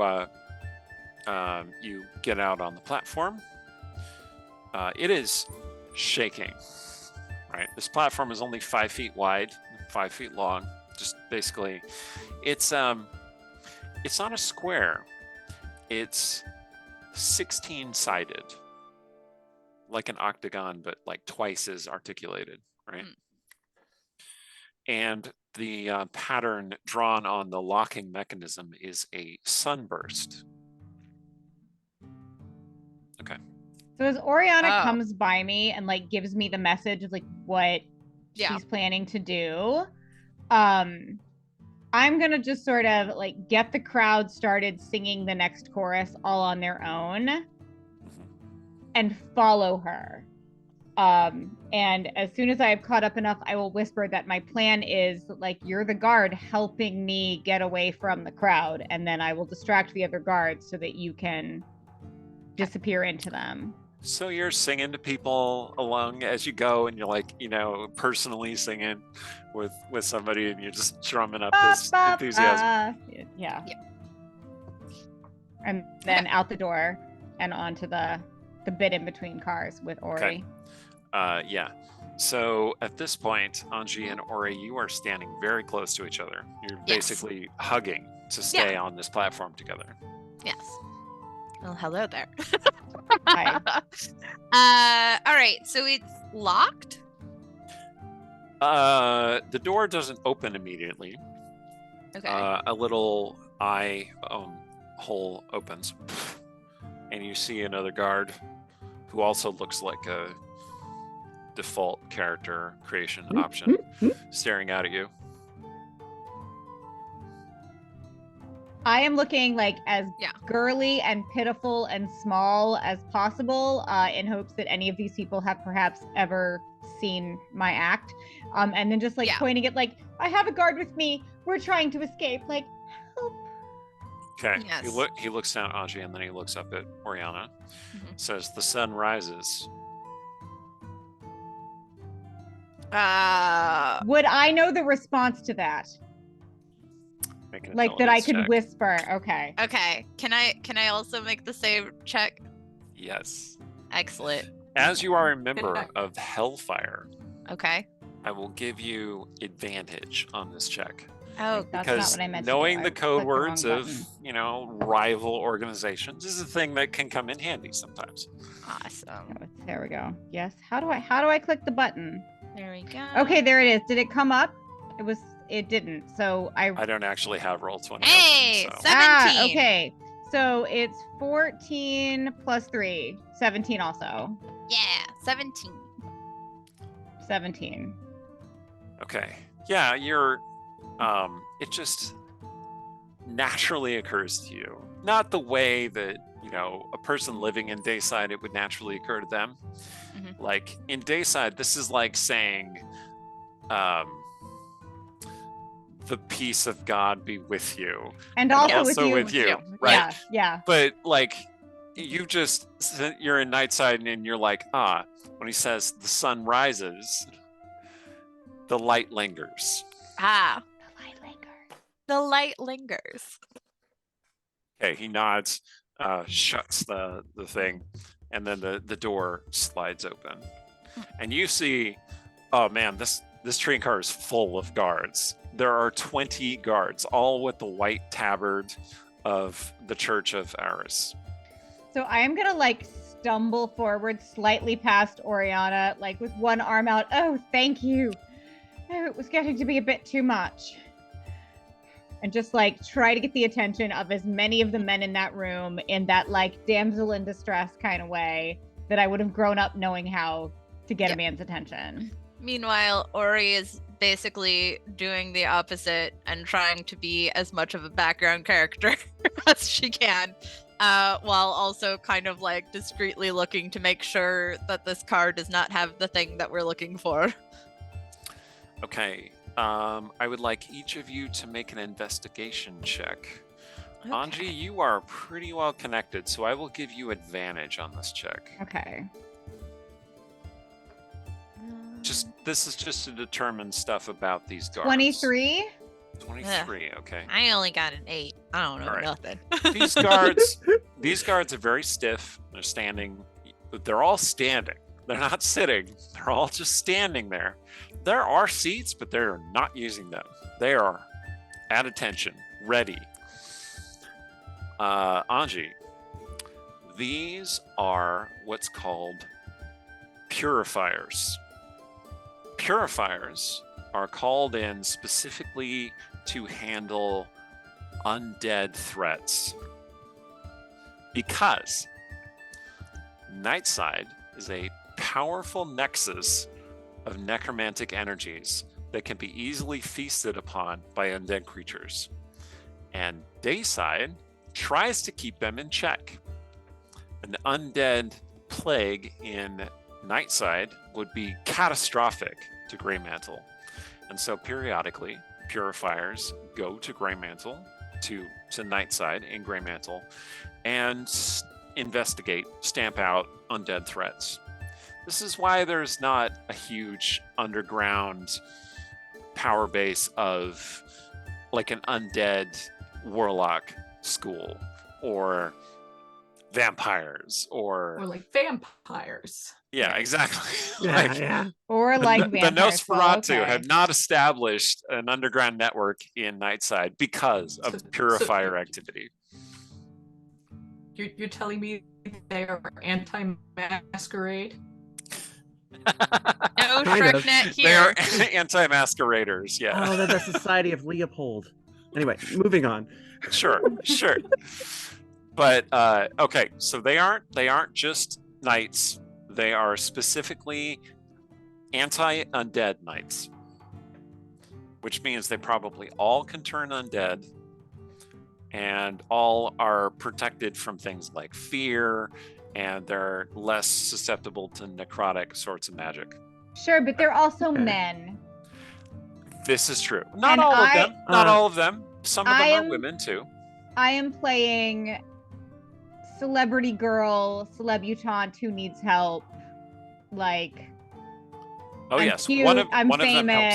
[SPEAKER 1] get out on the platform. It is shaking, right? This platform is only 5 feet wide, 5 feet long. Just basically, it's on a square. It's 16-sided, like an octagon, but like twice as articulated, right? And the pattern drawn on the locking mechanism is a sunburst. Okay.
[SPEAKER 3] So as Oriana comes by me and like gives me the message of like what she's planning to do, I'm gonna just sort of like get the crowd started singing the next chorus all on their own and follow her. And as soon as I have caught up enough, I will whisper that my plan is like, you're the guard helping me get away from the crowd, and then I will distract the other guards so that you can disappear into them.
[SPEAKER 1] So you're singing to people along as you go, and you're like, personally singing with somebody, and you're just drumming up this enthusiasm.
[SPEAKER 3] Yeah. And then out the door and onto the bit in between cars with Ori.
[SPEAKER 1] Okay. So at this point, Anji and Ori, you are standing very close to each other. You're
[SPEAKER 5] Yes.
[SPEAKER 1] basically hugging to stay on this platform together.
[SPEAKER 5] Yes. Well, hello there.
[SPEAKER 3] Hi.
[SPEAKER 5] All right. So it's locked.
[SPEAKER 1] The door doesn't open immediately.
[SPEAKER 5] Okay.
[SPEAKER 1] A little eye hole opens, and you see another guard who also looks like a default character creation option staring out at you.
[SPEAKER 3] I am looking like as
[SPEAKER 5] Yeah.
[SPEAKER 3] girly and pitiful and small as possible, in hopes that any of these people have perhaps ever seen my act. And then just like
[SPEAKER 5] Yeah.
[SPEAKER 3] pointing at like, I have a guard with me. We're trying to escape. Like, help.
[SPEAKER 1] Okay.
[SPEAKER 5] Yes.
[SPEAKER 1] He looks down at Anji, and then he looks up at Oriana.
[SPEAKER 5] Mhm.
[SPEAKER 1] Says, "The sun rises."
[SPEAKER 3] Would I know the response to that?
[SPEAKER 1] Make an
[SPEAKER 3] Like that I
[SPEAKER 1] intelligence
[SPEAKER 3] could
[SPEAKER 1] check.
[SPEAKER 3] whisper. Okay.
[SPEAKER 5] Okay. Can I also make the save check?
[SPEAKER 1] Yes.
[SPEAKER 5] Excellent.
[SPEAKER 1] As you are a member of Hellfire,
[SPEAKER 5] Okay.
[SPEAKER 1] I will give you advantage on this check.
[SPEAKER 5] Oh,
[SPEAKER 3] That's
[SPEAKER 1] Because
[SPEAKER 3] not what I meant to
[SPEAKER 1] knowing
[SPEAKER 3] do.
[SPEAKER 1] the
[SPEAKER 3] I
[SPEAKER 1] code
[SPEAKER 3] clicked the wrong
[SPEAKER 1] words of,
[SPEAKER 3] button.
[SPEAKER 1] rival organizations is a thing that can come in handy sometimes.
[SPEAKER 5] awesome.
[SPEAKER 3] Oh, there we go. Yes. How do I click the button?
[SPEAKER 5] There we go.
[SPEAKER 3] Okay, there it is. Did it come up? It didn't. So
[SPEAKER 1] I don't actually have Roll20
[SPEAKER 5] Hey,
[SPEAKER 1] open, so.
[SPEAKER 5] 17.
[SPEAKER 3] Okay. So it's 14 plus 3. 17 also.
[SPEAKER 5] Yeah, 17.
[SPEAKER 3] 17.
[SPEAKER 1] Okay. Yeah, you're it just naturally occurs to you. Not the way that, a person living in Dayside it would naturally occur to them.
[SPEAKER 5] Mhm.
[SPEAKER 1] Like in Dayside, this is like saying the peace of God be with you.
[SPEAKER 3] And also,
[SPEAKER 1] also
[SPEAKER 3] with you.
[SPEAKER 1] right?
[SPEAKER 3] Yeah, yeah.
[SPEAKER 1] But like you're in Nightside and you're like, when he says the sun rises, the light lingers.
[SPEAKER 5] Ah,
[SPEAKER 3] The light lingers.
[SPEAKER 5] the light lingers.
[SPEAKER 1] Okay, he nods, shuts the thing, and then the door slides open. And you see, oh man, this train car is full of guards. There are 20 guards, all with the white tabard of the Church of Aris.
[SPEAKER 3] So I am gonna like stumble forward slightly past Oriana, like with one arm out. Oh, thank you. Oh, it was getting to be a bit too much. And just like try to get the attention of as many of the men in that room in that like damsel in distress kind of way that I would have grown up knowing how to get
[SPEAKER 5] Yep.
[SPEAKER 3] a man's attention.
[SPEAKER 5] Meanwhile, Ori is basically doing the opposite and trying to be as much of a background character as she can, while also kind of like discreetly looking to make sure that this car does not have the thing that we're looking for.
[SPEAKER 1] Okay, I would like each of you to make an investigation check. Anji, you are pretty well connected, so I will give you advantage on this check.
[SPEAKER 3] Okay.
[SPEAKER 1] This is just to determine stuff about these guards.
[SPEAKER 3] 23.
[SPEAKER 1] 23, okay.
[SPEAKER 5] I only got an 8. I don't know
[SPEAKER 1] All right.
[SPEAKER 5] nothing.
[SPEAKER 1] These guards are very stiff. They're standing. They're all standing. They're not sitting. They're all just standing there. There are seats, but they're not using them. They are at attention, ready. Anji, these are what's called purifiers. Purifiers are called in specifically to handle undead threats. Because Nightside is a powerful nexus of necromantic energies that can be easily feasted upon by undead creatures. And Dayside tries to keep them in check. An undead plague in Nightside would be catastrophic to Greymantle. And so periodically, purifiers go to Greymantle, to Nightside in Greymantle, and investigate, stamp out undead threats. This is why there's not a huge underground power base of like an undead warlock school or vampires
[SPEAKER 4] Or like vampires.
[SPEAKER 1] yeah, exactly.
[SPEAKER 2] Yeah,
[SPEAKER 1] Like,
[SPEAKER 2] yeah.
[SPEAKER 3] Or like
[SPEAKER 1] the
[SPEAKER 3] vampires. Well,
[SPEAKER 1] Nosferatu
[SPEAKER 3] okay.
[SPEAKER 1] had not established an underground network in Nightside because of
[SPEAKER 4] So-
[SPEAKER 1] purifier activity.
[SPEAKER 4] You're telling me they are anti-masquerade?
[SPEAKER 5] No
[SPEAKER 2] Kind of.
[SPEAKER 5] ShrekNet
[SPEAKER 1] They are
[SPEAKER 5] here.
[SPEAKER 1] anti-masqueraders. Yeah.
[SPEAKER 2] Oh, they're the Society of Leopold. Anyway, moving on.
[SPEAKER 1] Sure. But okay, so they aren't just knights. They are specifically anti-undead knights, which means they probably all can turn undead, and all are protected from things like fear, and they're less susceptible to necrotic sorts of magic.
[SPEAKER 3] Sure, but they're also
[SPEAKER 2] Okay.
[SPEAKER 3] men.
[SPEAKER 1] This is true. Not
[SPEAKER 3] And
[SPEAKER 1] all of
[SPEAKER 3] I-
[SPEAKER 1] them. Not
[SPEAKER 2] Uh,
[SPEAKER 1] all of them. Some of
[SPEAKER 3] I
[SPEAKER 1] them are
[SPEAKER 3] am-
[SPEAKER 1] women too.
[SPEAKER 3] I am playing celebrity girl, celebutante who needs help. Like,
[SPEAKER 1] Oh
[SPEAKER 3] I'm
[SPEAKER 1] yes,
[SPEAKER 3] cute,
[SPEAKER 1] one of
[SPEAKER 3] I'm
[SPEAKER 1] them helps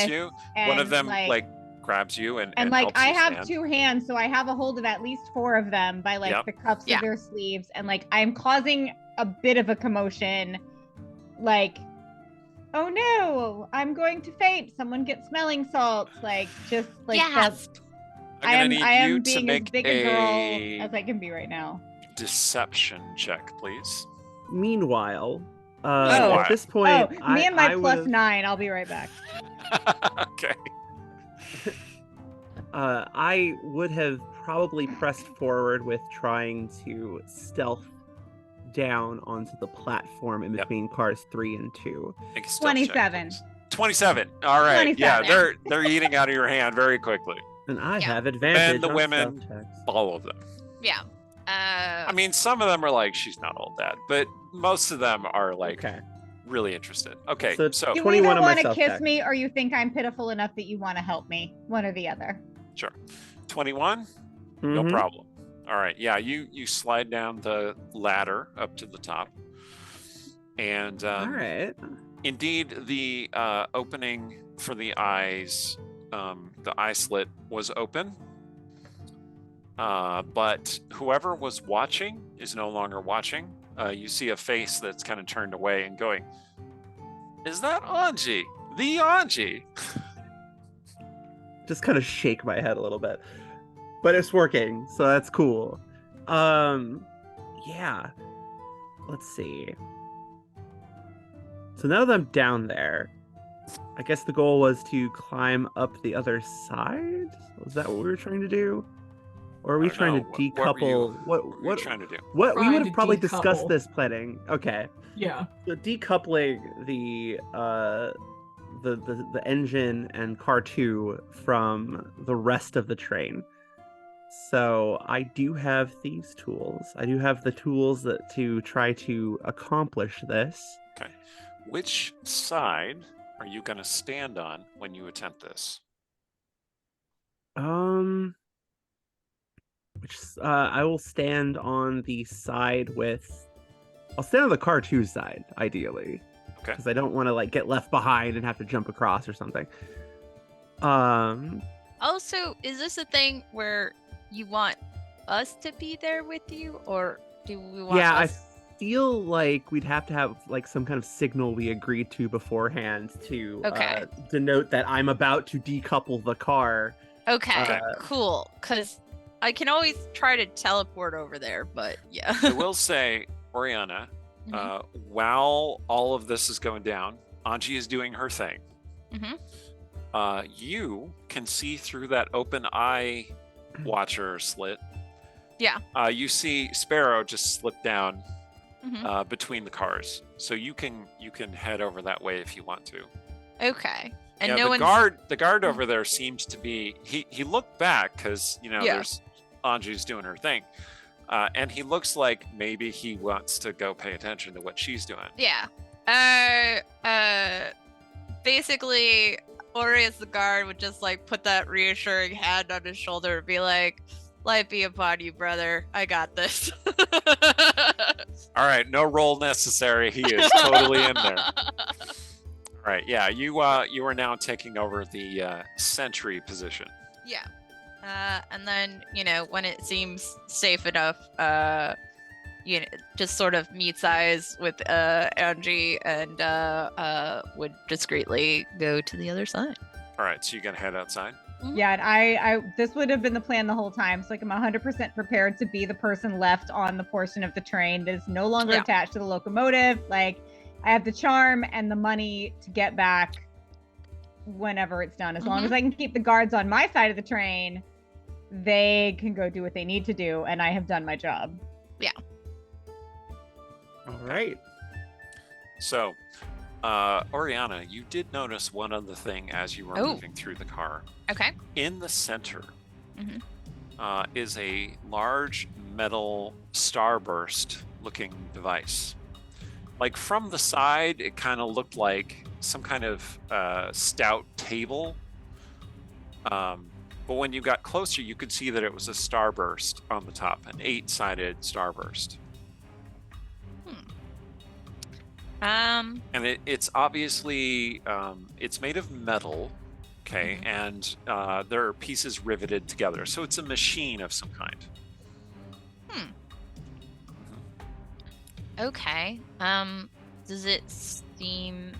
[SPEAKER 3] famous,
[SPEAKER 1] you.
[SPEAKER 3] and
[SPEAKER 1] One of them
[SPEAKER 3] like
[SPEAKER 1] grabs you and
[SPEAKER 3] and like
[SPEAKER 1] helps
[SPEAKER 3] I
[SPEAKER 1] you
[SPEAKER 3] have
[SPEAKER 1] stand.
[SPEAKER 3] 2 hands, so I have a hold of at least 4 of them by like
[SPEAKER 1] Yep.
[SPEAKER 3] the cuffs
[SPEAKER 5] Yeah.
[SPEAKER 3] of their sleeves, and like I'm causing a bit of a commotion. Like, oh no, I'm going to faint. Someone get smelling salts. Like, just like
[SPEAKER 5] Yes.
[SPEAKER 1] I'm gonna need
[SPEAKER 3] I am
[SPEAKER 1] you to
[SPEAKER 3] being as
[SPEAKER 1] make
[SPEAKER 3] big a girl as I can be right now.
[SPEAKER 1] deception check, please.
[SPEAKER 2] Meanwhile,
[SPEAKER 3] Oh.
[SPEAKER 2] at this point,
[SPEAKER 3] Me and my
[SPEAKER 2] I
[SPEAKER 3] plus
[SPEAKER 2] would've-
[SPEAKER 3] 9. I'll be right back.
[SPEAKER 1] Okay.
[SPEAKER 2] I would have probably pressed forward with trying to stealth down onto the platform in
[SPEAKER 1] Yep.
[SPEAKER 2] between cars 3 and 2.
[SPEAKER 1] Make a stealth check,
[SPEAKER 3] 27.
[SPEAKER 1] please. 27. All right. Yeah,
[SPEAKER 3] 27.
[SPEAKER 1] they're eating out of your hand very quickly.
[SPEAKER 2] And I
[SPEAKER 5] Yeah.
[SPEAKER 2] have advantage
[SPEAKER 1] the
[SPEAKER 2] on
[SPEAKER 1] women-
[SPEAKER 2] stealth checks.
[SPEAKER 1] All of them.
[SPEAKER 5] Yeah.
[SPEAKER 1] I mean, some of them are like, she's not all that, but most of them are like
[SPEAKER 2] Okay.
[SPEAKER 1] really interested. Okay,
[SPEAKER 2] So
[SPEAKER 1] so
[SPEAKER 3] You
[SPEAKER 2] 21
[SPEAKER 3] either
[SPEAKER 2] on my
[SPEAKER 3] want to
[SPEAKER 2] stealth
[SPEAKER 3] kiss
[SPEAKER 2] check.
[SPEAKER 3] me or you think I'm pitiful enough that you want to help me. One or the other.
[SPEAKER 1] sure. 21, no
[SPEAKER 2] Mhm.
[SPEAKER 1] problem. All right. Yeah, you slide down the ladder up to the top. And
[SPEAKER 2] All right.
[SPEAKER 1] indeed, the opening for the eyes, the eye slit was open. But whoever was watching is no longer watching. You see a face that's kind of turned away and going, is that Anji? The Anji?
[SPEAKER 2] Just kind of shake my head a little bit. But it's working, so that's cool. Yeah. Let's see. So now that I'm down there, I guess the goal was to climb up the other side? Was that what we were trying to do? Or are we
[SPEAKER 1] I don't
[SPEAKER 2] trying
[SPEAKER 1] know.
[SPEAKER 2] to
[SPEAKER 1] What were you-
[SPEAKER 2] decouple
[SPEAKER 1] What were you trying to do?
[SPEAKER 2] what we
[SPEAKER 4] Trying
[SPEAKER 2] would
[SPEAKER 4] to
[SPEAKER 2] have probably discussed
[SPEAKER 4] decouple.
[SPEAKER 2] this planning. Okay.
[SPEAKER 4] Yeah.
[SPEAKER 2] So decoupling the engine and car 2 from the rest of the train. So I do have thieves tools. I do have the tools that to try to accomplish this.
[SPEAKER 1] Okay. Which side are you going to stand on when you attempt this?
[SPEAKER 2] I will stand on the side with. I'll stand on the car 2 side, ideally.
[SPEAKER 1] Okay.
[SPEAKER 2] Because I don't want to like get left behind and have to jump across or something.
[SPEAKER 5] Also, is this a thing where you want us to be there with you, or do we want
[SPEAKER 2] Yeah,
[SPEAKER 5] us?
[SPEAKER 2] I feel like we'd have to have like some kind of signal we agreed to beforehand to
[SPEAKER 5] Okay.
[SPEAKER 2] denote that I'm about to decouple the car.
[SPEAKER 5] Okay, cool. Because I can always try to teleport over there, but yeah.
[SPEAKER 1] I will say, Oriana,
[SPEAKER 5] Mhm.
[SPEAKER 1] while all of this is going down, Anji is doing her thing.
[SPEAKER 5] Mhm.
[SPEAKER 1] You can see through that open eye watcher slit.
[SPEAKER 5] Yeah.
[SPEAKER 1] You see Sparrow just slip down
[SPEAKER 5] Mhm.
[SPEAKER 1] between the cars, so you can head over that way if you want to.
[SPEAKER 5] Okay. And
[SPEAKER 1] Yeah,
[SPEAKER 5] no
[SPEAKER 1] the
[SPEAKER 5] one's
[SPEAKER 1] guard over there seems to be he looked back because
[SPEAKER 5] Yeah.
[SPEAKER 1] there's Anji's doing her thing, and he looks like maybe he wants to go pay attention to what she's doing.
[SPEAKER 5] Yeah. Basically, Ori as the guard would just like put that reassuring hand on his shoulder and be like, "Light be upon you, brother. I got this."
[SPEAKER 1] All right, no roll necessary. He is totally in there. All right, yeah, you are now taking over the sentry position.
[SPEAKER 5] Yeah. And then, when it seems safe enough, you know, just sort of meets eyes with Angie and would discreetly go to the other side.
[SPEAKER 1] All right, so you're gonna head outside.
[SPEAKER 3] Yeah, and I this would have been the plan the whole time. So like I'm 100% prepared to be the person left on the portion of the train that is no longer attached to the locomotive. Like I have the charm and the money to get back whenever it's done. As long as I can keep the guards on my side of the train, they can go do what they need to do, and I have done my job.
[SPEAKER 5] Yeah.
[SPEAKER 2] All right.
[SPEAKER 1] So, Oriana, you did notice one other thing as you were moving through the car.
[SPEAKER 5] Okay.
[SPEAKER 1] In the center is a large metal starburst looking device. Like from the side, it kind of looked like some kind of stout table. But when you got closer, you could see that it was a starburst on the top, an 8-sided starburst. And it's obviously it's made of metal, okay, and there are pieces riveted together, so it's a machine of some kind.
[SPEAKER 5] Okay. Does it seem?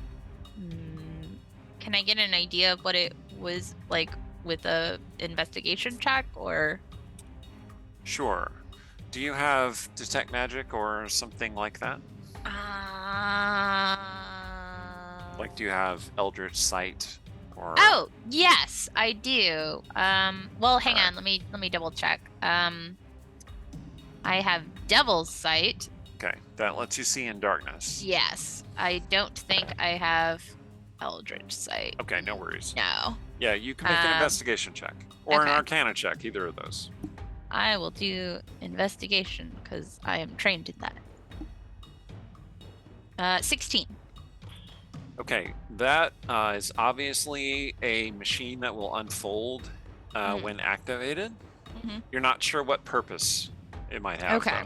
[SPEAKER 5] Can I get an idea of what it was like with a investigation check, or?
[SPEAKER 1] Sure. Do you have detect magic or something like that? Like, do you have Eldritch Sight or?
[SPEAKER 5] Oh, yes, I do. Well, hang on. Let me double check. I have Devil's Sight.
[SPEAKER 1] Okay, that lets you see in darkness.
[SPEAKER 5] Yes, I don't think I have Eldritch Sight.
[SPEAKER 1] Okay, no worries.
[SPEAKER 5] No.
[SPEAKER 1] Yeah, you can make an investigation check or an Arcana check, either of those.
[SPEAKER 5] I will do investigation because I am trained in that. 16.
[SPEAKER 1] Okay, that is obviously a machine that will unfold when activated. You're not sure what purpose it might have.
[SPEAKER 5] Okay.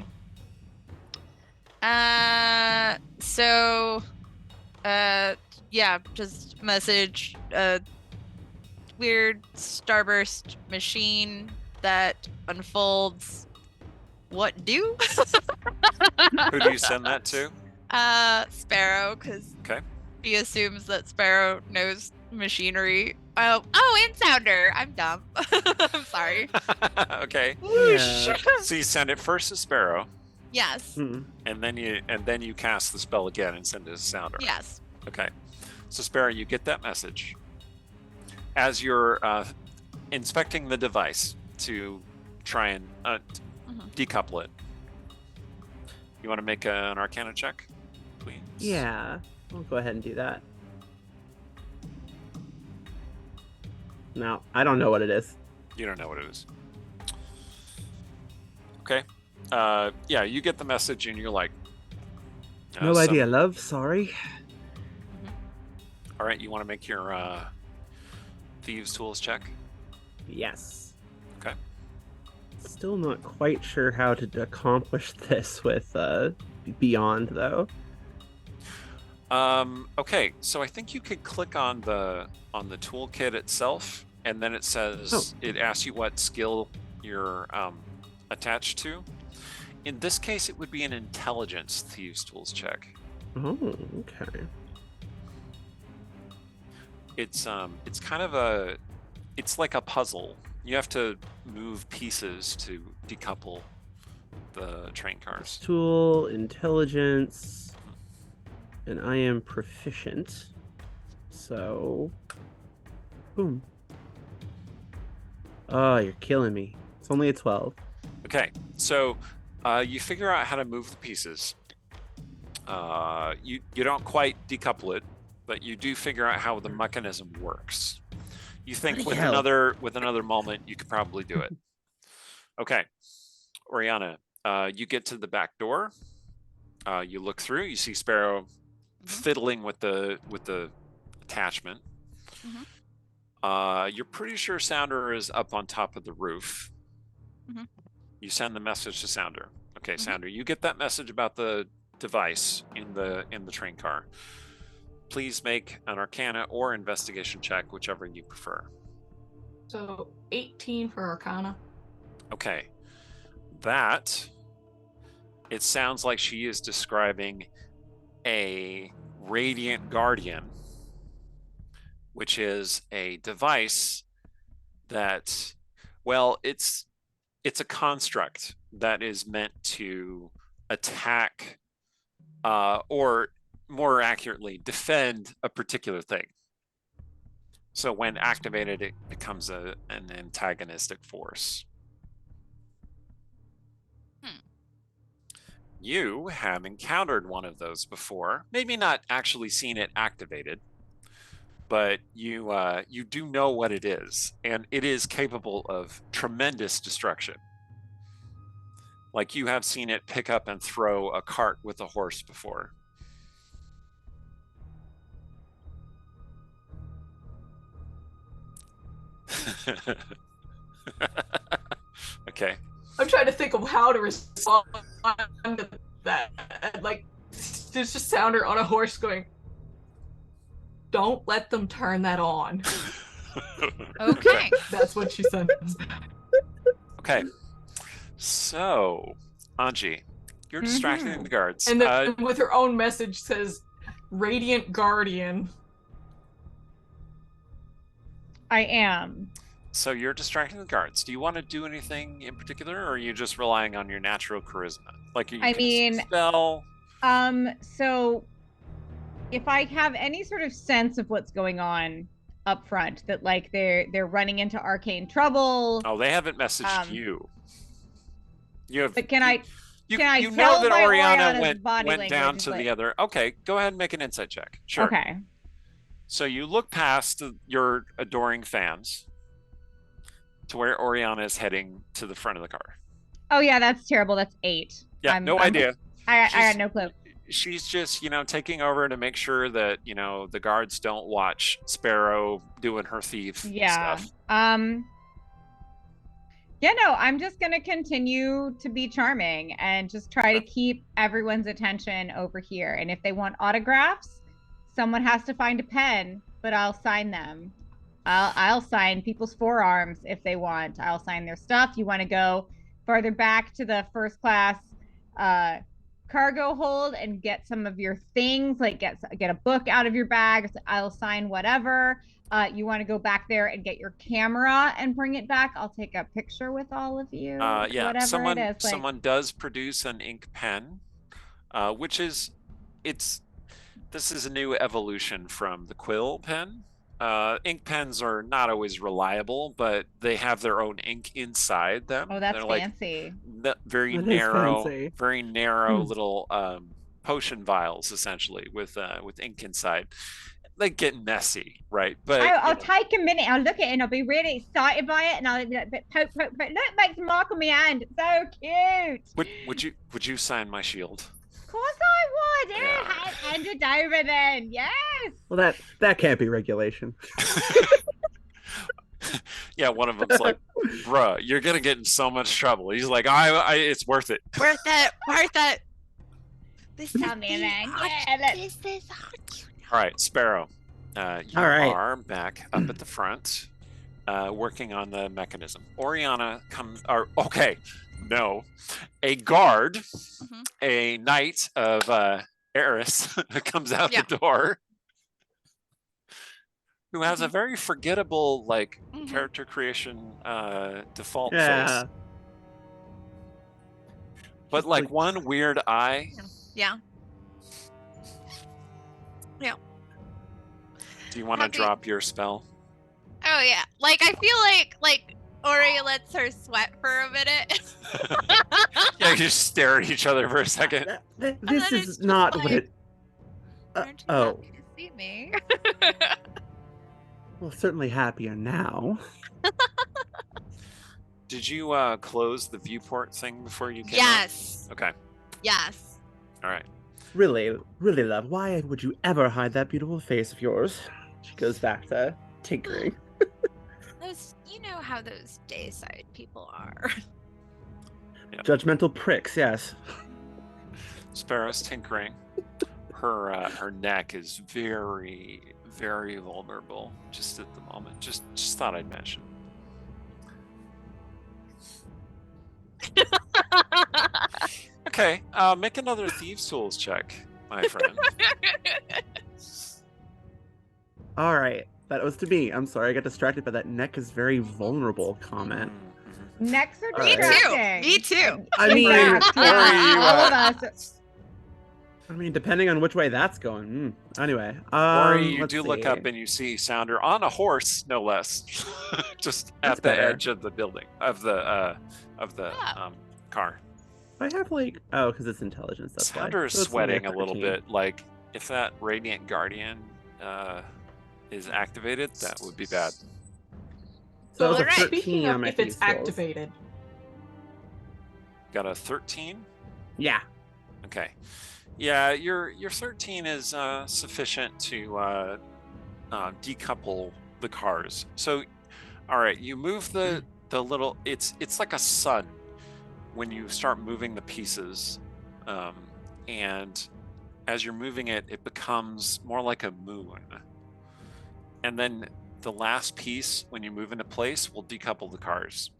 [SPEAKER 1] Though.
[SPEAKER 5] Yeah, just message weird starburst machine that unfolds. What do?
[SPEAKER 1] Who do you send that to?
[SPEAKER 5] Sparrow, because
[SPEAKER 1] okay,
[SPEAKER 5] he assumes that Sparrow knows machinery. Oh, and Sounder. I'm dumb. I'm sorry.
[SPEAKER 1] Okay.
[SPEAKER 2] Yeah.
[SPEAKER 1] So you send it first to Sparrow.
[SPEAKER 5] Yes.
[SPEAKER 1] And then you cast the spell again and send it to Sounder.
[SPEAKER 5] Yes.
[SPEAKER 1] Okay. So Sparrow, you get that message. As you're inspecting the device to try and decouple it, you want to make an Arcana check, please?
[SPEAKER 2] Yeah, I'll go ahead and do that. Now, I don't know what it is.
[SPEAKER 1] You don't know what it is. Okay. Yeah, you get the message and you're like...
[SPEAKER 2] no idea, love. Sorry.
[SPEAKER 1] All right, you want to make your Thieves' Tools check?
[SPEAKER 2] Yes.
[SPEAKER 1] Okay.
[SPEAKER 2] Still not quite sure how to accomplish this with Beyond, though.
[SPEAKER 1] Okay, so I think you could click on the toolkit itself, and then it says it asks you what skill you're attached to. In this case, it would be an intelligence Thieves' Tools check.
[SPEAKER 2] Oh, okay.
[SPEAKER 1] It's kind of it's like a puzzle. You have to move pieces to decouple the train cars.
[SPEAKER 2] Tool, intelligence, and I am proficient. So, boom. Oh, you're killing me. It's only a 12.
[SPEAKER 1] Okay, so you figure out how to move the pieces. You don't quite decouple it, but you do figure out how the mechanism works. You think with another moment you could probably do it. Okay, Oriana, you get to the back door. You look through. You see Sparrow fiddling with the attachment. You're pretty sure Sounder is up on top of the roof. You send the message to Sounder. Okay, Sounder, you get that message about the device in the train car. Please make an Arcana or investigation check, whichever you prefer.
[SPEAKER 4] So 18 for Arcana.
[SPEAKER 1] Okay. That It sounds like she is describing a Radiant Guardian, which is a device that, well, it's a construct that is meant to attack or more accurately defend a particular thing. So when activated, it becomes an antagonistic force. You have encountered one of those before, maybe not actually seen it activated, but you do know what it is, and it is capable of tremendous destruction. Like, you have seen it pick up and throw a cart with a horse before. Okay.
[SPEAKER 4] I'm trying to think of how to respond to that. Like, there's just Sounder on a horse going, "Don't let them turn that on."
[SPEAKER 5] Okay.
[SPEAKER 4] That's what she says.
[SPEAKER 1] Okay. So, Anji, you're distracting the guards.
[SPEAKER 4] And then with her own message says, "Radiant Guardian."
[SPEAKER 3] I am.
[SPEAKER 1] So you're distracting the guards. Do you want to do anything in particular, or are you just relying on your natural charisma? Like, you
[SPEAKER 3] I
[SPEAKER 1] can
[SPEAKER 3] mean,
[SPEAKER 1] spell.
[SPEAKER 3] So if I have any sort of sense of what's going on up front, that like they're running into arcane trouble.
[SPEAKER 1] Oh, they haven't messaged you. You have.
[SPEAKER 3] But can I
[SPEAKER 1] You
[SPEAKER 3] tell
[SPEAKER 1] know that
[SPEAKER 3] by
[SPEAKER 1] Oriana
[SPEAKER 3] Oriana's body
[SPEAKER 1] went down
[SPEAKER 3] language,
[SPEAKER 1] to
[SPEAKER 3] like-
[SPEAKER 1] the other. Okay, go ahead and make an insight check. Sure.
[SPEAKER 3] Okay.
[SPEAKER 1] So you look past your adoring fans to where Oriana is heading to the front of the car.
[SPEAKER 3] Oh yeah, that's terrible. That's 8.
[SPEAKER 1] Yeah, no idea.
[SPEAKER 3] I got no clue.
[SPEAKER 1] She's just, taking over to make sure that, the guards don't watch Sparrow doing her thief stuff.
[SPEAKER 3] Yeah, no, I'm just gonna continue to be charming and just try to keep everyone's attention over here. And if they want autographs, someone has to find a pen, but I'll sign them. I'll sign people's forearms if they want. I'll sign their stuff. You want to go farther back to the first class cargo hold and get some of your things, like get a book out of your bag. I'll sign whatever. You want to go back there and get your camera and bring it back. I'll take a picture with all of you.
[SPEAKER 1] Yeah,
[SPEAKER 3] whatever
[SPEAKER 1] someone
[SPEAKER 3] it is.
[SPEAKER 1] someone does produce an ink pen, which is this is a new evolution from the quill pen. Ink pens are not always reliable, but they have their own ink inside them.
[SPEAKER 3] Oh, that's
[SPEAKER 1] They're
[SPEAKER 3] fancy.
[SPEAKER 1] Very
[SPEAKER 2] That is
[SPEAKER 1] narrow,
[SPEAKER 2] fancy.
[SPEAKER 1] very narrow little potion vials, essentially, with ink inside. They get messy, right? But
[SPEAKER 3] I'll take a minute. I'll look at it and I'll be really excited by it, and I'll be like, poke. Look, makes a mark on my hand. It's so cute.
[SPEAKER 1] Would you sign my shield?
[SPEAKER 3] Of course I would.
[SPEAKER 1] Yeah.
[SPEAKER 3] Hand it over then. Yes.
[SPEAKER 2] Well, that can't be regulation.
[SPEAKER 1] Yeah, one of them's like, bruh, you're gonna get in so much trouble. He's like, it's worth it.
[SPEAKER 5] Worth it. This
[SPEAKER 3] Tell me then. Yeah,
[SPEAKER 5] This is hot.
[SPEAKER 1] All right, Sparrow, you
[SPEAKER 2] All right.
[SPEAKER 1] are back up at the front, working on the mechanism. Oriana comes, a guard, a knight of Eris comes out the door, who has a very forgettable, character creation default face. But, one weird eye.
[SPEAKER 5] Yeah.
[SPEAKER 1] Do you want to drop your spell?
[SPEAKER 5] Oh yeah. I feel like Ori lets her sweat for a minute.
[SPEAKER 1] Yeah, you just stare at each other for a second.
[SPEAKER 2] This is not what it.
[SPEAKER 5] Aren't you
[SPEAKER 2] Oh,
[SPEAKER 5] happy to see me?
[SPEAKER 2] well, certainly happier now.
[SPEAKER 1] Did you close the viewport thing before you came
[SPEAKER 5] Yes.
[SPEAKER 1] out? Okay.
[SPEAKER 5] Yes.
[SPEAKER 1] All right.
[SPEAKER 2] Really, really, love. Why would you ever hide that beautiful face of yours? She goes back to tinkering.
[SPEAKER 5] You know how those dayside people are.
[SPEAKER 1] Yep.
[SPEAKER 2] Judgmental pricks, yes.
[SPEAKER 1] Sparrow's tinkering. Her neck is very, very vulnerable just at the moment. Just thought I'd mention. Okay. Okay, make another thieves tools check, my friend.
[SPEAKER 2] All right, that was to me. I'm sorry, I got distracted by that neck is very vulnerable comment.
[SPEAKER 3] Necks are
[SPEAKER 2] All right.
[SPEAKER 3] distracting.
[SPEAKER 5] Me too.
[SPEAKER 2] I
[SPEAKER 3] In
[SPEAKER 2] mean,
[SPEAKER 3] fact,
[SPEAKER 1] Or
[SPEAKER 3] yeah,
[SPEAKER 1] you,
[SPEAKER 3] all of us.
[SPEAKER 2] I mean, depending on which way that's going. Anyway,
[SPEAKER 1] Or you
[SPEAKER 2] let's
[SPEAKER 1] do look up
[SPEAKER 2] see.
[SPEAKER 1] and you see Sounder on a horse, no less, just
[SPEAKER 2] That's
[SPEAKER 1] at the
[SPEAKER 2] better.
[SPEAKER 1] edge of the building of the
[SPEAKER 5] Oh.
[SPEAKER 1] car.
[SPEAKER 2] I have like because it's intelligence. That's why.
[SPEAKER 1] Sounder is
[SPEAKER 2] So it's only
[SPEAKER 1] sweating a little
[SPEAKER 2] 13.
[SPEAKER 1] bit. Like if that Radiant Guardian is activated, that would be bad.
[SPEAKER 2] So that was a
[SPEAKER 5] Alright.
[SPEAKER 2] 13
[SPEAKER 4] Speaking
[SPEAKER 2] on
[SPEAKER 4] of
[SPEAKER 2] my
[SPEAKER 4] if it's
[SPEAKER 2] thieves tools.
[SPEAKER 4] activated,
[SPEAKER 1] Got a 13.
[SPEAKER 2] Yeah.
[SPEAKER 1] Okay. Yeah, your 13 is sufficient to decouple the cars. So, all right, you move the little. It's like a sun when you start moving the pieces, and as you're moving it, it becomes more like a moon. And then the last piece, when you move into place, will decouple the cars.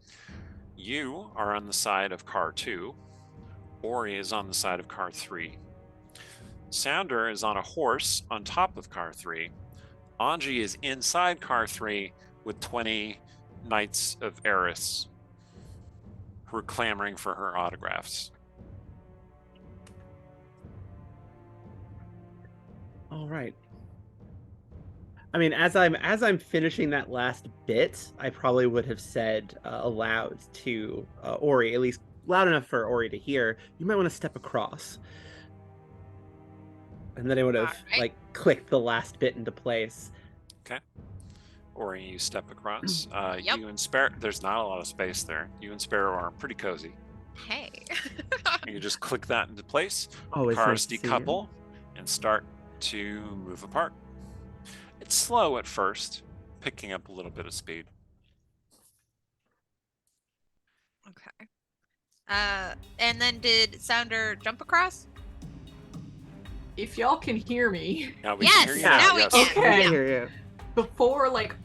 [SPEAKER 1] You are on the side of car 2. Ori is on the side of car 3. Sounder is on a horse on top of car 3. Anji is inside car 3 with 20 Knights of Eris who are clamoring for her autographs.
[SPEAKER 2] All right. I mean, as I'm finishing that last bit, I probably would have said aloud to Ori, at least loud enough for Ori to hear. You might want to step across, and then I would have
[SPEAKER 5] Alright.
[SPEAKER 2] like clicked the last bit into place.
[SPEAKER 1] Ori, you step across.
[SPEAKER 5] Yep.
[SPEAKER 1] You and Sparrow, there's not a lot of space there. You and Sparrow are pretty cozy.
[SPEAKER 5] Hey.
[SPEAKER 1] You just click that into place.
[SPEAKER 2] Always
[SPEAKER 1] Cars
[SPEAKER 2] nice to see you.
[SPEAKER 1] decouple and start to move apart. It's slow at first, picking up a little bit of speed.
[SPEAKER 5] Okay. And then did Sounder jump across?
[SPEAKER 4] if y'all can hear me,
[SPEAKER 1] Now we
[SPEAKER 5] Yes,
[SPEAKER 1] can hear you
[SPEAKER 5] now we
[SPEAKER 1] yes.
[SPEAKER 5] can.
[SPEAKER 2] I
[SPEAKER 4] Okay.
[SPEAKER 2] can hear you.
[SPEAKER 4] before like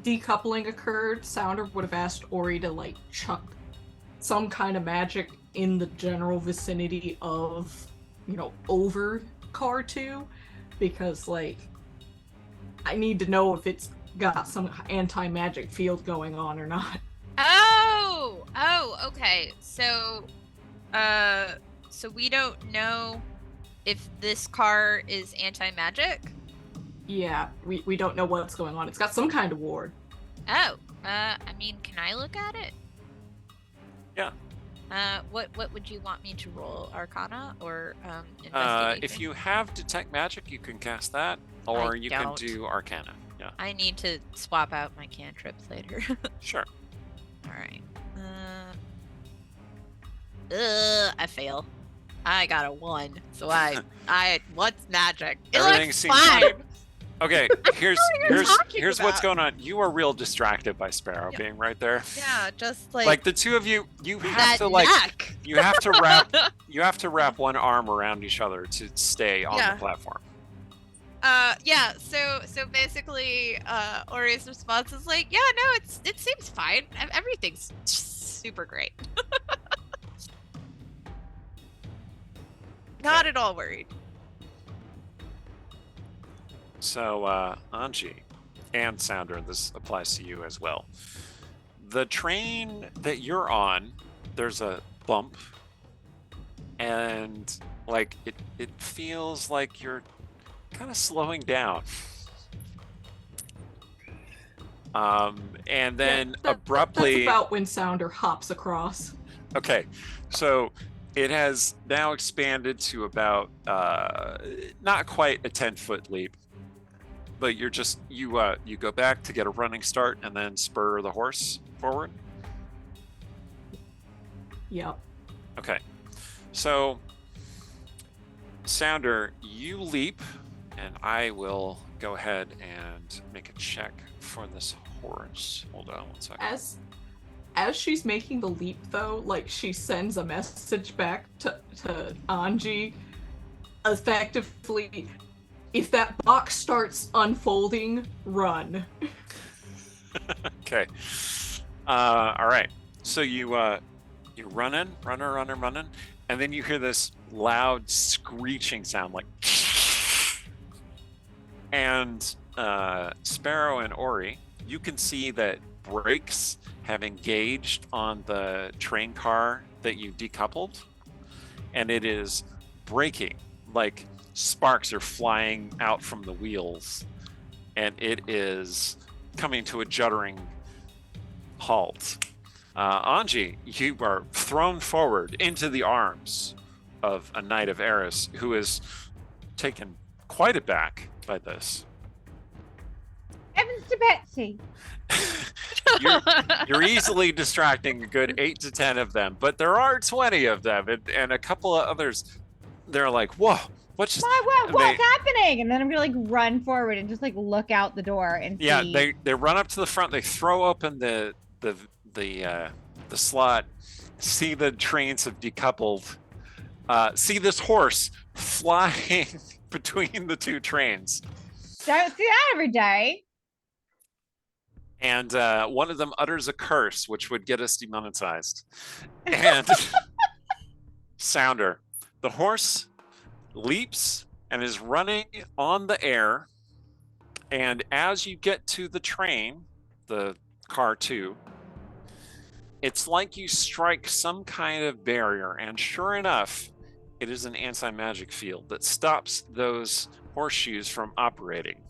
[SPEAKER 4] decoupling occurred, Sounder would have asked Ori to like chuck some kind of magic in the general vicinity of, over car 2, because like I need to know if it's got some anti-magic field going on or not.
[SPEAKER 5] Oh, okay. So we don't know if this car is anti-magic.
[SPEAKER 4] Yeah, we don't know what's going on. It's got some kind of ward.
[SPEAKER 5] Oh, I mean, can I look at it?
[SPEAKER 1] Yeah.
[SPEAKER 5] What would you want me to roll? Arcana or investigation?
[SPEAKER 1] If you have detect magic, you can cast that, or
[SPEAKER 5] I
[SPEAKER 1] you
[SPEAKER 5] don't.
[SPEAKER 1] can do Arcana. Yeah,
[SPEAKER 5] I need to swap out my cantrips later.
[SPEAKER 1] sure.
[SPEAKER 5] All right. I fail. I got a 1. So what's magic? It
[SPEAKER 1] Everything
[SPEAKER 5] looks
[SPEAKER 1] seems
[SPEAKER 5] fine.
[SPEAKER 1] fine. Okay, here's
[SPEAKER 5] you're talking
[SPEAKER 1] what's
[SPEAKER 5] about.
[SPEAKER 1] going on. You are real distracted by Sparrow
[SPEAKER 5] Yeah.
[SPEAKER 1] being right there.
[SPEAKER 5] Yeah, just
[SPEAKER 1] Like the two of you, you have
[SPEAKER 5] that
[SPEAKER 1] to like
[SPEAKER 5] neck.
[SPEAKER 1] you have to wrap one arm around each other to stay on
[SPEAKER 5] Yeah.
[SPEAKER 1] the platform.
[SPEAKER 5] Yeah. So basically, Ori's response is like, yeah, no, it seems fine. Everything's super great. Not at all worried.
[SPEAKER 1] So, Anji and Sounder, this applies to you as well. The train that you're on, there's a bump, and like it feels like you're kind of slowing down. And then abruptly,
[SPEAKER 4] That's about when Sounder hops across.
[SPEAKER 1] okay, so it has now expanded to about not quite a 10-foot leap, but you're just you go back to get a running start and then spur the horse forward.
[SPEAKER 4] Yep.
[SPEAKER 1] Okay, so Sounder, you leap, and I will go ahead and make a check for this horse. Hold on one second.
[SPEAKER 4] As she's making the leap, though, like she sends a message back to Anji, effectively, if that box starts unfolding, run.
[SPEAKER 1] Okay. All right. So you're running, And then you hear this loud screeching sound like and Sparrow and Ori, you can see that brakes have engaged on the train car that you decoupled, and it is braking. Like sparks are flying out from the wheels, and it is coming to a juddering halt. Anji, you are thrown forward into the arms of a knight of Eris who is taken quite aback by this.
[SPEAKER 3] Evans to Betsy.
[SPEAKER 1] You're easily distracting a good 8 to 10 of them, but there are 20 of them, and a couple of others. They're like, "Whoa, what's just?"
[SPEAKER 3] What's happening? And then I'm gonna like run forward and just like look out the door and see.
[SPEAKER 1] They run up to the front. They throw open the slot. See the trains have decoupled. See this horse flying between the two trains.
[SPEAKER 3] Don't see that every day.
[SPEAKER 1] And one of them utters a curse, which would get us demonetized. And Sounder, the horse leaps and is running on the air. And as you get to the train, the car 2, it's like you strike some kind of barrier. And sure enough, it is an anti-magic field that stops those horseshoes from operating.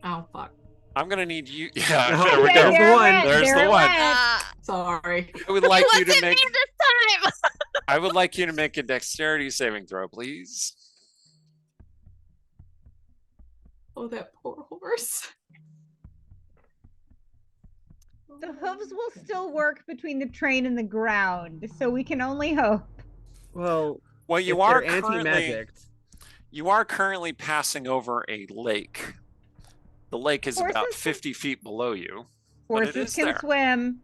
[SPEAKER 4] Oh, fuck.
[SPEAKER 1] I'm gonna need you. Yeah,
[SPEAKER 2] Oh,
[SPEAKER 1] there we go.
[SPEAKER 2] there's the one.
[SPEAKER 1] There's the one.
[SPEAKER 4] Sorry.
[SPEAKER 1] I would like you to
[SPEAKER 5] Wasn't
[SPEAKER 1] make.
[SPEAKER 5] me this time.
[SPEAKER 1] I would like you to make a dexterity saving throw, please.
[SPEAKER 4] Oh, that poor horse.
[SPEAKER 3] The hooves will still work between the train and the ground, so we can only hope.
[SPEAKER 2] Well,
[SPEAKER 1] Well, you
[SPEAKER 2] if
[SPEAKER 1] are
[SPEAKER 2] they're
[SPEAKER 1] currently
[SPEAKER 2] anti-magic.
[SPEAKER 1] you are currently passing over a lake. The lake is about
[SPEAKER 3] Horses-
[SPEAKER 1] 50 feet below you. But it
[SPEAKER 3] Horses
[SPEAKER 1] is
[SPEAKER 3] can
[SPEAKER 1] there.
[SPEAKER 3] swim.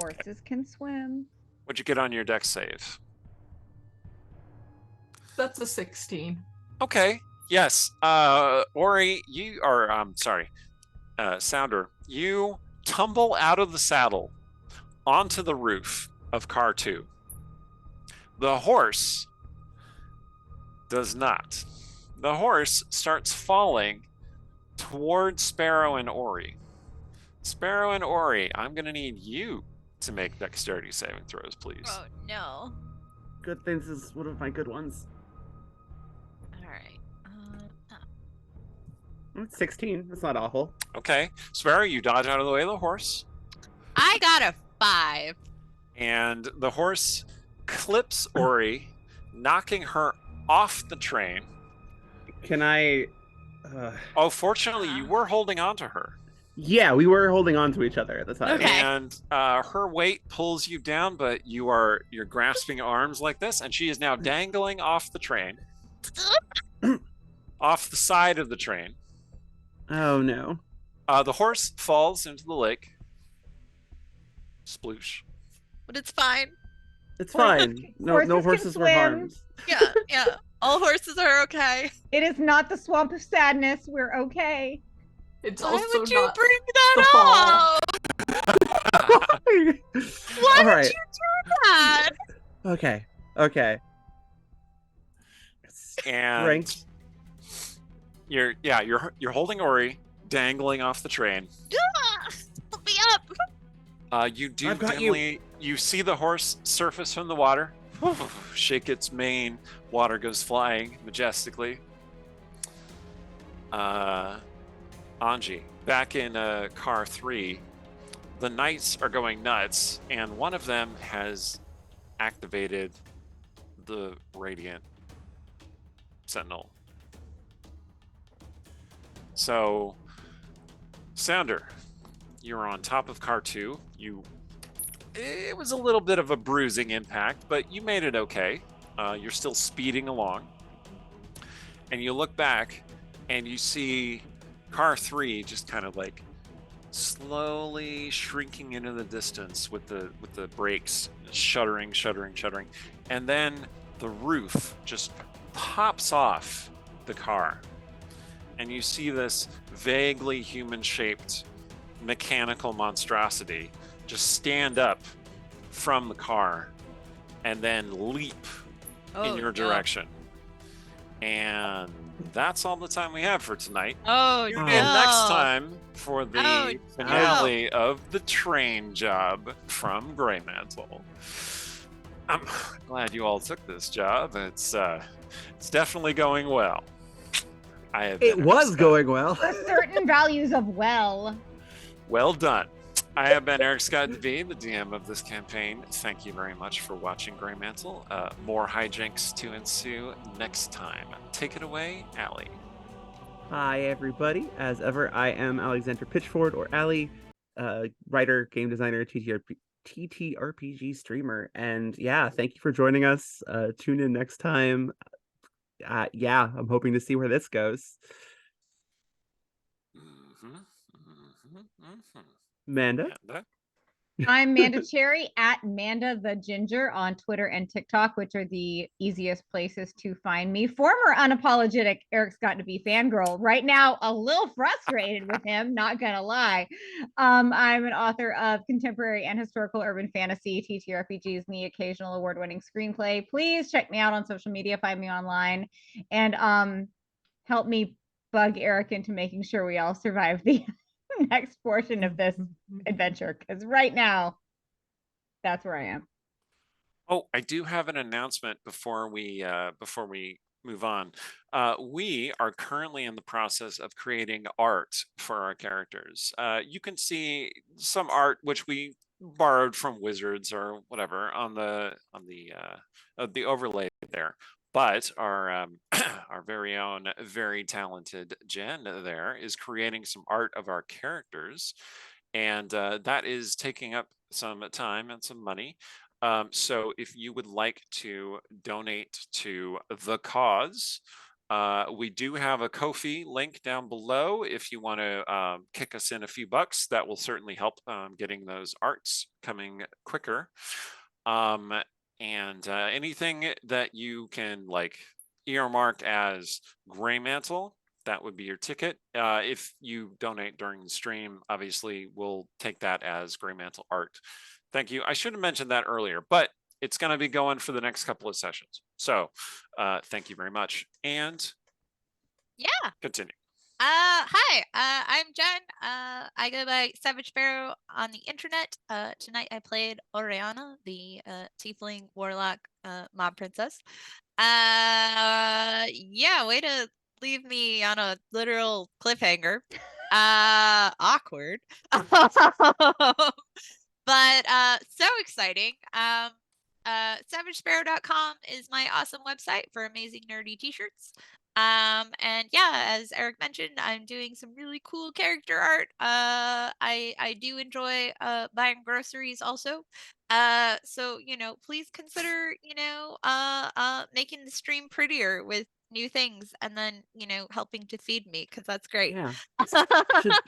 [SPEAKER 3] Horses can swim.
[SPEAKER 1] What'd you get on your dex save?
[SPEAKER 4] That's a 16.
[SPEAKER 1] Okay. Yes. Ori, you are. Sorry. Sounder, you tumble out of the saddle onto the roof of car 2. The horse does not. The horse starts falling towards Sparrow and Ori. Sparrow and Ori, I'm going to need you to make dexterity saving throws, please.
[SPEAKER 5] Oh no.
[SPEAKER 2] Good things is one of my good ones.
[SPEAKER 5] All right.
[SPEAKER 2] 16. That's not awful.
[SPEAKER 1] Okay. Sparrow, you dodge out of the way of the horse,
[SPEAKER 5] I got a 5.
[SPEAKER 1] and the horse clips Ori, knocking her off the train.
[SPEAKER 2] Can I?
[SPEAKER 1] Oh, fortunately, you were holding on to her.
[SPEAKER 2] Yeah, we were holding on to each other at the time.
[SPEAKER 5] Okay.
[SPEAKER 1] And her weight pulls you down, but you're grasping arms like this, and she is now dangling off the train, off the side of the train.
[SPEAKER 2] Oh no.
[SPEAKER 1] The horse falls into the lake. Sploosh.
[SPEAKER 5] But it's fine.
[SPEAKER 2] It's
[SPEAKER 3] Horses
[SPEAKER 2] fine.
[SPEAKER 3] can-
[SPEAKER 2] No
[SPEAKER 3] horses can
[SPEAKER 2] horses were
[SPEAKER 3] swim.
[SPEAKER 2] harmed.
[SPEAKER 5] Yeah. All horses are okay.
[SPEAKER 3] It is not the swamp of sadness. We're okay.
[SPEAKER 4] It's
[SPEAKER 5] Why
[SPEAKER 4] also
[SPEAKER 5] would you
[SPEAKER 4] not
[SPEAKER 5] bring
[SPEAKER 4] the
[SPEAKER 5] that
[SPEAKER 4] fall.
[SPEAKER 5] up? Why
[SPEAKER 2] All
[SPEAKER 5] would
[SPEAKER 2] right.
[SPEAKER 5] you do that?
[SPEAKER 2] Okay. Okay.
[SPEAKER 1] And
[SPEAKER 2] Ranked.
[SPEAKER 1] you're holding Ori, dangling off the train.
[SPEAKER 5] Help me up.
[SPEAKER 1] You do
[SPEAKER 2] I've got you.
[SPEAKER 1] dimly. You see the horse surface from the water, shake its mane. Water goes flying majestically. Anji, back in car 3, the knights are going nuts, and one of them has activated the Radiant Sentinel. So, Sounder, you're on top of car 2. It was a little bit of a bruising impact, but you made it okay. You're still speeding along. And you look back and you see car 3 just kind of like slowly shrinking into the distance with the brakes shuddering. And then the roof just pops off the car. And you see this vaguely human-shaped mechanical monstrosity just stand up from the car and then leap in your direction. And that's all the time we have for tonight.
[SPEAKER 5] Oh,
[SPEAKER 1] Tune
[SPEAKER 5] no.
[SPEAKER 1] in next time for the
[SPEAKER 5] Oh,
[SPEAKER 1] finale of the train job from Greymantle. I'm glad you all took this job. It's definitely going well.
[SPEAKER 2] It was going well.
[SPEAKER 3] For certain values of well.
[SPEAKER 1] Well done. I have been Eric Scott DeVee, the DM of this campaign. Thank you very much for watching Greymantle. More hijinks to ensue next time. Take it away, Allie.
[SPEAKER 2] Hi, everybody. As ever, I am Alexander Pitchford, or Allie, writer, game designer, TTRPG streamer. And yeah, thank you for joining us. Tune in next time. Yeah, I'm hoping to see where this goes. Manda?
[SPEAKER 3] I'm Manda Cherry at Manda the Ginger on Twitter and TikTok, which are the easiest places to find me. Former unapologetic Eric Scott to be fangirl. Right now, a little frustrated with him, not gonna lie. I'm an author of contemporary and historical urban fantasy, TTRPGs, and the occasional award-winning screenplay. Please check me out on social media, find me online, and help me bug Eric into making sure we all survive the next portion of this adventure, because right now that's where I am.
[SPEAKER 1] Oh, I do have an announcement before we move on. We are currently in the process of creating art for our characters. You can see some art which we borrowed from Wizards or whatever on the overlay there. But our our very own, very talented Jen there is creating some art of our characters, and that is taking up some time and some money. So if you would like to donate to the cause, we do have a Ko-fi link down below. If you want to kick us in a few bucks, that will certainly help getting those arts coming quicker. And anything that you can like earmark as Greymantle, that would be your ticket. If you donate during the stream, obviously we'll take that as Greymantle art. Thank you. I should have mentioned that earlier, but it's going to be going for the next couple of sessions. So thank you very much. And
[SPEAKER 5] yeah,
[SPEAKER 1] continue.
[SPEAKER 5] Hi, I'm Jen. I go by Savage Sparrow on the internet. Tonight I played Oriana, the tiefling warlock mob princess. Yeah, way to leave me on a literal cliffhanger. Awkward. But so exciting. SavageSparrow.com is my awesome website for amazing nerdy t-shirts. And yeah, as Eric mentioned, I'm doing some really cool character art. I do enjoy buying groceries also. So please consider making the stream prettier with new things, and then helping to feed me, because that's great.
[SPEAKER 2] Yeah.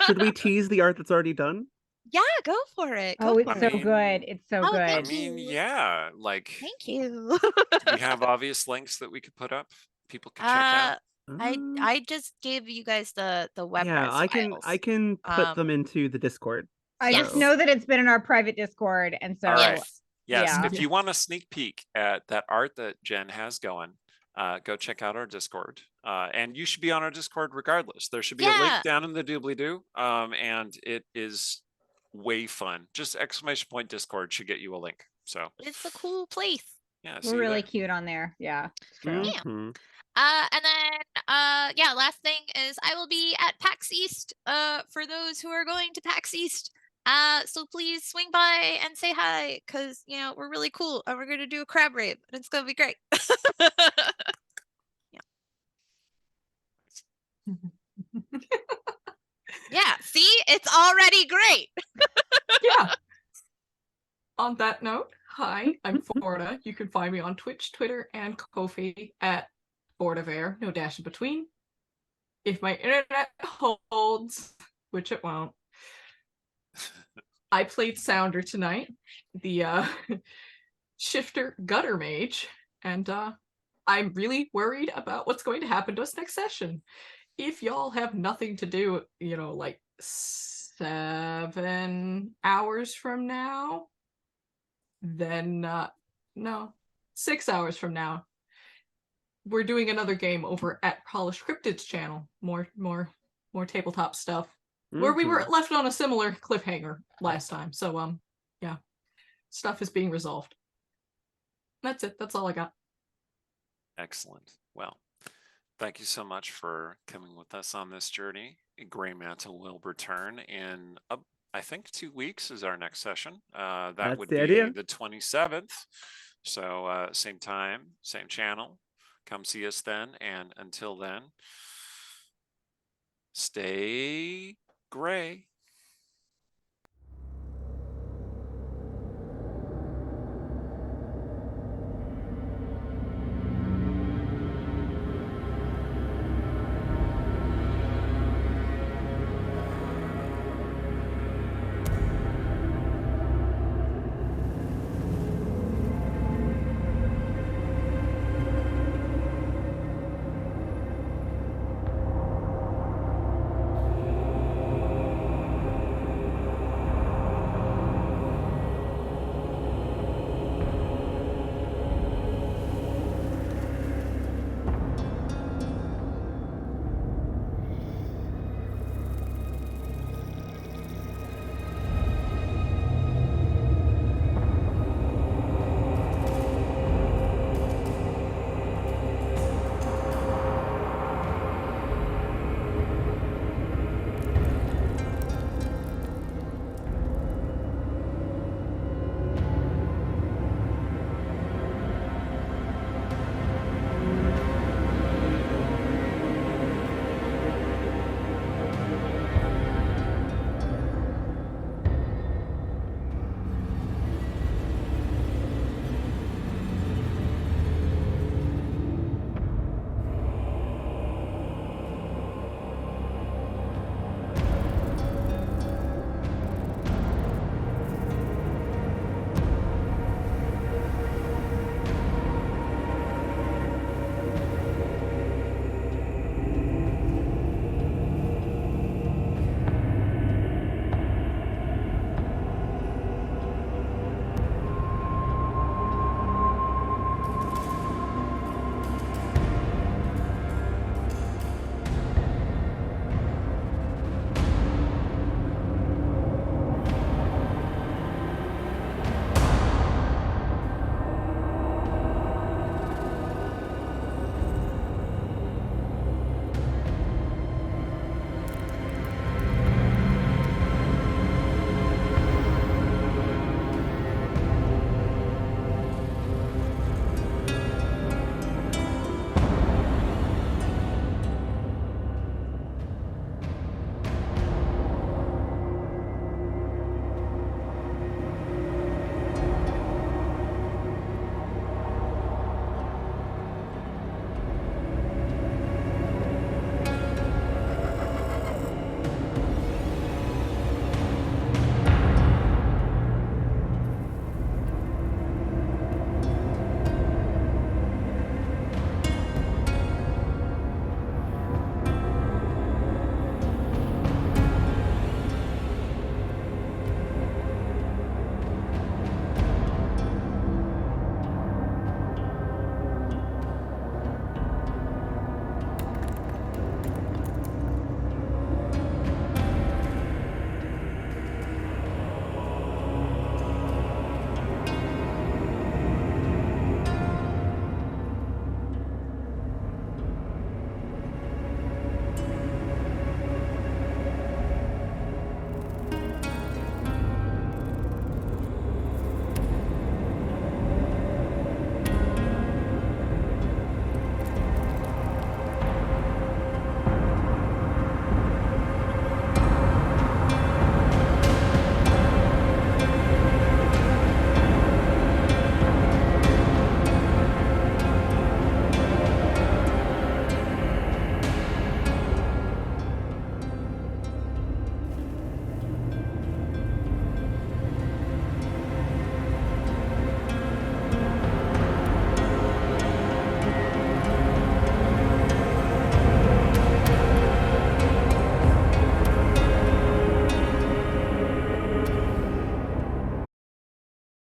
[SPEAKER 2] Should we tease the art that's already done?
[SPEAKER 5] Yeah, go for it.
[SPEAKER 3] Oh, it's so good. It's so good.
[SPEAKER 1] I mean, yeah, like
[SPEAKER 5] thank you.
[SPEAKER 1] do we have obvious links that we could put up? People can check out.
[SPEAKER 5] I just gave you guys the web.
[SPEAKER 2] Yeah, I can put them into the Discord.
[SPEAKER 3] I just know that it's been in our private Discord, and so
[SPEAKER 1] all right. Yes,
[SPEAKER 3] yeah.
[SPEAKER 1] if you want a sneak peek at that art that Jen has going, go check out our Discord. And you should be on our Discord regardless. There should be a link down in the doobly-doo. And it is way fun. Just / Discord should get you a link. So
[SPEAKER 5] it's a cool place.
[SPEAKER 1] Yeah,
[SPEAKER 3] we're really cute on there. Yeah.
[SPEAKER 5] And then yeah, last thing is I will be at PAX East for those who are going to PAX East. So please swing by and say hi, because we're really cool and we're gonna do a crab rave and it's gonna be great. Yeah, see, it's already great.
[SPEAKER 4] Yeah. On that note, hi, I'm Forda. You can find me on Twitch, Twitter, and Ko-fi at Fordaver, no dash in between. If my internet holds, which it won't, I played Sounder tonight, the shifter gutter mage, and I'm really worried about what's going to happen to us next session. If y'all have nothing to do, like 7 hours from now, then no, 6 hours from now, we're doing another game over at Polished Cryptid's channel. More tabletop stuff. Where we were left on a similar cliffhanger last time. So yeah. Stuff is being resolved. That's it. That's all I got.
[SPEAKER 1] Excellent. Well, thank you so much for coming with us on this journey. Greymantle will return in, I think 2 weeks is our next session. That
[SPEAKER 2] That's
[SPEAKER 1] would
[SPEAKER 2] the
[SPEAKER 1] be
[SPEAKER 2] idea.
[SPEAKER 1] the 27th. So same time, same channel. Come see us then. And until then, stay gray.